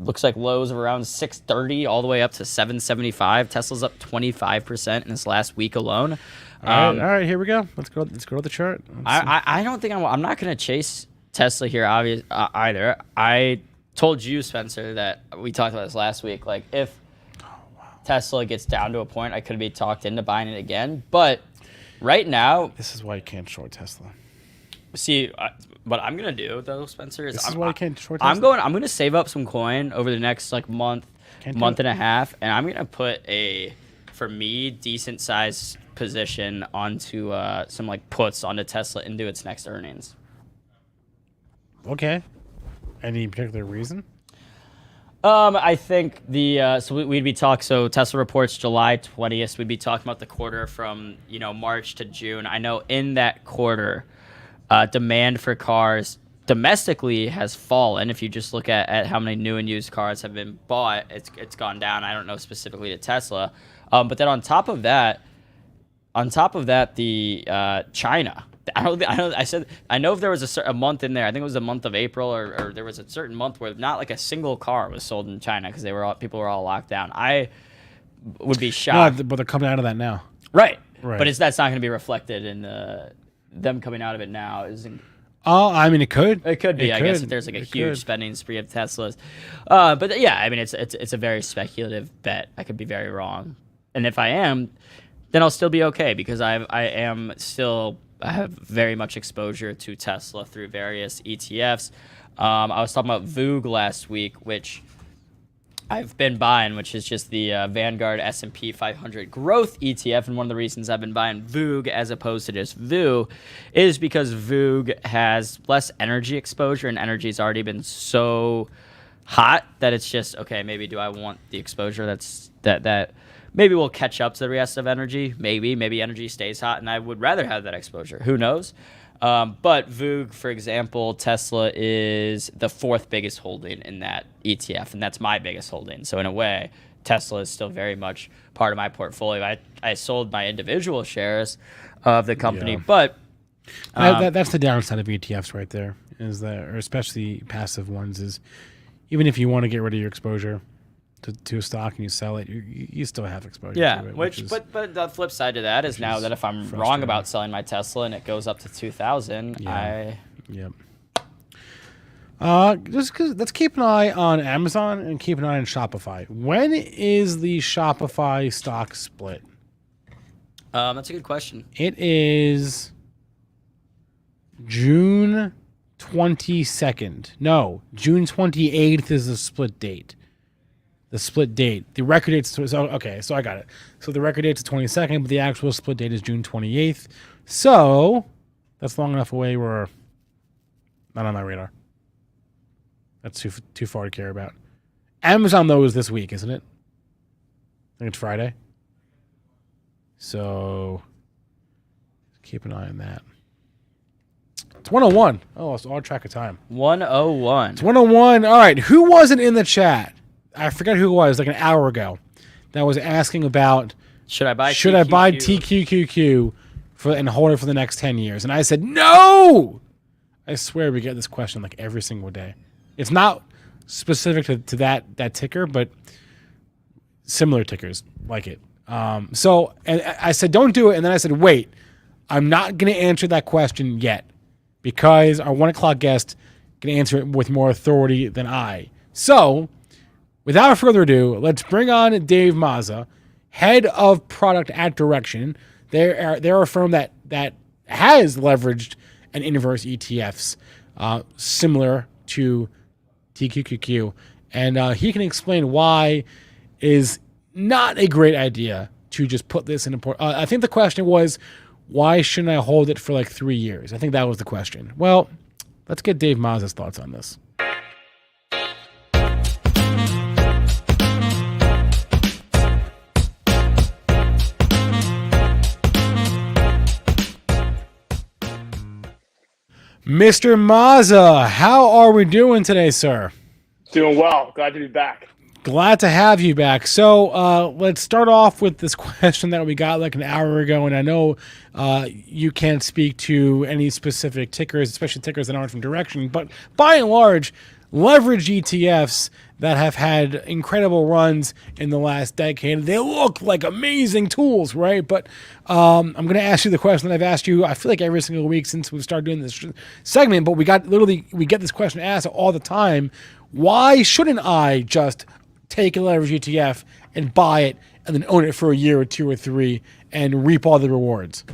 looks like lows of around 630 all the way up to 775. Tesla's up 25% in this last week alone. All right, here we go. Let's go to the chart. I don't think I'm not going to chase Tesla here either. I told you, Spencer, that we talked about this last week. Like if Tesla gets down to a point, I could be talked into buying it again. But right now, this is why you can't short Tesla. See, what I'm gonna do though, Spencer, is why you can't short Tesla. I'm gonna save up some coin over the next like month and a half, and I'm gonna put a, for me, decent sized position onto some like puts onto Tesla into its next earnings. Okay. Any particular reason? I think we'd be talking. So Tesla reports July 20th. We'd be talking about the quarter from March to June. I know in that quarter, demand for cars domestically has fallen. If you just look at how many new and used cars have been bought, it's gone down. I don't know specifically to Tesla, but then on top of that, the China. I know if there was a month in there, I think it was the month of April, or there was a certain month where not like a single car was sold in China because people were all locked down. I would be shocked. No, but they're coming out of that now. Right. But that's not going to be reflected in them coming out of it now. Oh, I mean, it could. It could be. I guess if there's like a huge spending spree of Teslas. But yeah, I mean, it's a very speculative bet. I could be very wrong, and if I am, then I'll still be okay because I have very much exposure to Tesla through various ETFs. I was talking about VOOG last week, which I've been buying, which is just the Vanguard S&P 500 Growth ETF. And one of the reasons I've been buying VOOG as opposed to just VOO is because VOOG has less energy exposure, and energy's already been so hot that it's just, okay, maybe do I want the exposure that maybe we'll catch up to the rest of energy. Maybe energy stays hot, and I would rather have that exposure. Who knows? But VOOG, for example, Tesla is the fourth biggest holding in that ETF, and that's my biggest holding. So in a way, Tesla is still very much part of my portfolio. I sold my individual shares of the company, but that's the downside of ETFs right there. Is that, or especially passive ones, is even if you want to get rid of your exposure, to a stock and you sell it, you still have exposure Yeah, to it. But the flip side to that is now that if I'm wrong about selling my Tesla and it goes up to 2,000, Yep. Let's keep an eye on Amazon and keep an eye on Shopify. When is the Shopify stock split? That's a good question. It is June 22nd. No, June 28th is the split date. The split date. The record date's so I got it. So the record date's the 22nd, but the actual split date is June 28th. So that's long enough away where not on my radar. That's too far to care about. Amazon, though, is this week, isn't it? I think it's Friday. So keep an eye on that. It's 101. Oh, it's all track of time. 101. It's 101. All right. Who wasn't in the chat? I forget who it was, like an hour ago, that was asking about should I buy TQQQ and hold it for the next 10 years? And I said, no! I swear we get this question like every single day. It's not specific to that ticker, but similar tickers like it. So and I said, don't do it. And then I said, wait, I'm not going to answer that question yet because our 1 o'clock guest can answer it with more authority than I. So without further ado, let's bring on Dave Mazza, head of product at Direxion. They're a firm that has leveraged and inverse ETFs similar to TQQQ, and he can explain why is not a great idea to just put this in a port. I think the question was, why shouldn't I hold it for like 3 years? I think that was the question. Well, let's get Dave Mazza's thoughts on this. Mr. Mazza, how are we doing today, sir? Doing well. Glad to be back. Glad to have you back. So let's start off with this question that we got like an hour ago, and I know you can't speak to any specific tickers, especially tickers that aren't from Direxion, but by and large, leverage ETFs that have had incredible runs in the last decade. They look like amazing tools, right? But I'm going to ask you the question that I've asked you, I feel like every single week since we've started doing this segment, but we get this question asked all the time. Why shouldn't I just take a leverage ETF and buy it and then own it for a year or 2 or 3 and reap all the rewards?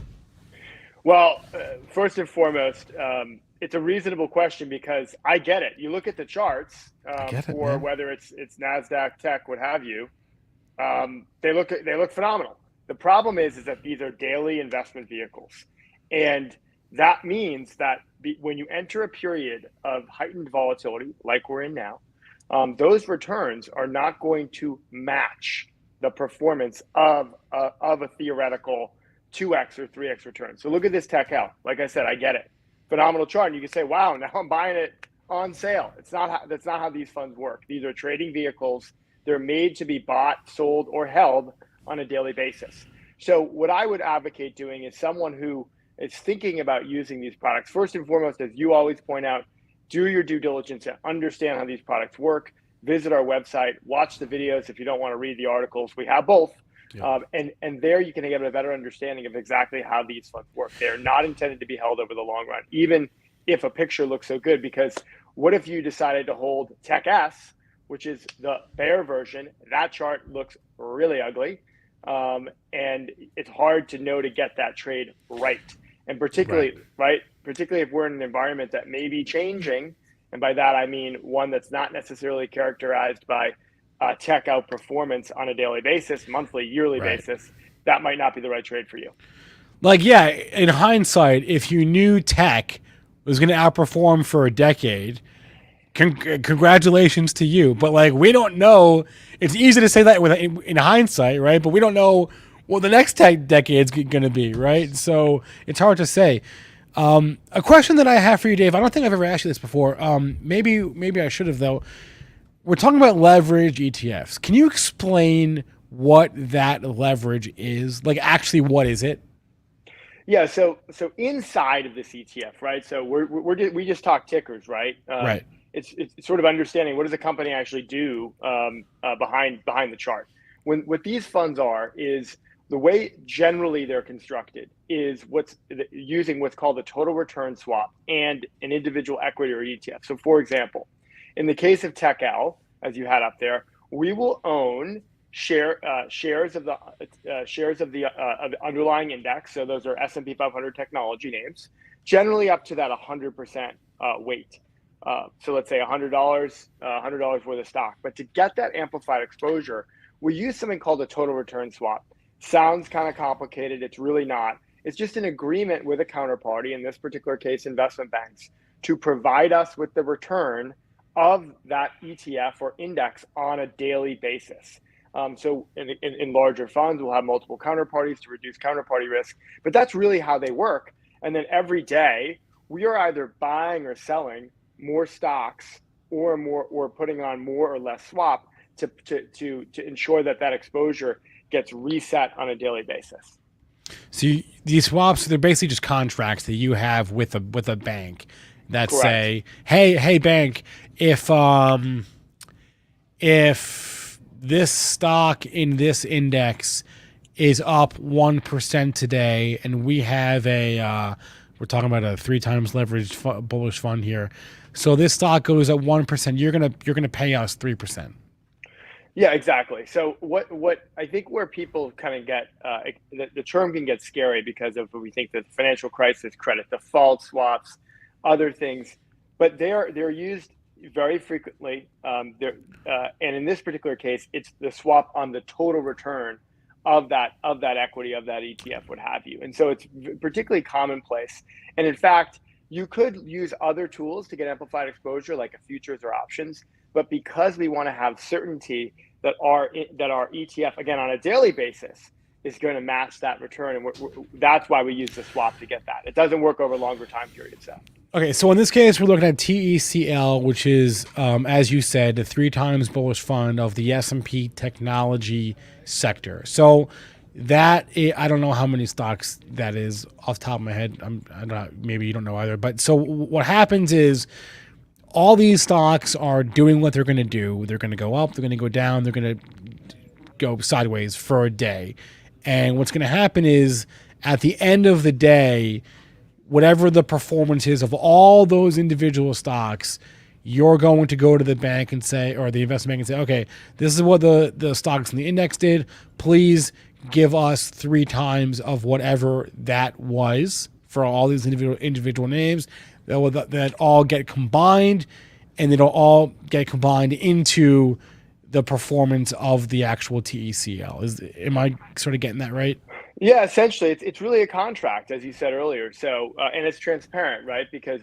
Well, first and foremost, it's a reasonable question because I get it. You look at the charts whether it's NASDAQ, tech, what have you. They look phenomenal. The problem is that these are daily investment vehicles, and that means that when you enter a period of heightened volatility, like we're in now, those returns are not going to match the performance of a theoretical 2x or 3x return. So look at this tech out. Like I said, I get it. Phenomenal chart. And you can say, wow, now I'm buying it on sale. That's not how these funds work. These are trading vehicles. They're made to be bought, sold, or held on a daily basis. So what I would advocate doing is someone who is thinking about using these products, first and foremost, as you always point out, do your due diligence and understand how these products work. Visit our website, watch the videos if you don't want to read the articles. We have both. Yeah. And there you can get a better understanding of exactly how these funds work. They're not intended to be held over the long run, even if a picture looks so good, because what if you decided to hold Tech S, which is the bear version? That chart looks really ugly. And it's hard to know to get that trade right. And particularly if we're in an environment that may be changing, and by that I mean one that's not necessarily characterized by tech outperformance on a daily basis, monthly, yearly basis, that might not be the right trade for you. Like, yeah, in hindsight, if you knew tech was going to outperform for a decade, congratulations to you. But like, we don't know. It's easy to say that in hindsight, right? But we don't know what the next decade's going to be, right? So it's hard to say. A question that I have for you, Dave, I don't think I've ever asked you this before. Maybe I should have, though. We're talking about leverage ETFs. Can you explain what that leverage is? Like, actually, what is it? Yeah, so inside of this ETF, right? So we just talked tickers, right? Right. it's sort of understanding what does a company actually do behind the chart. What these funds is the way generally they're constructed is using what's called a total return swap and an individual equity or ETF. So, for example, in the case of TechL, as you had up there, we will own shares of the underlying index. So those are S&P 500 technology names, generally up to that 100% weight. So let's say $100 worth of stock. But to get that amplified exposure, we use something called a total return swap. Sounds kind of complicated. It's really not. It's just an agreement with a counterparty, in this particular case, investment banks, to provide us with the return of that ETF or index on a daily basis. So in larger funds, we'll have multiple counterparties to reduce counterparty risk, but that's really how they work. And then every day, we are either buying or selling more stocks or putting on more or less swap to ensure that exposure gets reset on a daily basis. So these swaps, they're basically just contracts that you have with a bank that Correct. say, hey bank, if this stock in this index is up 1% today, and we have we're talking about a 3 times leveraged bullish fund here. So this stock goes at 1%. You're gonna pay us 3%. Yeah, exactly. So what I think where people kind of get the term can get scary because of we think that the financial crisis, credit default swaps, other things, but they're used very frequently. And in this particular case, it's the swap on the total return of that equity, of that ETF, what have you. And so it's particularly commonplace. And in fact, you could use other tools to get amplified exposure, like a futures or options. But because we want to have certainty that our ETF, again, on a daily basis, is going to match that return, and that's why we use the swap to get that. It doesn't work over longer time periods, though. Okay, so in this case, we're looking at TECL, which is, as you said, the 3 times bullish fund of the S&P technology sector. So that I don't know how many stocks that is off the top of my head. I'm not, maybe you don't know either. But so what happens is all these stocks are doing what they're going to do. They're going to go up. They're going to go down. They're going to go sideways for a day. And what's going to happen is at the end of the day, whatever the performance is of all those individual stocks, you're going to go to the bank and say, or the investment bank and say, okay, this is what the stocks in the index did. Please give us 3 times of whatever that was for all these individual names. That all get combined, and it'll all get combined into the performance of the actual TECL. Am I sort of getting that right? Yeah, essentially, it's really a contract, as you said earlier. So, and it's transparent, right? Because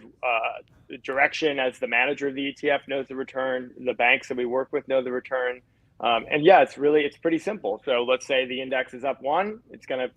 Direxion, as the manager of the ETF, knows the return. The banks that we work with know the return. And yeah, it's pretty simple. So let's say the index is up 1, it's gonna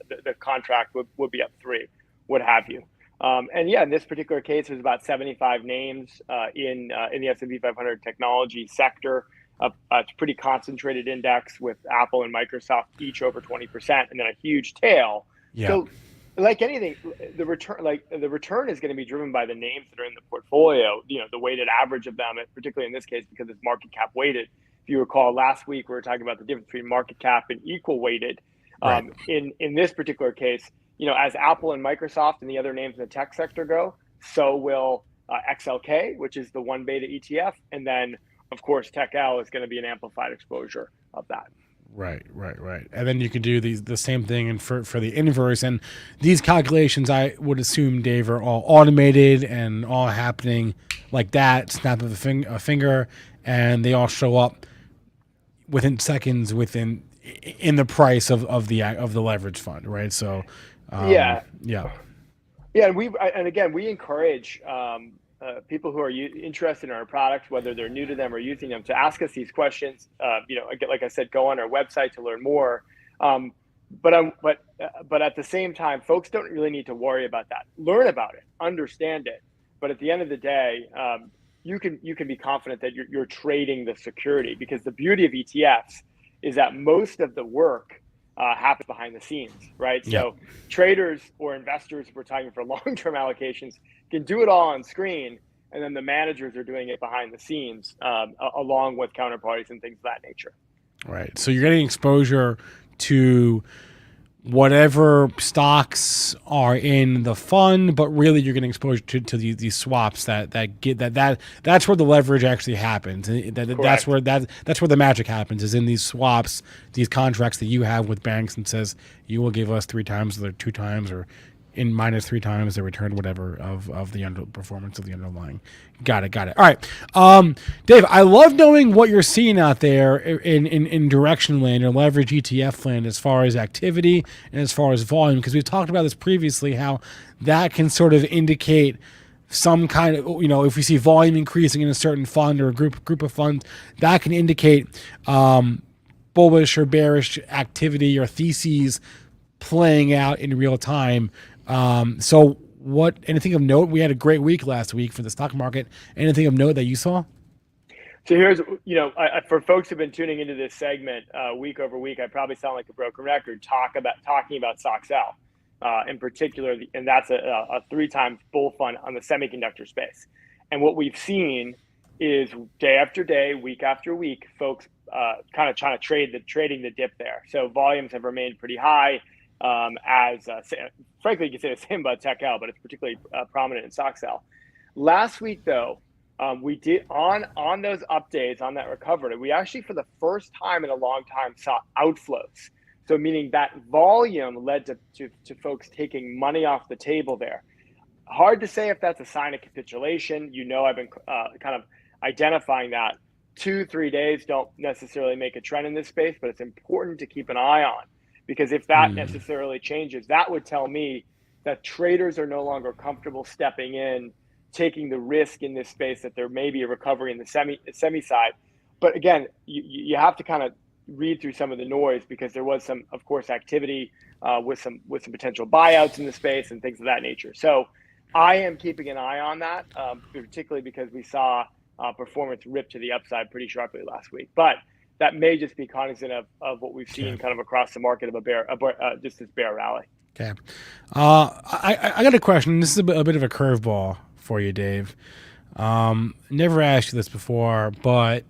the contract would be up 3, what have you. And yeah, in this particular case, there's about 75 names in the S&P 500 technology sector. It's a pretty concentrated index with Apple and Microsoft each over 20%, and then a huge tail. Yeah. So, like anything, the return is going to be driven by the names that are in the portfolio. You know, the weighted average of them, particularly in this case because it's market cap weighted. If you recall, last week we were talking about the difference between market cap and equal weighted. Right. In this particular case, you know, as Apple and Microsoft and the other names in the tech sector go, so will XLK, which is the 1 beta ETF, and then of course TechL is going to be an amplified exposure of that. Right. And then you can do the same thing and for the inverse. And these calculations, I would assume, Dave, are all automated and all happening like that, snap of a finger, and they all show up within seconds in the price of the leverage fund, right? So yeah. And again, we encourage people who are interested in our products, whether they're new to them or using them, to ask us these questions. Like I said, go on our website to learn more. But at the same time, folks don't really need to worry about that. Learn about it, understand it. But at the end of the day, you can be confident that you're trading the security, because the beauty of ETFs is that most of the work happens behind the scenes, right? Yep. So traders or investors, if we're talking for long-term allocations, can do it all on screen, and then the managers are doing it behind the scenes, along with counterparties and things of that nature. Right. So you're getting exposure to whatever stocks are in the fund, but really you're getting exposure to these swaps that's where the leverage actually happens. That's where the magic happens, is in these swaps, these contracts that you have with banks, and says you will give us 3 times or 2 times or in minus 3 times the return, whatever, of the underperformance of the underlying. Got it. All right. Dave, I love knowing what you're seeing out there in direction land or leverage ETF land as far as activity and as far as volume, because we've talked about this previously, how that can sort of indicate some kind of, if we see volume increasing in a certain fund or a group of funds, that can indicate bullish or bearish activity or theses playing out in real time. So anything of note? We had a great week last week for the stock market. Anything of note that you saw? So here's, for folks who've been tuning into this segment week over week, I probably sound like a broken record talking about Soxel in particular, and that's a 3 times bull fund on the semiconductor space. And what we've seen is day after day, week after week, folks kind of trying to trading the dip there. So volumes have remained pretty high. Frankly, you can say the same about TechL, but it's particularly prominent in Soxel. Last week, though, we did on those updates on that recovery. We actually, for the first time in a long time, saw outflows. So meaning that volume led to folks taking money off the table there. Hard to say if that's a sign of capitulation. I've been kind of identifying that 2-3 days don't necessarily make a trend in this space, but it's important to keep an eye on. Because if that necessarily changes, that would tell me that traders are no longer comfortable stepping in, taking the risk in this space that there may be a recovery in the semi side. But again, you have to kind of read through some of the noise, because there was some, of course, activity with some potential buyouts in the space and things of that nature. So I am keeping an eye on that, particularly because we saw performance rip to the upside pretty sharply last week. But that may just be cognizant of what we've seen kind of across the market of just this bear rally. Okay. I got a question. This is a bit of a curveball for you, Dave. Never asked you this before, but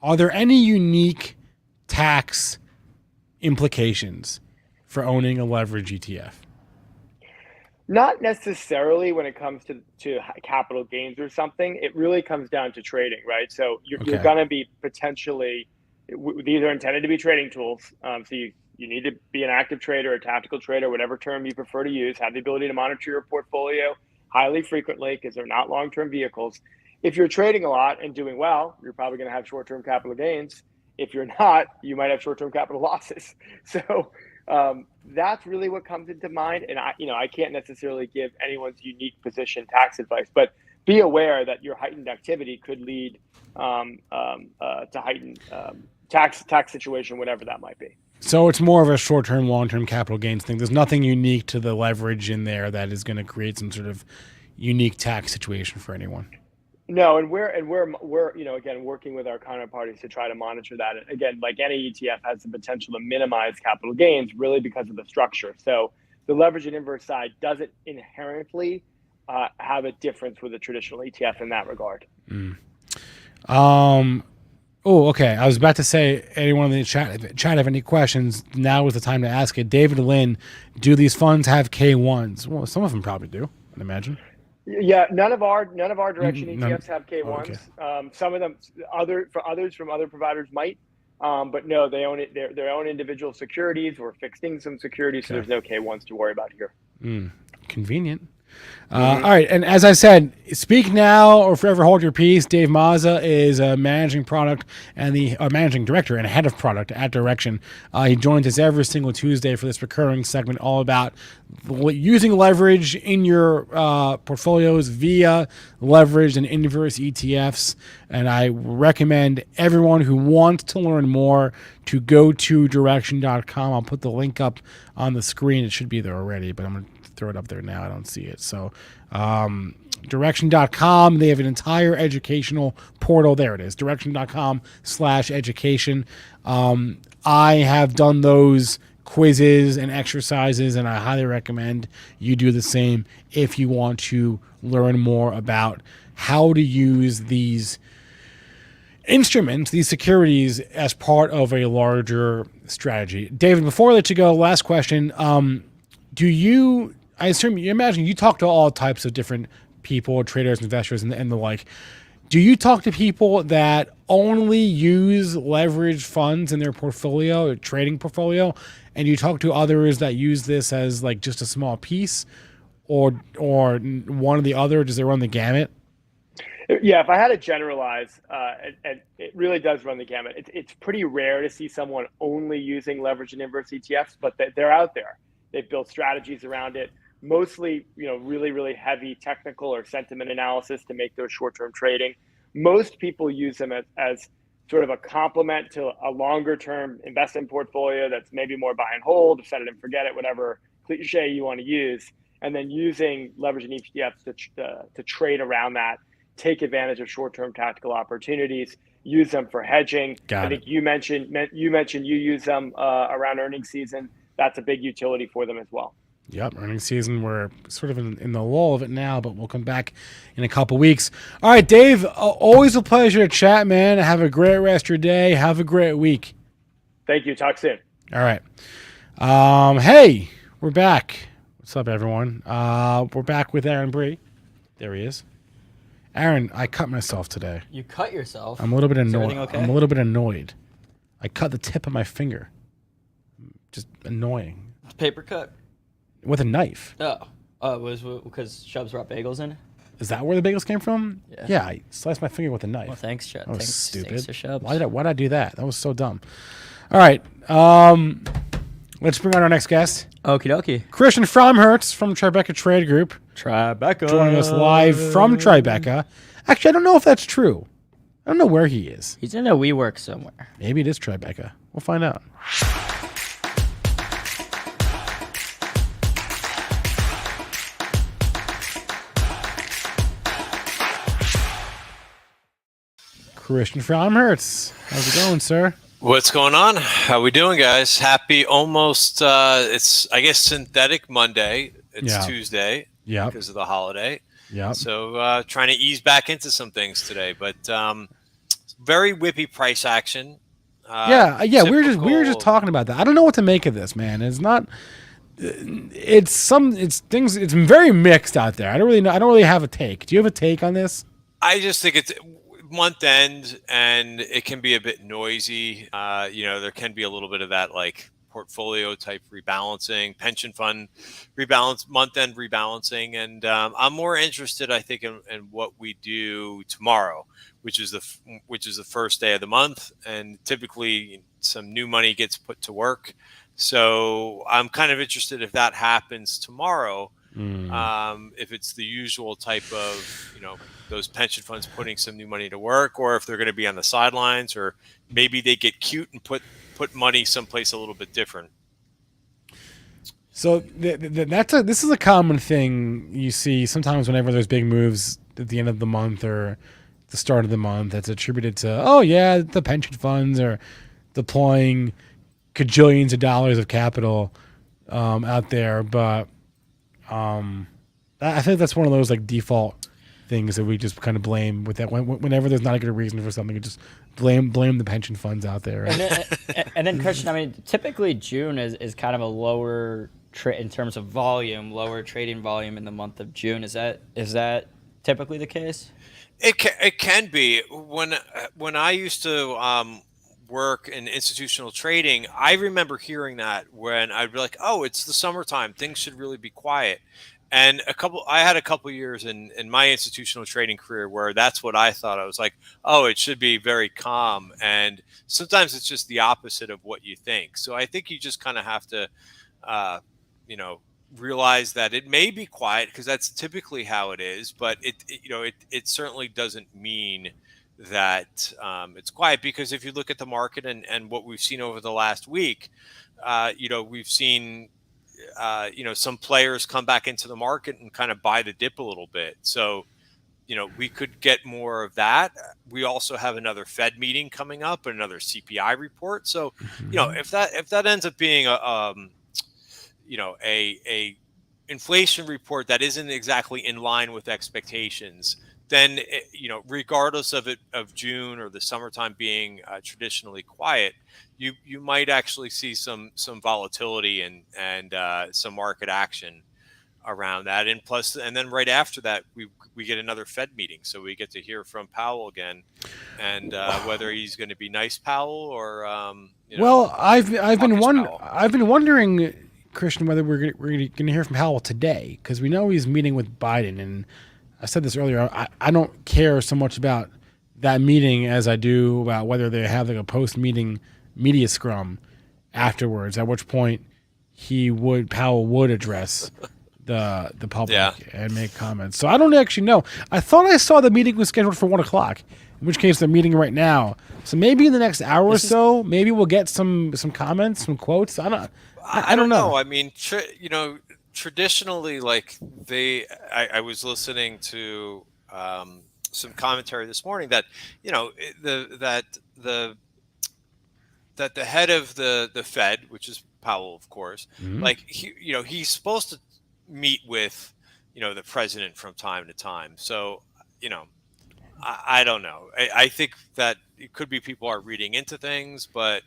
are there any unique tax implications for owning a leverage ETF? Not necessarily when it comes to capital gains or something. It really comes down to trading, right? So you're going to be potentially, these are intended to be trading tools. So you need to be an active trader, a tactical trader, whatever term you prefer to use, have the ability to monitor your portfolio highly frequently, because they're not long-term vehicles. If you're trading a lot and doing well, you're probably going to have short-term capital gains. If you're not, you might have short-term capital losses. So that's really what comes into mind. And I can't necessarily give anyone's unique position tax advice, but be aware that your heightened activity could lead to heightened tax situation, whatever that might be. So it's more of a short-term, long-term capital gains thing. There's nothing unique to the leverage in there that is going to create some sort of unique tax situation for anyone. No, and we're again working with our counterparties to try to monitor that. And again, like any ETF, has the potential to minimize capital gains, really because of the structure. So the leverage and inverse side doesn't inherently have a difference with a traditional ETF in that regard. Oh, okay. I was about to say, anyone in the chat have any questions? Now is the time to ask it. David Lynn, do these funds have K1s? Well, some of them probably do, I'd imagine. Yeah, none of our direction ETFs have K1s. Okay. Some of them, others from other providers might, but no, they own it. Their own individual securities or fixed income securities. Okay. So there's no K1s to worry about here. Convenient. All right, and as I said, speak now or forever hold your peace. Dave Mazza is a managing product and the managing director and head of product at Direxion. He joins us every single Tuesday for this recurring segment all about using leverage in your portfolios via leveraged and inverse ETFs. And I recommend everyone who wants to learn more to go to Direxion.com. I'll put the link up on the screen. It should be there already, but I'm going to throw it up there now. I don't see it. So Direxion.com, they have an entire educational portal. There it is, Direxion.com/education. I have done those quizzes and exercises, and I highly recommend you do the same if you want to learn more about how to use these instruments, these securities, as part of a larger strategy. David, before I let you go, last question. I imagine you talk to all types of different people, traders, investors, and the like. Do you talk to people that only use leveraged funds in their portfolio, or trading portfolio, and you talk to others that use this as like just a small piece, or one or the other? Does it run the gamut? Yeah, if I had to generalize, and it really does run the gamut. It's pretty rare to see someone only using leverage and inverse ETFs, but they're out there. They've built strategies around it. Mostly, really, really heavy technical or sentiment analysis to make those short-term trading. Most people use them as sort of a complement to a longer-term investment portfolio that's maybe more buy and hold, set it and forget it, whatever cliche you want to use, and then using leverage and ETFs to trade around that, take advantage of short-term tactical opportunities, use them for hedging. I think you mentioned you use them around earnings season. That's a big utility for them as well. Yep, earnings season. We're sort of in the lull of it now, but we'll come back in a couple weeks. All right, Dave, always a pleasure to chat, man. Have a great rest of your day. Have a great week. Thank you. Talk soon. All right. Hey, we're back. What's up, everyone? We're back with Aaron Bree. There he is. Aaron, I cut myself today. You cut yourself? I'm a little bit annoyed. Is everything okay? I'm a little bit annoyed. I cut the tip of my finger. Just annoying. Paper cut? With a knife. Oh, it was because Chubbs brought bagels in? Is that where the bagels came from? Yeah. Yeah, I sliced my finger with a knife. Well, thanks, Chubbs. That was stupid. Thanks to Chubbs. Why did I do that? That was so dumb. All right. Let's bring on our next guest. Okie dokie. Christian Fromhertz from Tribeca Trade Group. Tribeca. Joining us live from Tribeca. Actually, I don't know if that's true. I don't know where he is. He's in a WeWork somewhere. Maybe it is Tribeca. We'll find out. Christian Fromhertz. How's it going, sir? What's going on? How we doing, guys? Happy almost, it's, I guess, synthetic Monday. It's Tuesday because of the holiday. Yeah. So trying to ease back into some things today, but very whippy price action. Yeah. We were just talking about that. I don't know what to make of this, man. It's not. It's things. It's very mixed out there. I don't really know. I don't really have a take. Do you have a take on this? I just think it's month end and it can be a bit noisy. There can be a little bit of that like portfolio type rebalancing, pension fund rebalance, month end rebalancing. And I'm more interested, I think, in what we do tomorrow, which is the first day of the month. And typically some new money gets put to work. So I'm kind of interested if that happens tomorrow. If it's the usual type of, those pension funds putting some new money to work, or if they're going to be on the sidelines, or maybe they get cute and put money someplace a little bit different. So this is a common thing you see sometimes whenever there's big moves at the end of the month or the start of the month. That's attributed to, the pension funds are deploying gajillions of dollars of capital out there, but I think that's one of those like default things that we just kind of blame with that. Whenever there's not a good reason for something, you just blame the pension funds out there. Right? And then Christian, I mean, typically June is kind of a lower in terms of volume, lower trading volume in the month of June. Is that typically the case? It can be. When I used to work in institutional trading, I remember hearing that when I'd be like, oh, it's the summertime, things should really be quiet. And I had a couple years in my institutional trading career where that's what I thought. I was like, oh, it should be very calm. And sometimes it's just the opposite of what you think. So I think you just kind of have to, realize that it may be quiet because that's typically how it is. But it certainly doesn't mean that it's quiet, because if you look at the market and what we've seen over the last week, we've seen some players come back into the market and kind of buy the dip a little bit. So, we could get more of that. We also have another Fed meeting coming up and another CPI report. So, if that ends up being a inflation report that isn't exactly in line with expectations, then regardless of June or the summertime being traditionally quiet, you might actually see some volatility and some market action around that. And then right after that, we get another Fed meeting, so we get to hear from Powell again, and whether he's going to be nice Powell or I've been wondering, Christian, whether we're going to hear from Powell today, because we know he's meeting with Biden, and I said this earlier. I don't care so much about that meeting as I do about whether they have like a post-meeting media scrum afterwards. At which point Powell would address the public and make comments. So I don't actually know. I thought I saw the meeting was scheduled for 1:00, in which case they're meeting right now. So maybe in the next hour or so, maybe we'll get some comments, some quotes. I don't know. I mean, traditionally, like I was listening to some commentary this morning that that the head of the Fed, which is Powell, of course, like he's supposed to meet with the president from time to time. So I don't know. I think that it could be people are reading into things, but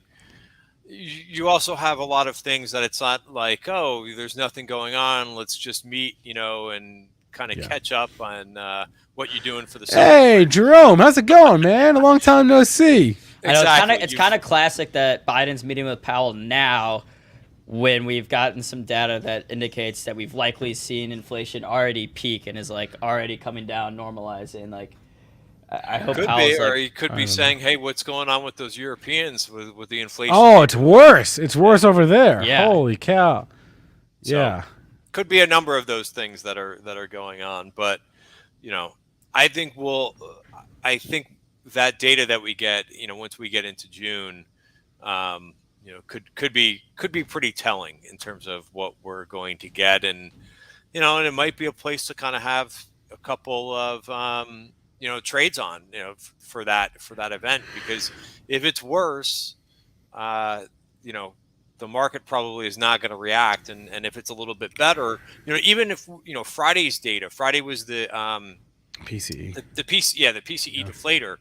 you also have a lot of things that it's not like, oh, there's nothing going on, let's just meet, and kind of catch up on what you're doing for the summer. Hey, Jerome, how's it going, man? A long time no see. Exactly. It's kind of classic that Biden's meeting with Powell now when we've gotten some data that indicates that we've likely seen inflation already peak and is like already coming down, normalizing. Like, I hope Powell's or he could be saying, "Hey, what's going on with those Europeans with the inflation?" Oh, it's worse. It's worse over there. Yeah. Holy cow. So, could be a number of those things that are going on, but I think that data that we get, once we get into June, could be pretty telling in terms of what we're going to get, and and it might be a place to kind of have a couple of trades on, for that event, because if it's worse, the market probably is not going to react, and if it's a little bit better, even if Friday's data, Friday was the PCE, the PCE deflator,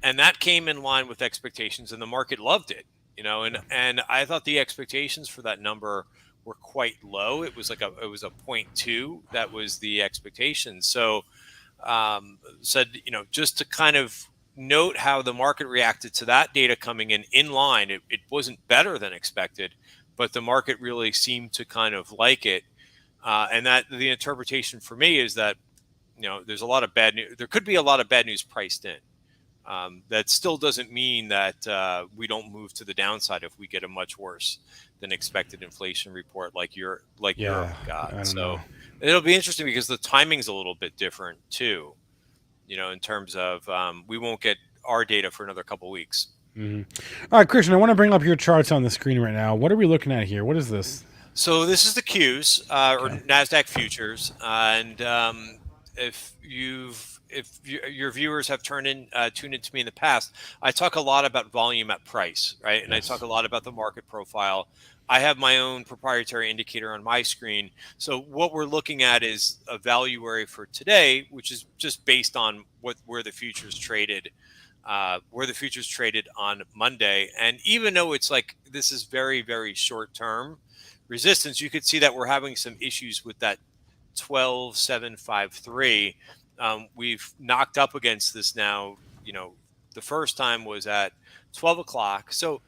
and that came in line with expectations, and the market loved it, and I thought the expectations for that number were quite low. It was a 0.2 that was the expectation. So said, just to kind of note how the market reacted to that data coming in line. It wasn't better than expected, but the market really seemed to kind of like it. And that the interpretation for me is that, there's a lot of bad news. There could be a lot of bad news priced in. That still doesn't mean that we don't move to the downside if we get a much worse than expected inflation report like Europe got. So it'll be interesting because the timing's a little bit different too, in terms of we won't get our data for another couple of weeks. Mm-hmm. All right, Christian, I want to bring up your charts on the screen right now. What are we looking at here? What is this? So this is the Qs, or NASDAQ futures. And if your viewers have tuned into me in the past, I talk a lot about volume at price, right? And yes. I talk a lot about the market profile. I have my own proprietary indicator on my screen. So what we're looking at is a valuary for today, which is just based on where the futures traded on Monday. And even though it's like this is very, very short term resistance, you could see that we're having some issues with that 12,753. We've knocked up against this now. The first time was at 12 o'clock. So,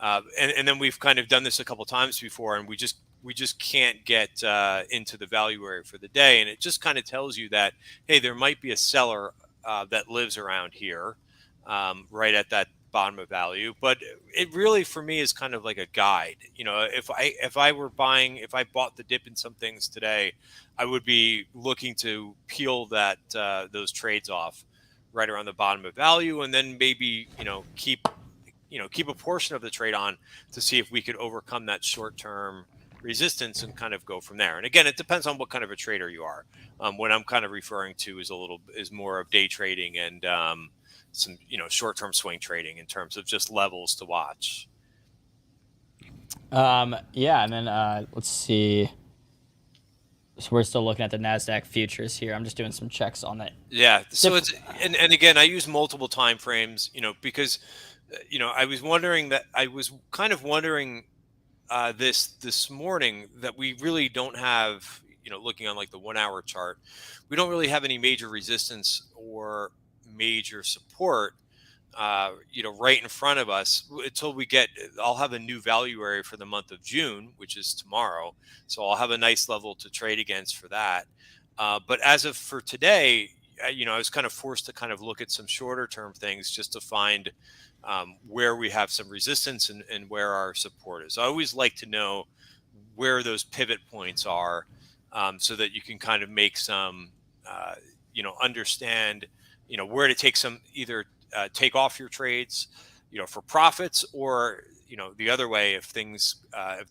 and then we've kind of done this a couple times before, and we just can't get into the valuary for the day. And it just kind of tells you that, hey, there might be a seller that lives around here, right at that bottom of value. But it really, for me, is kind of like a guide. If I bought the dip in some things today, I would be looking to peel those trades off right around the bottom of value, and then maybe keep a portion of the trade on to see if we could overcome that short-term resistance and kind of go from there. And again, it depends on what kind of a trader you are. What I'm kind of referring to is more of day trading and some short-term swing trading in terms of just levels to watch. And then let's see. So we're still looking at the NASDAQ futures here. I'm just doing some checks on that. Yeah. So it's, and again, I use multiple time frames, because, I was wondering this morning that we really don't have, looking on like the 1 hour chart, we don't really have any major resistance or major support, right in front of us until I'll have a new value area for the month of June, which is tomorrow. So I'll have a nice level to trade against for that. But as of for today, I was kind of forced to kind of look at some shorter term things just to find where we have some resistance and where our support is. I always like to know where those pivot points are, so that you can kind of make some, understand, where to take some, either take off your trades, for profits, or, the other way, if there's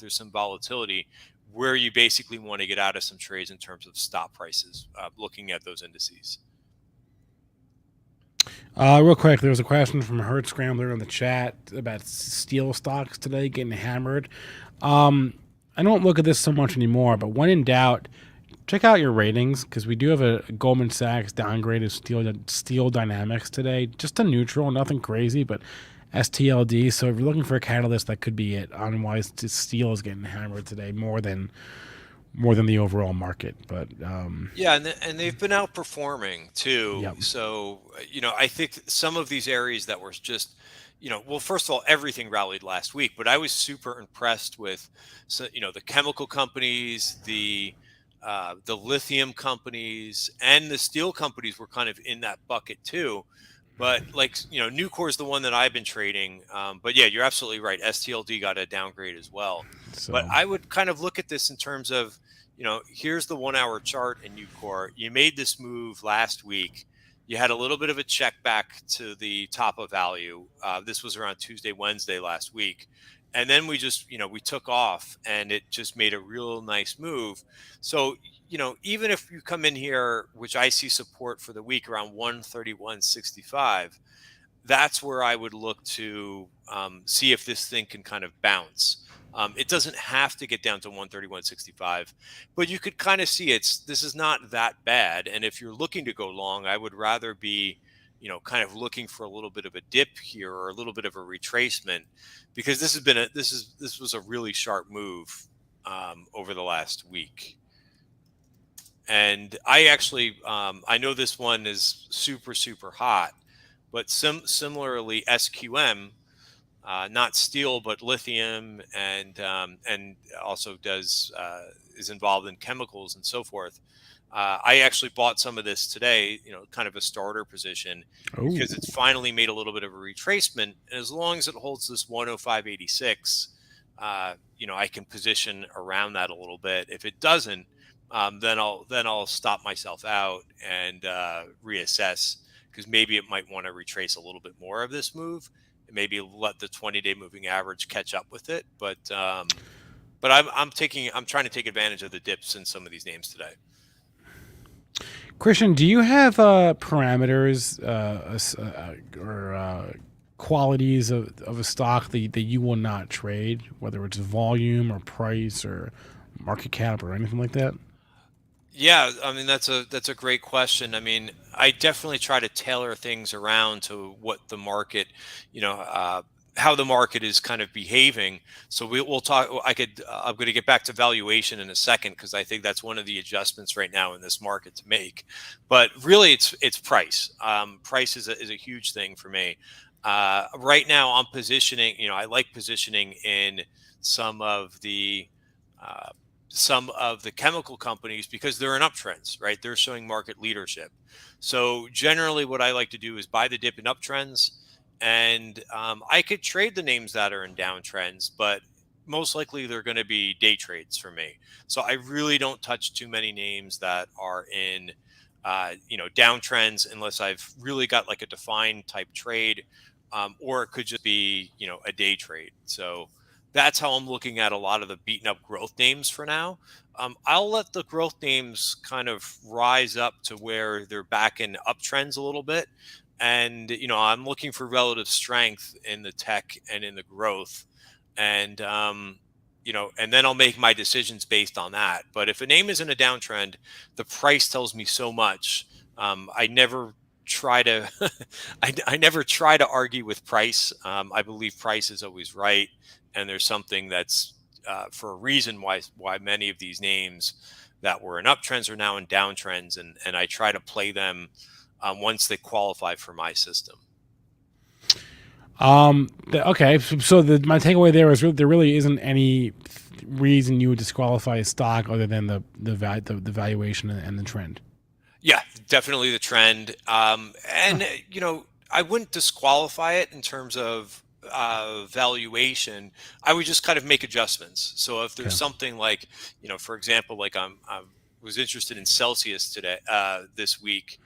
some volatility, where you basically want to get out of some trades in terms of stop prices, looking at those indices. Real quick, there was a question from Hertz Scrambler in the chat about steel stocks today getting hammered. I don't look at this so much anymore, but when in doubt, check out your ratings, because we do have a Goldman Sachs downgrade of steel dynamics today, just to neutral, nothing crazy, but STLD. So if you're looking for a catalyst, that could be it. On why steel is getting hammered today more than the overall market. But yeah, and they've been outperforming too. Yep. So I think some of these areas that were just, well, first of all, everything rallied last week, but I was super impressed with, the chemical companies, the lithium companies, and the steel companies were kind of in that bucket too. But like, Nucor is the one that I've been trading. But yeah, you're absolutely right. STLD got a downgrade as well. So, but I would kind of look at this in terms of, here's the 1 hour chart in Nucor. You made this move last week. You had a little bit of a check back to the top of value. This was around Tuesday, Wednesday last week. And then we just, we took off, and it just made a real nice move. So, even if you come in here, which I see support for the week around 131.65, that's where I would look to see if this thing can kind of bounce. It doesn't have to get down to 131.65, but you could kind of see this is not that bad. And if you're looking to go long, I would rather be, kind of looking for a little bit of a dip here or a little bit of a retracement, because this was a really sharp move over the last week. And I actually, I know this one is super, super hot, but similarly, SQM, not steel, but lithium, and also is involved in chemicals and so forth. I actually bought some of this today, kind of a starter position, because it's finally made a little bit of a retracement. And as long as it holds this 105.86, I can position around that a little bit. If it doesn't, then I'll stop myself out and reassess, because maybe it might want to retrace a little bit more of this move, and maybe let the 20-day moving average catch up with it. But I'm trying to take advantage of the dips in some of these names today. Christian, do you have parameters or qualities of a stock that you will not trade, whether it's volume or price or market cap or anything like that? Yeah, I mean, that's a great question. I mean, I definitely try to tailor things around to what the market, how the market is kind of behaving. So we'll talk. I'm going to get back to valuation in a second, because I think that's one of the adjustments right now in this market to make. But really, it's price. Price is a huge thing for me. Right now, I'm positioning. I like positioning in some of the chemical companies, because they're in uptrends, right? They're showing market leadership. So generally what I like to do is buy the dip in uptrends, and I could trade the names that are in downtrends, but most likely they're going to be day trades for me. So I really don't touch too many names that are in, downtrends, unless I've really got like a defined type trade, or it could just be, a day trade. So that's how I'm looking at a lot of the beaten up growth names for now. I'll let the growth names kind of rise up to where they're back in uptrends a little bit. And, I'm looking for relative strength in the tech and in the growth. And, and then I'll make my decisions based on that. But if a name is in a downtrend, the price tells me so much. I never try to, I never try to argue with price. I believe price is always right, and there's something that's for a reason why many of these names that were in uptrends are now in downtrends, and I try to play them once they qualify for my system. Okay, so my takeaway there is there really isn't any reason you would disqualify a stock other than the valuation and the trend. Yeah, definitely the trend. And I wouldn't disqualify it in terms of valuation. I would just kind of make adjustments. So if there's something like, for example, like I was interested in Celsius today, this week,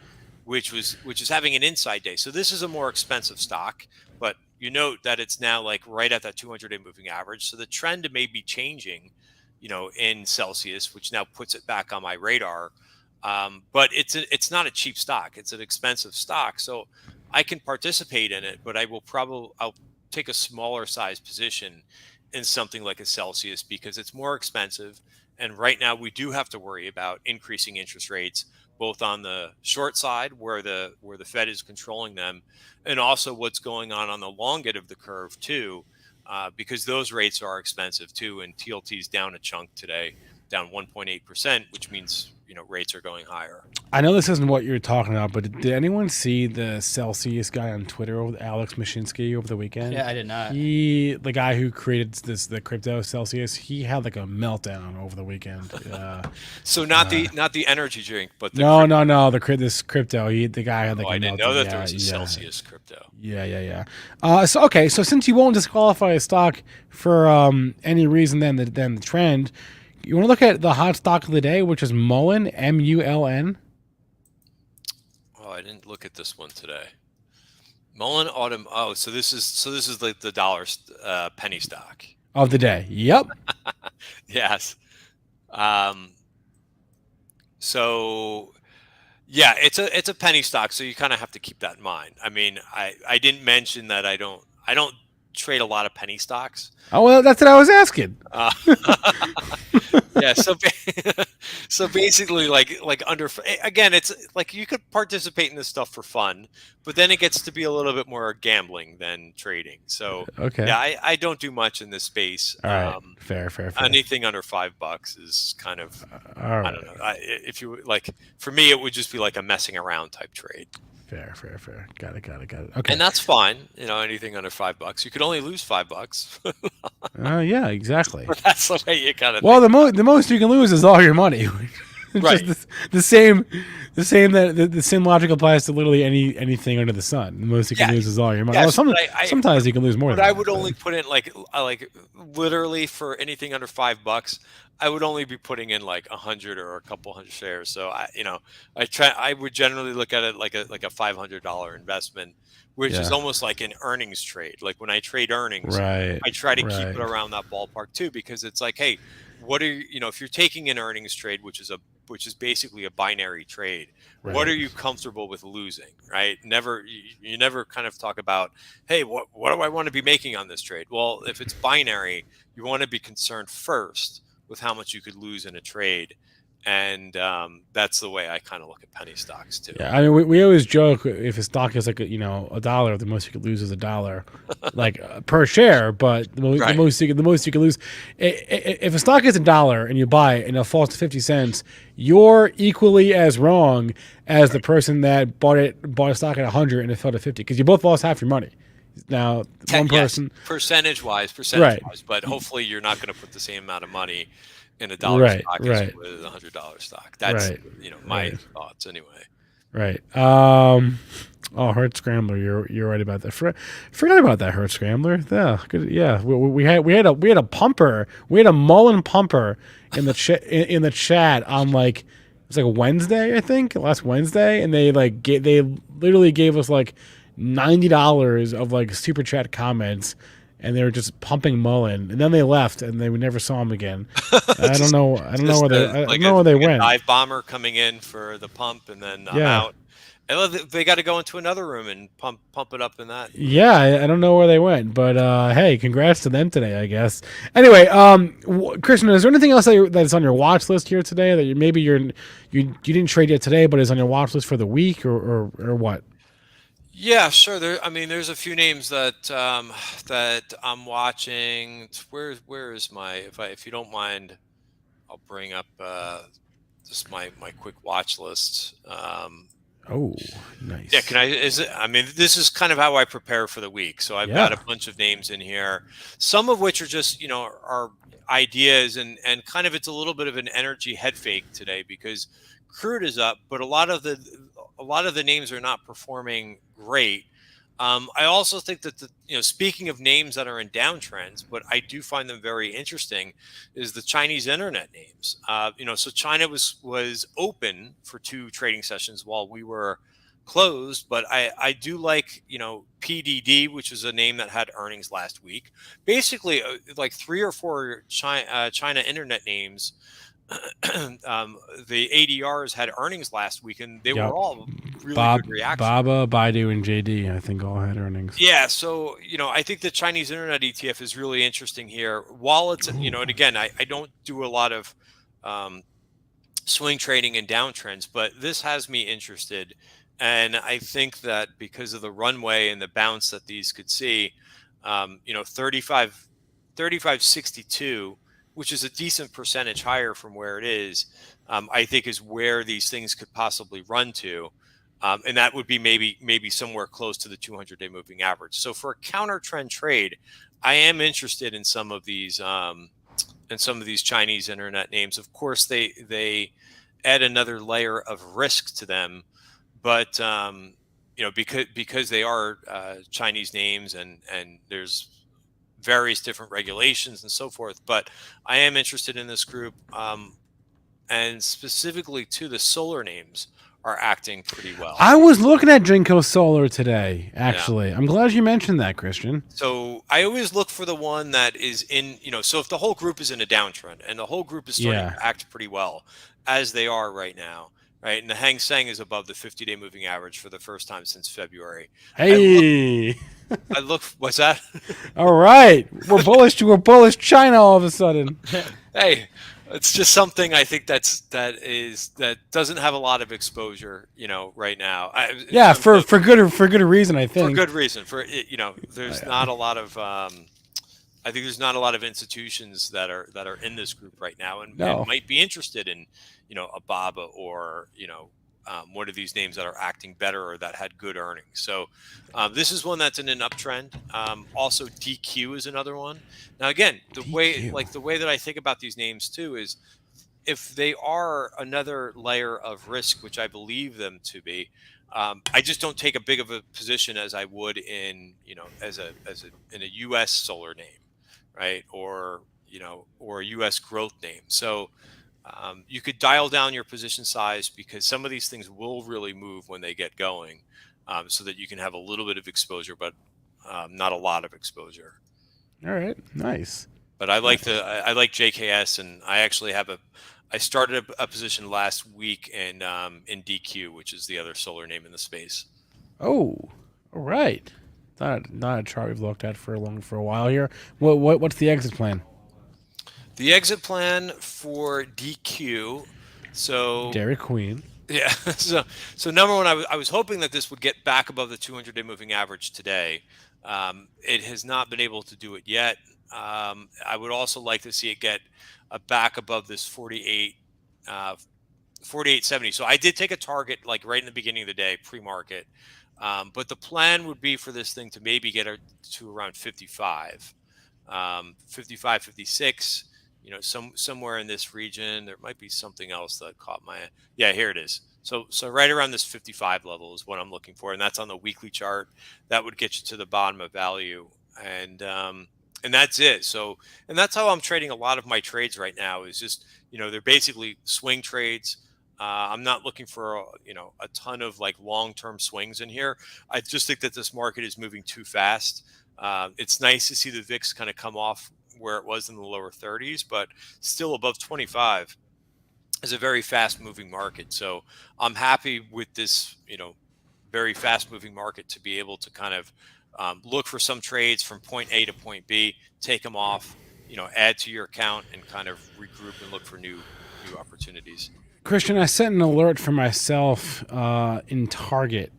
which is having an inside day. So this is a more expensive stock, but you note that it's now like right at that 200-day moving average. So the trend may be changing, in Celsius, which now puts it back on my radar. But it's not a cheap stock. It's an expensive stock. So I can participate in it, but I'll take a smaller size position in something like a Celsius because it's more expensive. And right now we do have to worry about increasing interest rates, both on the short side where the Fed is controlling them, and also what's going on the long end of the curve too, because those rates are expensive too. And TLT is down a chunk today, down 1.8%, which means rates are going higher. I know this isn't what you're talking about, but did anyone see the Celsius guy on Twitter, Alex Mashinsky, over the weekend? Yeah, I did not. The guy who created the crypto Celsius, he had like a meltdown over the weekend. So not the energy drink, but this crypto. The guy had like a meltdown. I didn't know that there was a Celsius crypto. Yeah. So since you won't disqualify a stock for any reason than the trend, you want to look at the hot stock of the day, which is Mullen, MULN. Oh, I didn't look at this one today. Mullen Autumn. Oh, so this is like the dollar penny stock of the day. Yep. Yes. So yeah, it's a penny stock, so you kind of have to keep that in mind. I mean, I didn't mention that I don't trade a lot of penny stocks. Oh, well, that's what I was asking. Yeah, so basically, like under, again, it's like you could participate in this stuff for fun, but then it gets to be a little bit more gambling than trading. So okay, yeah, I don't do much in this space. All right, fair. Anything under $5 is kind of, all right. I don't know. If you like, for me, it would just be like a messing around type trade. Fair. Got it. Okay. And that's fine. Anything under $5. You could only lose $5. Yeah, exactly. But that's the way you kind of. Well, the most you can lose is all your money. Right. Just the same logic applies to literally anything under the sun. The most you can lose is all your money. Yes, well, sometimes you can lose more. But I would only put in like literally for anything under $5. I would only be putting in like 100 or a couple hundred shares. So I would generally look at it like a $500 investment, which is almost like an earnings trade. Like when I trade earnings, right, I try to keep it around that ballpark too, because it's like, hey, what are you, if you're taking an earnings trade, which is basically a binary trade, what are you comfortable with losing, right? You never kind of talk about, hey, what do I want to be making on this trade? Well, if it's binary, you want to be concerned first with how much you could lose in a trade. And that's the way I kind of look at penny stocks too. Yeah, I mean, we always joke if a stock is like $1, the most you could lose is $1, like per share. But the most you can lose, if a stock is $1 and you buy it and it falls to 50 cents, you're equally as wrong as the person that bought a stock at 100 and it fell to 50, because you both lost half your money. Now, one person, percentage wise, but hopefully you're not going to put the same amount of money in a dollar stock as with a $100 stock. That's my thoughts anyway. Right. Oh, Hertz Scrambler, you're right about that. Forgot about that Hertz Scrambler. Yeah, good. Yeah, we had a pumper. We had a Mullen pumper in the chat on like, it was like a Wednesday, I think, last Wednesday, and they literally gave us like $90 of like super chat comments, and they were just pumping Mullen, and then they left, and we never saw him again. I don't know where they went. Dive bomber coming in for the pump, and then I'm out. I love that they got to go into another room and pump it up in that. Yeah, I don't know where they went, but hey, congrats to them today, I guess. Anyway, Christian, is there anything else that's on your watch list here today that you didn't trade yet today, but is on your watch list for the week or what? Yeah, sure. There's a few names that that I'm watching. Where is my if you don't mind, I'll bring up just my quick watch list. Oh, nice. Yeah, can I? Is it? I mean, this is kind of how I prepare for the week. So I've got a bunch of names in here, some of which are just are ideas and kind of it's a little bit of an energy head fake today because crude is up, but a lot of the names are not performing great. I also think that speaking of names that are in downtrends, but I do find them very interesting, is the Chinese internet names. So China was open for 2 trading sessions while we were closed, but I do like PDD, which is a name that had earnings last week. Basically, like 3 or 4 China internet names. The ADRs had earnings last week, and they were all really good reactions. Baba, Baidu, and JD, I think, all had earnings. Yeah, so I think the Chinese internet ETF is really interesting here. While it's and again, I don't do a lot of swing trading and downtrends, but this has me interested, and I think that because of the runway and the bounce that these could see, 35.62. Which is a decent percentage higher from where it is, I think is where these things could possibly run to. And that would be maybe somewhere close to the 200-day moving average. So for a counter trend trade, I am interested in some of these Chinese internet names. Of course, they add another layer of risk to them, but because they are Chinese names and there's various different regulations and so forth, but I am interested in this group, and specifically to the solar names are acting pretty well. I was looking at Jinko Solar today, actually. Yeah. I'm glad you mentioned that, Christian. So I always look for the one that is in, so if the whole group is in a downtrend and the whole group is starting to act pretty well, as they are right now, right? And the Hang Seng is above the 50-day moving average for the first time since February. Hey. I look. What's that? All right, we're bullish China all of a sudden. Hey, it's just something I think that doesn't have a lot of exposure, right now. For good reason, I think. For good reason. There's not a lot of. I think there's not a lot of institutions that are in this group right now, and might be interested in, a BABA or one of these names that are acting better or that had good earnings. So this is one that's in an uptrend. Also, DQ is another one. Now, again, the way that I think about these names too is if they are another layer of risk, which I believe them to be, I just don't take a big of a position as I would in in a U.S. solar name, right? Or a U.S. growth name. So. You could dial down your position size because some of these things will really move when they get going, so that you can have a little bit of exposure, but not a lot of exposure. All right, nice. But I like JKS, and I actually I started a position last week in DQ, which is the other solar name in the space. Oh, all right. Not a chart we've looked at for a while here. What's the exit plan? The exit plan for DQ, so Dairy Queen. Yeah. So number one, I was hoping that this would get back above the 200-day moving average today. It has not been able to do it yet. I would also like to see it get back above this 48.70. So I did take a target like right in the beginning of the day, pre-market. But the plan would be for this thing to maybe get to around 55, 55, 56. Somewhere in this region. There might be something else that caught my eye. Yeah, here it is. So right around this 55 level is what I'm looking for, and that's on the weekly chart. That would get you to the bottom of value, and that's it. So, and that's how I'm trading a lot of my trades right now. Is just they're basically swing trades. I'm not looking for a ton of like long-term swings in here. I just think that this market is moving too fast. It's nice to see the VIX kind of come off where it was in the lower 30s, but still above 25 is a very fast moving market. So I'm happy with this, very fast moving market to be able to kind of look for some trades from point A to point B, take them off, add to your account and kind of regroup and look for new opportunities. Christian, I sent an alert for myself in Target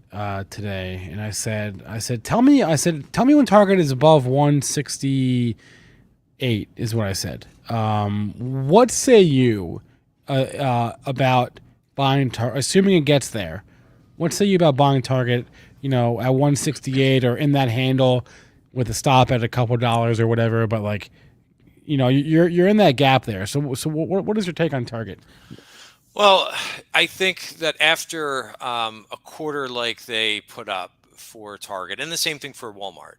today, and I said, tell me when Target is above 168 is what I said. What say you about buying Target, assuming it gets there? What say you about buying Target, at 168 or in that handle with a stop at a couple dollars or whatever? But like, you're in that gap there. So what is your take on Target? Well, I think that after a quarter like they put up for Target, and the same thing for Walmart,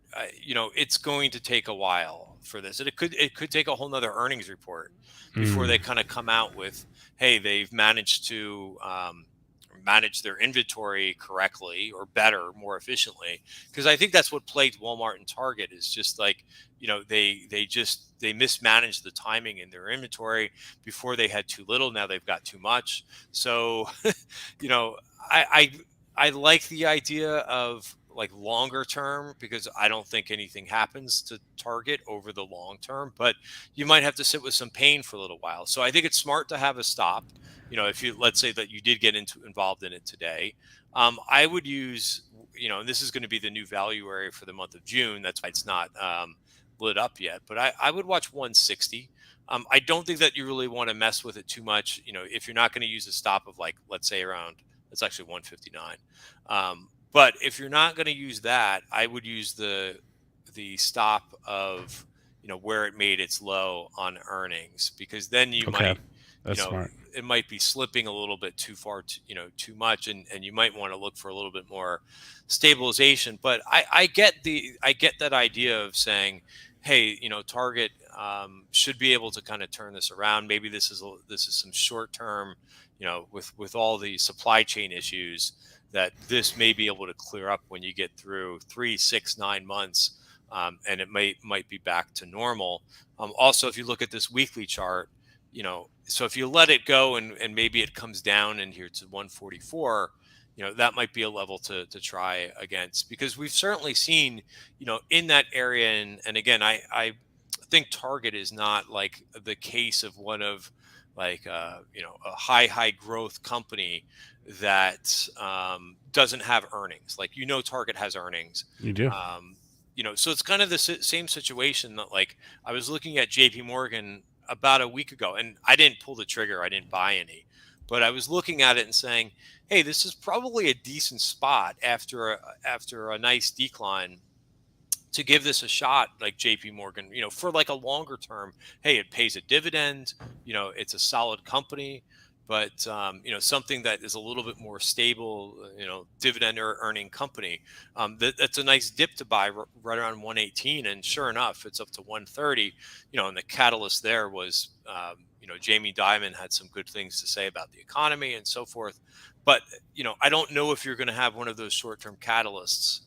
it's going to take a while for this. And it could take a whole nother earnings report before they kind of come out with, hey, they've managed to manage their inventory correctly or better, more efficiently. Because I think that's what plagued Walmart and Target is just like, they mismanaged the timing in their inventory. Before they had too little, now they've got too much. So, I like the idea of like longer term because I don't think anything happens to Target over the long term, but you might have to sit with some pain for a little while. So I think it's smart to have a stop. If let's say that you did get involved in it today, I would use, and this is going to be the new value area for the month of June. That's why it's not lit up yet, but I would watch 160. I don't think that you really want to mess with it too much. If you're not going to use a stop of like, let's say around, it's actually 159. But if you're not going to use that, I would use the stop of, where it made its low on earnings, because then you might, That's smart. It might be slipping a little bit too far, too much, and you might want to look for a little bit more stabilization. But I get that idea of saying, hey, Target should be able to kind of turn this around. Maybe this is some short term, with all the supply chain issues, that this may be able to clear up when you get through 3, 6, 9 months, and it might be back to normal. Also, if you look at this weekly chart, so if you let it go and maybe it comes down in here to 144, that might be a level to try against, because we've certainly seen, in that area. And again, I think Target is not like the case of one of like, a high growth company that doesn't have earnings. Like, Target has earnings. You do. So it's kind of the same situation that, like, I was looking at JP Morgan about a week ago, and I didn't pull the trigger. I didn't buy any, but I was looking at it and saying, hey, this is probably a decent spot after a nice decline to give this a shot, like JP Morgan, for like a longer term. Hey, it pays a dividend, it's a solid company, but something that is a little bit more stable, dividend earning company. That's a nice dip to buy right around 118, and sure enough, it's up to 130. And the catalyst there was, Jamie Dimon had some good things to say about the economy and so forth. But I don't know if you're going to have one of those short-term catalysts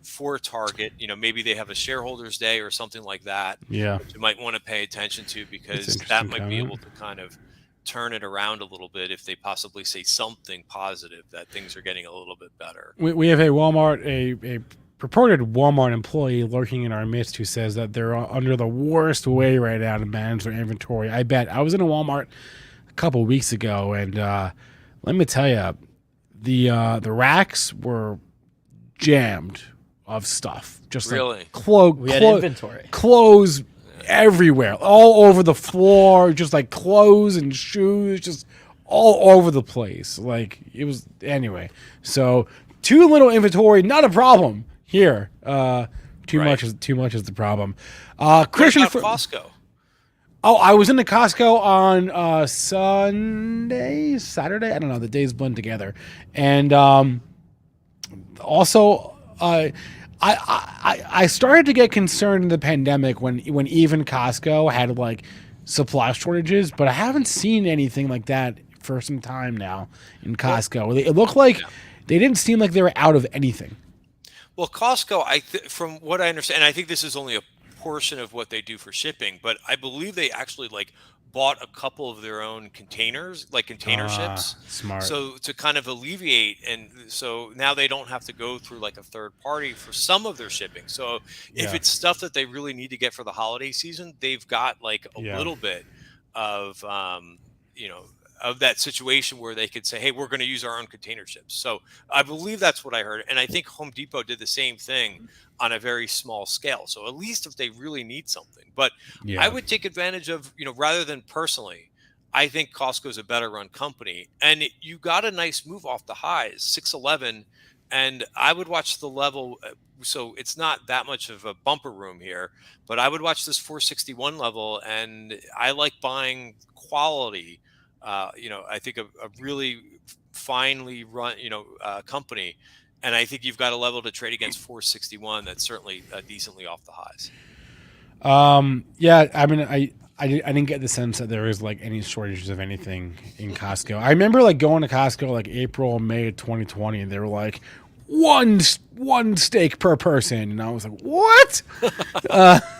for Target. Maybe they have a shareholders day or something like that. Yeah, that you might want to pay attention to, because that might be able to kind of turn it around a little bit if they possibly say something positive that things are getting a little bit better. We have a Walmart, a purported Walmart employee lurking in our midst who says that they're under the worst way right now to manage their inventory. I bet. I was in a Walmart a couple weeks ago, and let me tell you, the racks were jammed of stuff. Just really? Like we had inventory. Clothes everywhere, all over the floor, just like clothes and shoes, just all over the place. Like, it was, anyway. So too little inventory, not a problem here. Too much is the problem. Christian, what about Costco? Oh, I was in the Costco on Saturday. I don't know. The days blend together, and also I started to get concerned in the pandemic when even Costco had like supply shortages, but I haven't seen anything like that for some time now in Costco. It looked like they didn't seem like they were out of anything. Well, Costco, from what I understand, and I think this is only a portion of what they do for shipping, but I believe they actually like bought a couple of their own containers, like container ships. Smart. So to kind of alleviate, and so now they don't have to go through like a third party for some of their shipping. So if it's stuff that they really need to get for the holiday season, they've got like a little bit of, of that situation where they could say, hey, we're going to use our own container ships. So I believe that's what I heard. And I think Home Depot did the same thing on a very small scale. So at least if they really need something, but I would take advantage of, rather than personally, I think Costco's a better run company, and you got a nice move off the highs, 611. And I would watch the level. So it's not that much of a bumper room here, but I would watch this 461 level, and I like buying quality. I think a really finely run, company, and I think you've got a level to trade against 461 that's certainly decently off the highs. Yeah, I mean, I didn't get the sense that there was like any shortages of anything in Costco. I remember like going to Costco like April, May of 2020, and they were like one steak per person, and I was like, what?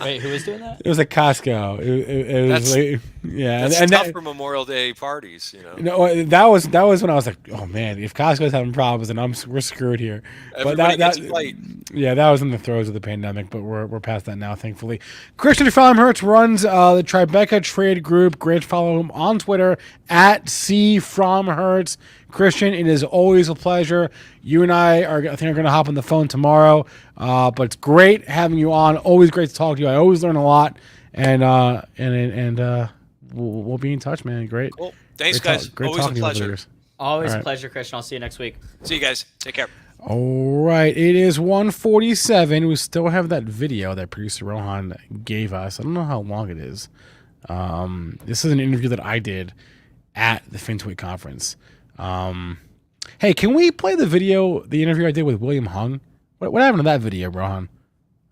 Wait, who was doing that? It was like Costco. It was like, yeah, that's tough for Memorial Day parties, that was when I was like, oh man, if Costco's having problems, then we're screwed here. Everybody gets a bite. Yeah, that was in the throes of the pandemic, but we're past that now, thankfully. Christian Fromhertz runs the Tribeca Trade Group. Great to follow him on Twitter at @CFromhertz. Christian, it is always a pleasure. You and I are going to hop on the phone tomorrow, but it's great having you on. Always great to talk to you. I always learn a lot, and we'll be in touch, man. Great. Cool. Thanks, guys. Always a pleasure. Always a pleasure, Christian. I'll see you next week. See you guys. Take care. All right, it is 1:47. We still have that video that producer Rohan gave us. I don't know how long it is. This is an interview that I did at the FinTweet conference. Hey, can we play the interview I did with William Hung? What happened to that video, Rohan?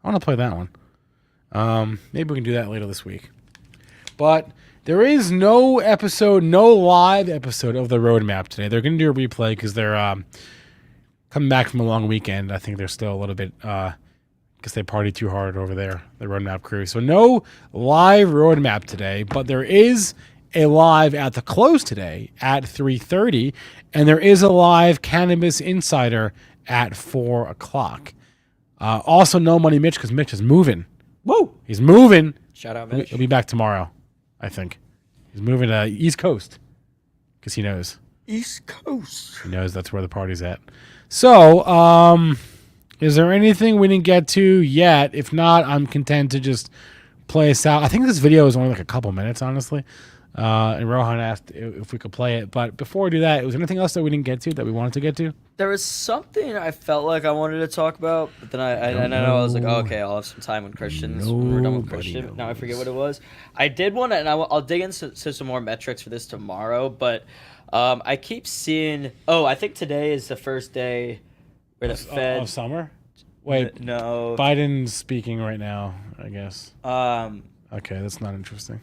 I want to play that one. Maybe we can do that later this week. But there is no live episode of the Roadmap today. They're going to do a replay because they're coming back from a long weekend. I think they're still a little bit because they partied too hard over there, the Roadmap crew. So no live Roadmap today, but there is a live at the close today at 3:30, and there is a live Cannabis Insider at 4 o'clock. Also, no Money Mitch because Mitch is moving. Whoa! He's moving. Shout out, Mitch. He'll be back tomorrow, I think. He's moving to East Coast because he knows. East Coast. He knows that's where the party's at. So, is there anything we didn't get to yet? If not, I'm content to just play us out. I think this video is only like a couple minutes, honestly. And Rohan asked if we could play it. But before we do that, was there anything else that we didn't get to that we wanted to get to? There was something I felt like I wanted to talk about, but then I was like, oh, okay, I'll have some time when we're done with Christian. Now I forget what it was. I did want to, and I'll dig into some more metrics for this tomorrow, but I keep seeing, I think today is the first day where the Fed... Of summer? Wait, no. Biden's speaking right now, I guess. Okay, that's not interesting.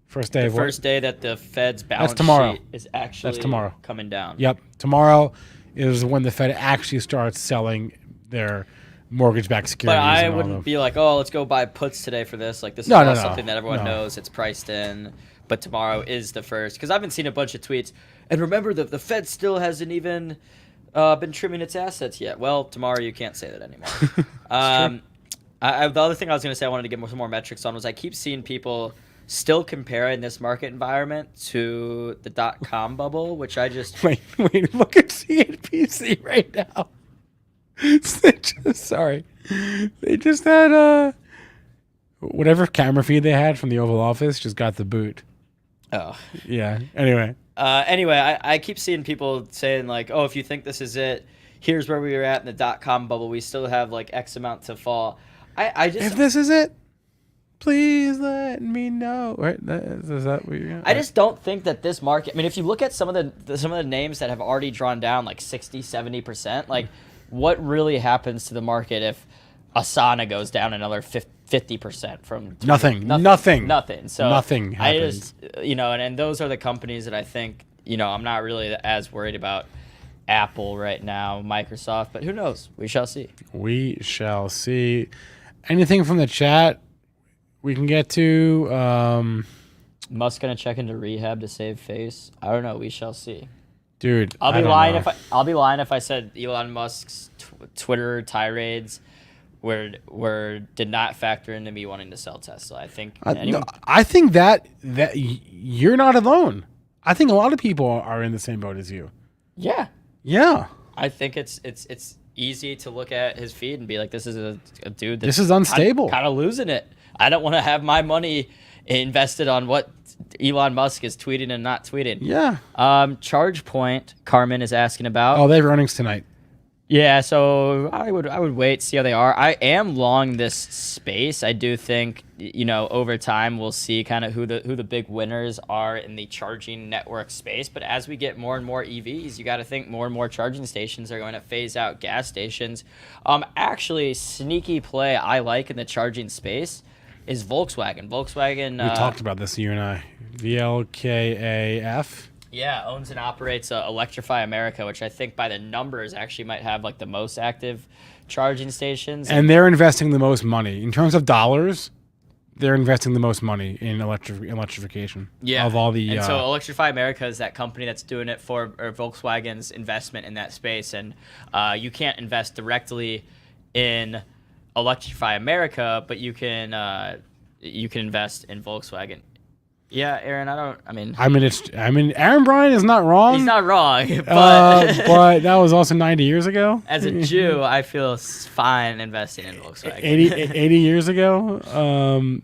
First day that the Fed's balance sheet is actually coming down. Yep. Tomorrow is when the Fed actually starts selling their mortgage-backed securities. But I wouldn't be like, let's go buy puts today for this. Like, this is something that everyone knows. It's priced in. But tomorrow is the first. Because I've been seeing a bunch of tweets. And remember, the Fed still hasn't even been trimming its assets yet. Well, tomorrow you can't say that anymore. The other thing I was going to say I wanted to get some more metrics on was I keep seeing people still comparing this market environment to the .com bubble, which I just... Wait, look at CNBC right now. Sorry. They just had whatever camera feed they had from the Oval Office just got the boot. Oh. Yeah, anyway. I keep seeing people saying like, if you think this is it, here's where we were at in the .com bubble. We still have like X amount to fall. If this is it, please let me know. Right? Is that what you're gonna... I just don't think that this market... I mean, if you look at some of the names that have already drawn down like 60, 70%, like what really happens to the market if Asana goes down another 50% from... Nothing. So nothing happens. I just, and those are the companies that I think, I'm not really as worried about Apple right now, Microsoft, but who knows? We shall see. We shall see. Anything from the chat we can get to? Musk gonna check into rehab to save face? I don't know. We shall see. Dude, I'll be lying if I said Elon Musk's Twitter tirades did not factor into me wanting to sell Tesla. I think I think that you're not alone. I think a lot of people are in the same boat as you. Yeah. Yeah. I think it's easy to look at his feed and be like, this is a dude this is unstable. Kind of losing it. I don't want to have my money invested on what Elon Musk is tweeting and not tweeting. Yeah. Charge Point, Carmen is asking about. Oh, they have earnings tonight. Yeah, so I would wait, see how they are. I am long this space. I do think, over time we'll see kind of who the big winners are in the charging network space. But as we get more and more EVs, you got to think more and more charging stations are going to phase out gas stations. Actually, sneaky play I like in the charging space is Volkswagen. We talked about this, you and I. VLKAF. Yeah, owns and operates Electrify America, which I think by the numbers actually might have like the most active charging stations. And they're investing the most money. In terms of dollars, they're investing the most money in electrification. Yeah. Of all the... And so Electrify America is that company that's doing it for Volkswagen's investment in that space. And you can't invest directly in Electrify America, but you can invest in Volkswagen. Yeah, Aaron, Aaron Bryan is not wrong. He's not wrong, but but that was also 90 years ago. As a Jew, I feel fine investing in Volkswagen. 80 years ago.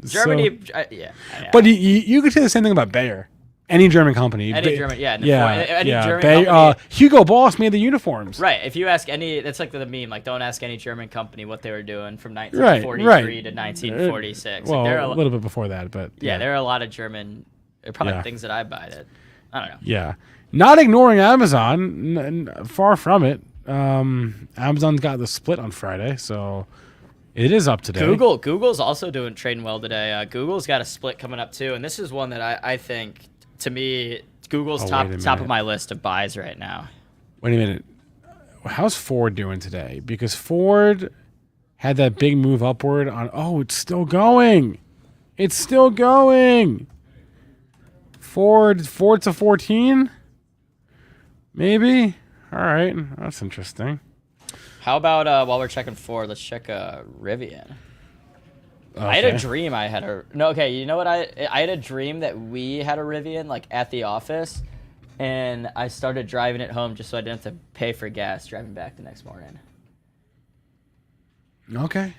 Germany, yeah. But you could say the same thing about Bayer. Any German company. Any German German company. Hugo Boss made the uniforms. Right. If you ask any, that's like the meme. Like, don't ask any German company what they were doing from 1943 to 1946. Well, like, a little bit before that, but yeah, there are a lot of German. Probably things that I buy that I don't know. Yeah, not ignoring Amazon. Far from it. Amazon got the split on Friday, so it is up today. Google's also trading well today. Google's got a split coming up too, and this is one that I think. To me, Google's top of my list of buys right now. Wait a minute. How's Ford doing today? Because Ford had that big move upward on... Oh, it's still going. It's still going. Ford to 14? Maybe? All right. That's interesting. How about while we're checking Ford, let's check Rivian. Okay. I had a dream you know what? I had a dream that we had a Rivian like at the office, and I started driving it home just so I didn't have to pay for gas driving back the next morning. Okay.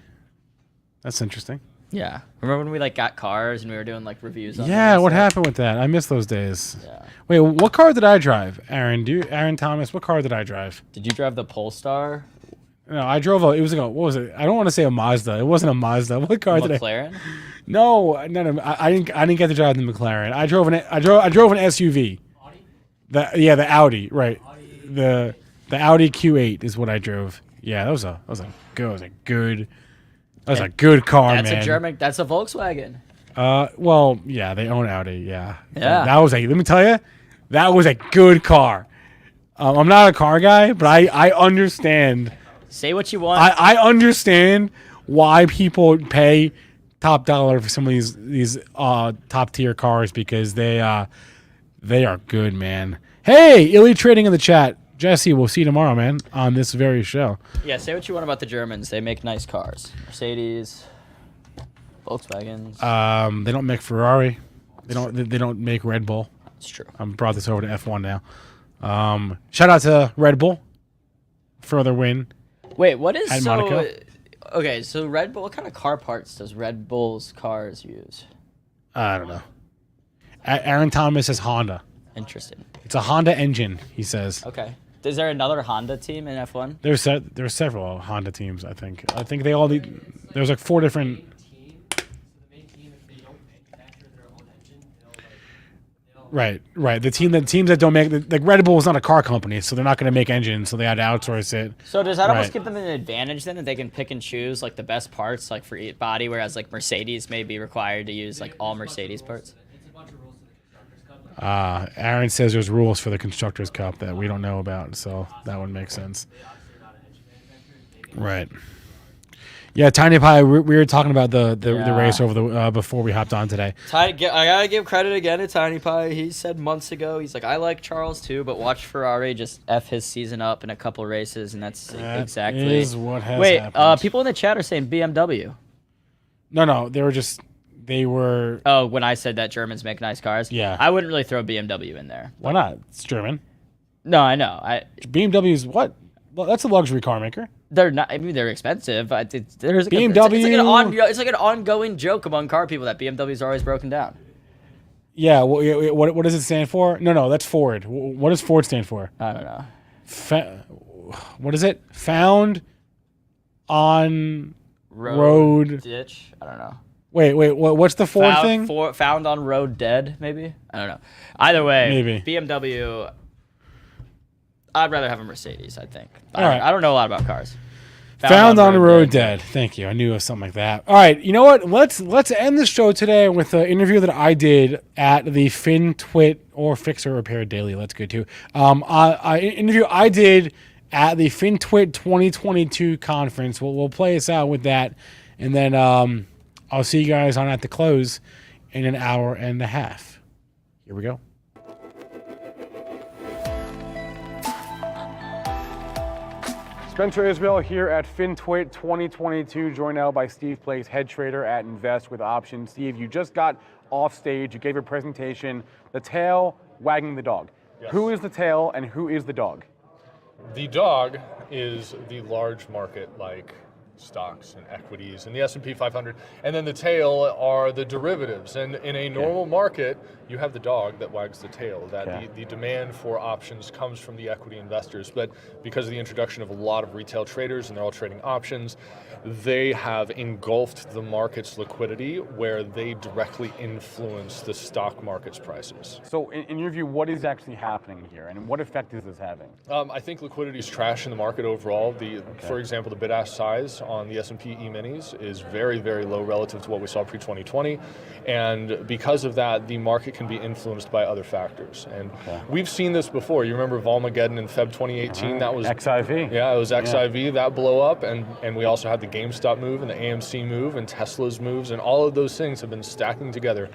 That's interesting. Yeah. Remember when we got cars and we were doing reviews on them? Yeah, what happened with that? I miss those days. Yeah. Wait, what car did I drive? Aaron Thomas, what car did I drive? Did you drive the Polestar? No, I drove what was it? I don't want to say a Mazda. It wasn't a Mazda. What car did I? McLaren? No. I didn't get to drive the McLaren. I drove an SUV. Audi? The Audi, right? The Audi Q8 is what I drove. Yeah, that was a good car, man. That's a Volkswagen. Well, yeah, they own Audi. Yeah. Yeah. Let me tell you, that was a good car. I'm not a car guy, but I understand. Say what you want. I understand why people pay top dollar for some of these top tier cars because they are good, man. Hey, Elite Trading in the chat. Jesse, we'll see you tomorrow, man, on this very show. Yeah, say what you want about the Germans. They make nice cars. Mercedes, Volkswagens. They don't make Ferrari. They don't make Red Bull. That's true. I brought this over to F1 now. Shout out to Red Bull for their win. Wait, what is Monaco. Okay, so Red Bull, what kind of car parts does Red Bull's cars use? I don't know. Aaron Thomas says Honda. Interesting. It's a Honda engine, he says. Okay. Is there another Honda team in F1? There's several Honda teams, I think. I think they all need... There's 4 different... Right. The teams that don't make Red Bull is not a car company, so they're not going to make engines, so they had to outsource it. So does that almost give them an advantage then that they can pick and choose the best parts for each body, whereas Mercedes may be required to use all Mercedes parts? Aaron says there's rules for the Constructors' Cup that we don't know about, so that would make sense. Right. Yeah, Tiny Pie. We were talking about the race over the before we hopped on today. I gotta give credit again to Tiny Pie. He said months ago, he's like, I like Charles too, but watch Ferrari just f his season up in a couple races, and that's exactly is what has happened. People in the chat are saying BMW. No, they were. Oh, when I said that Germans make nice cars, yeah, I wouldn't really throw BMW in there. Why not? It's German. No, I know. BMW is what? Well, that's a luxury car maker. They're not. I mean, they're expensive. But there's BMW. It's like an ongoing joke among car people that BMWs are always broken down. Yeah. What does it stand for? No, that's Ford. What does Ford stand for? I don't know. What is it? Found on road ditch. I don't know. Wait. What's the Ford thing? Found on road dead. Maybe. I don't know. Either way, maybe BMW. I'd rather have a Mercedes, I think. Right. I don't know a lot about cars. Found on the road dead. Thank you. I knew it was something like that. All right. You know what? Let's end the show today with an interview that I did at the FinTwit or Fixer Repair Daily. Let's go to interview I did at the FinTwit 2022 conference. We'll play us out with that, and then I'll see you guys on At the Close in an hour and a half. Here we go. Spencer Isbell here at FinTwit 2022, joined now by Steve Place, head trader at Invest with Options. Steve, you just got off stage. You gave a presentation, the tail wagging the dog. Yes. Who is the tail and who is the dog? The dog is the large market like stocks and equities and the S&P 500, and then the tail are the derivatives. And in a normal market, you have the dog that wags the tail. That the demand for options comes from the equity investors, but because of the introduction of a lot of retail traders and they're all trading options, they have engulfed the market's liquidity where they directly influence the stock market's prices. So in your view, what is actually happening here and what effect is this having? I think liquidity is trash in the market overall. For example, the bid-ask size on the S&P E-minis is very, very low relative to what we saw pre-2020. And because of that, the market can be influenced by other factors. And we've seen this before. You remember Volmageddon in Feb 2018? That was XIV. Yeah, it was XIV, that blow up. And we also had the GameStop move and the AMC move and Tesla's moves. And all of those things have been stacking together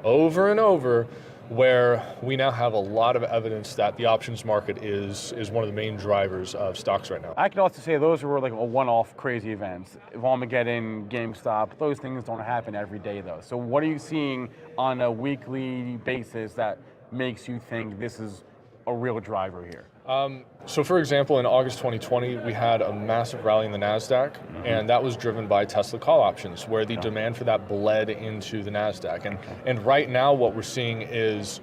over and over, where we now have a lot of evidence that the options market is one of the main drivers of stocks right now. I could also say those were like a one-off crazy events. Volmageddon, GameStop, those things don't happen every day though. So what are you seeing on a weekly basis that makes you think this is a real driver here? So for example, in August 2020, we had a massive rally in the NASDAQ, and that was driven by Tesla call options, where the demand for that bled into the NASDAQ. And right now what we're seeing is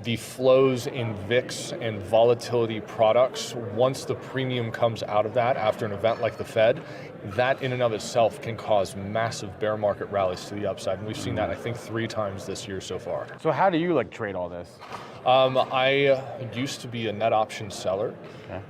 the flows in VIX and volatility products. Once the premium comes out of that after an event like the Fed, that in and of itself can cause massive bear market rallies to the upside. And we've seen that, I think, 3 times this year so far. So how do you trade all this? I used to be a net option seller,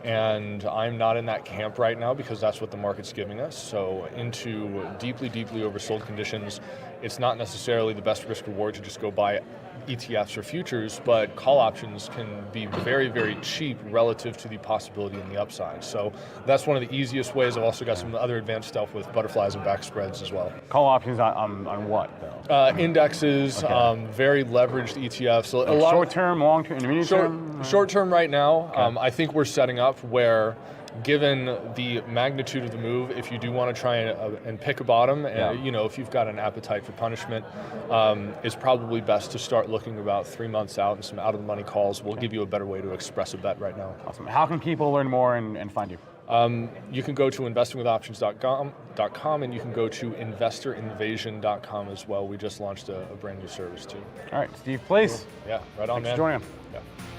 and I'm not in that camp right now because that's what the market's giving us. So into deeply, deeply oversold conditions, it's not necessarily the best risk reward to just go buy ETFs or futures, but call options can be very, very cheap relative to the possibility in the upside. So that's one of the easiest ways. I've also got some other advanced stuff with butterflies and back spreads as well. Call options on what though? Indexes, very leveraged ETFs. So a lot short-term, long-term, intermediate term? Short-term right now. I think we're setting up where, given the magnitude of the move, if you do want to try and pick a bottom, if you've got an appetite for punishment, it's probably best to start looking about 3 months out, and some out-of-the-money calls will give you a better way to express a bet right now. Awesome. How can people learn more and find you? You can go to investingwithoptions.com, and you can go to investorinvasion.com as well. We just launched a brand new service too. All right, Steve Place. Yeah, right on, Thanks for joining. Yeah.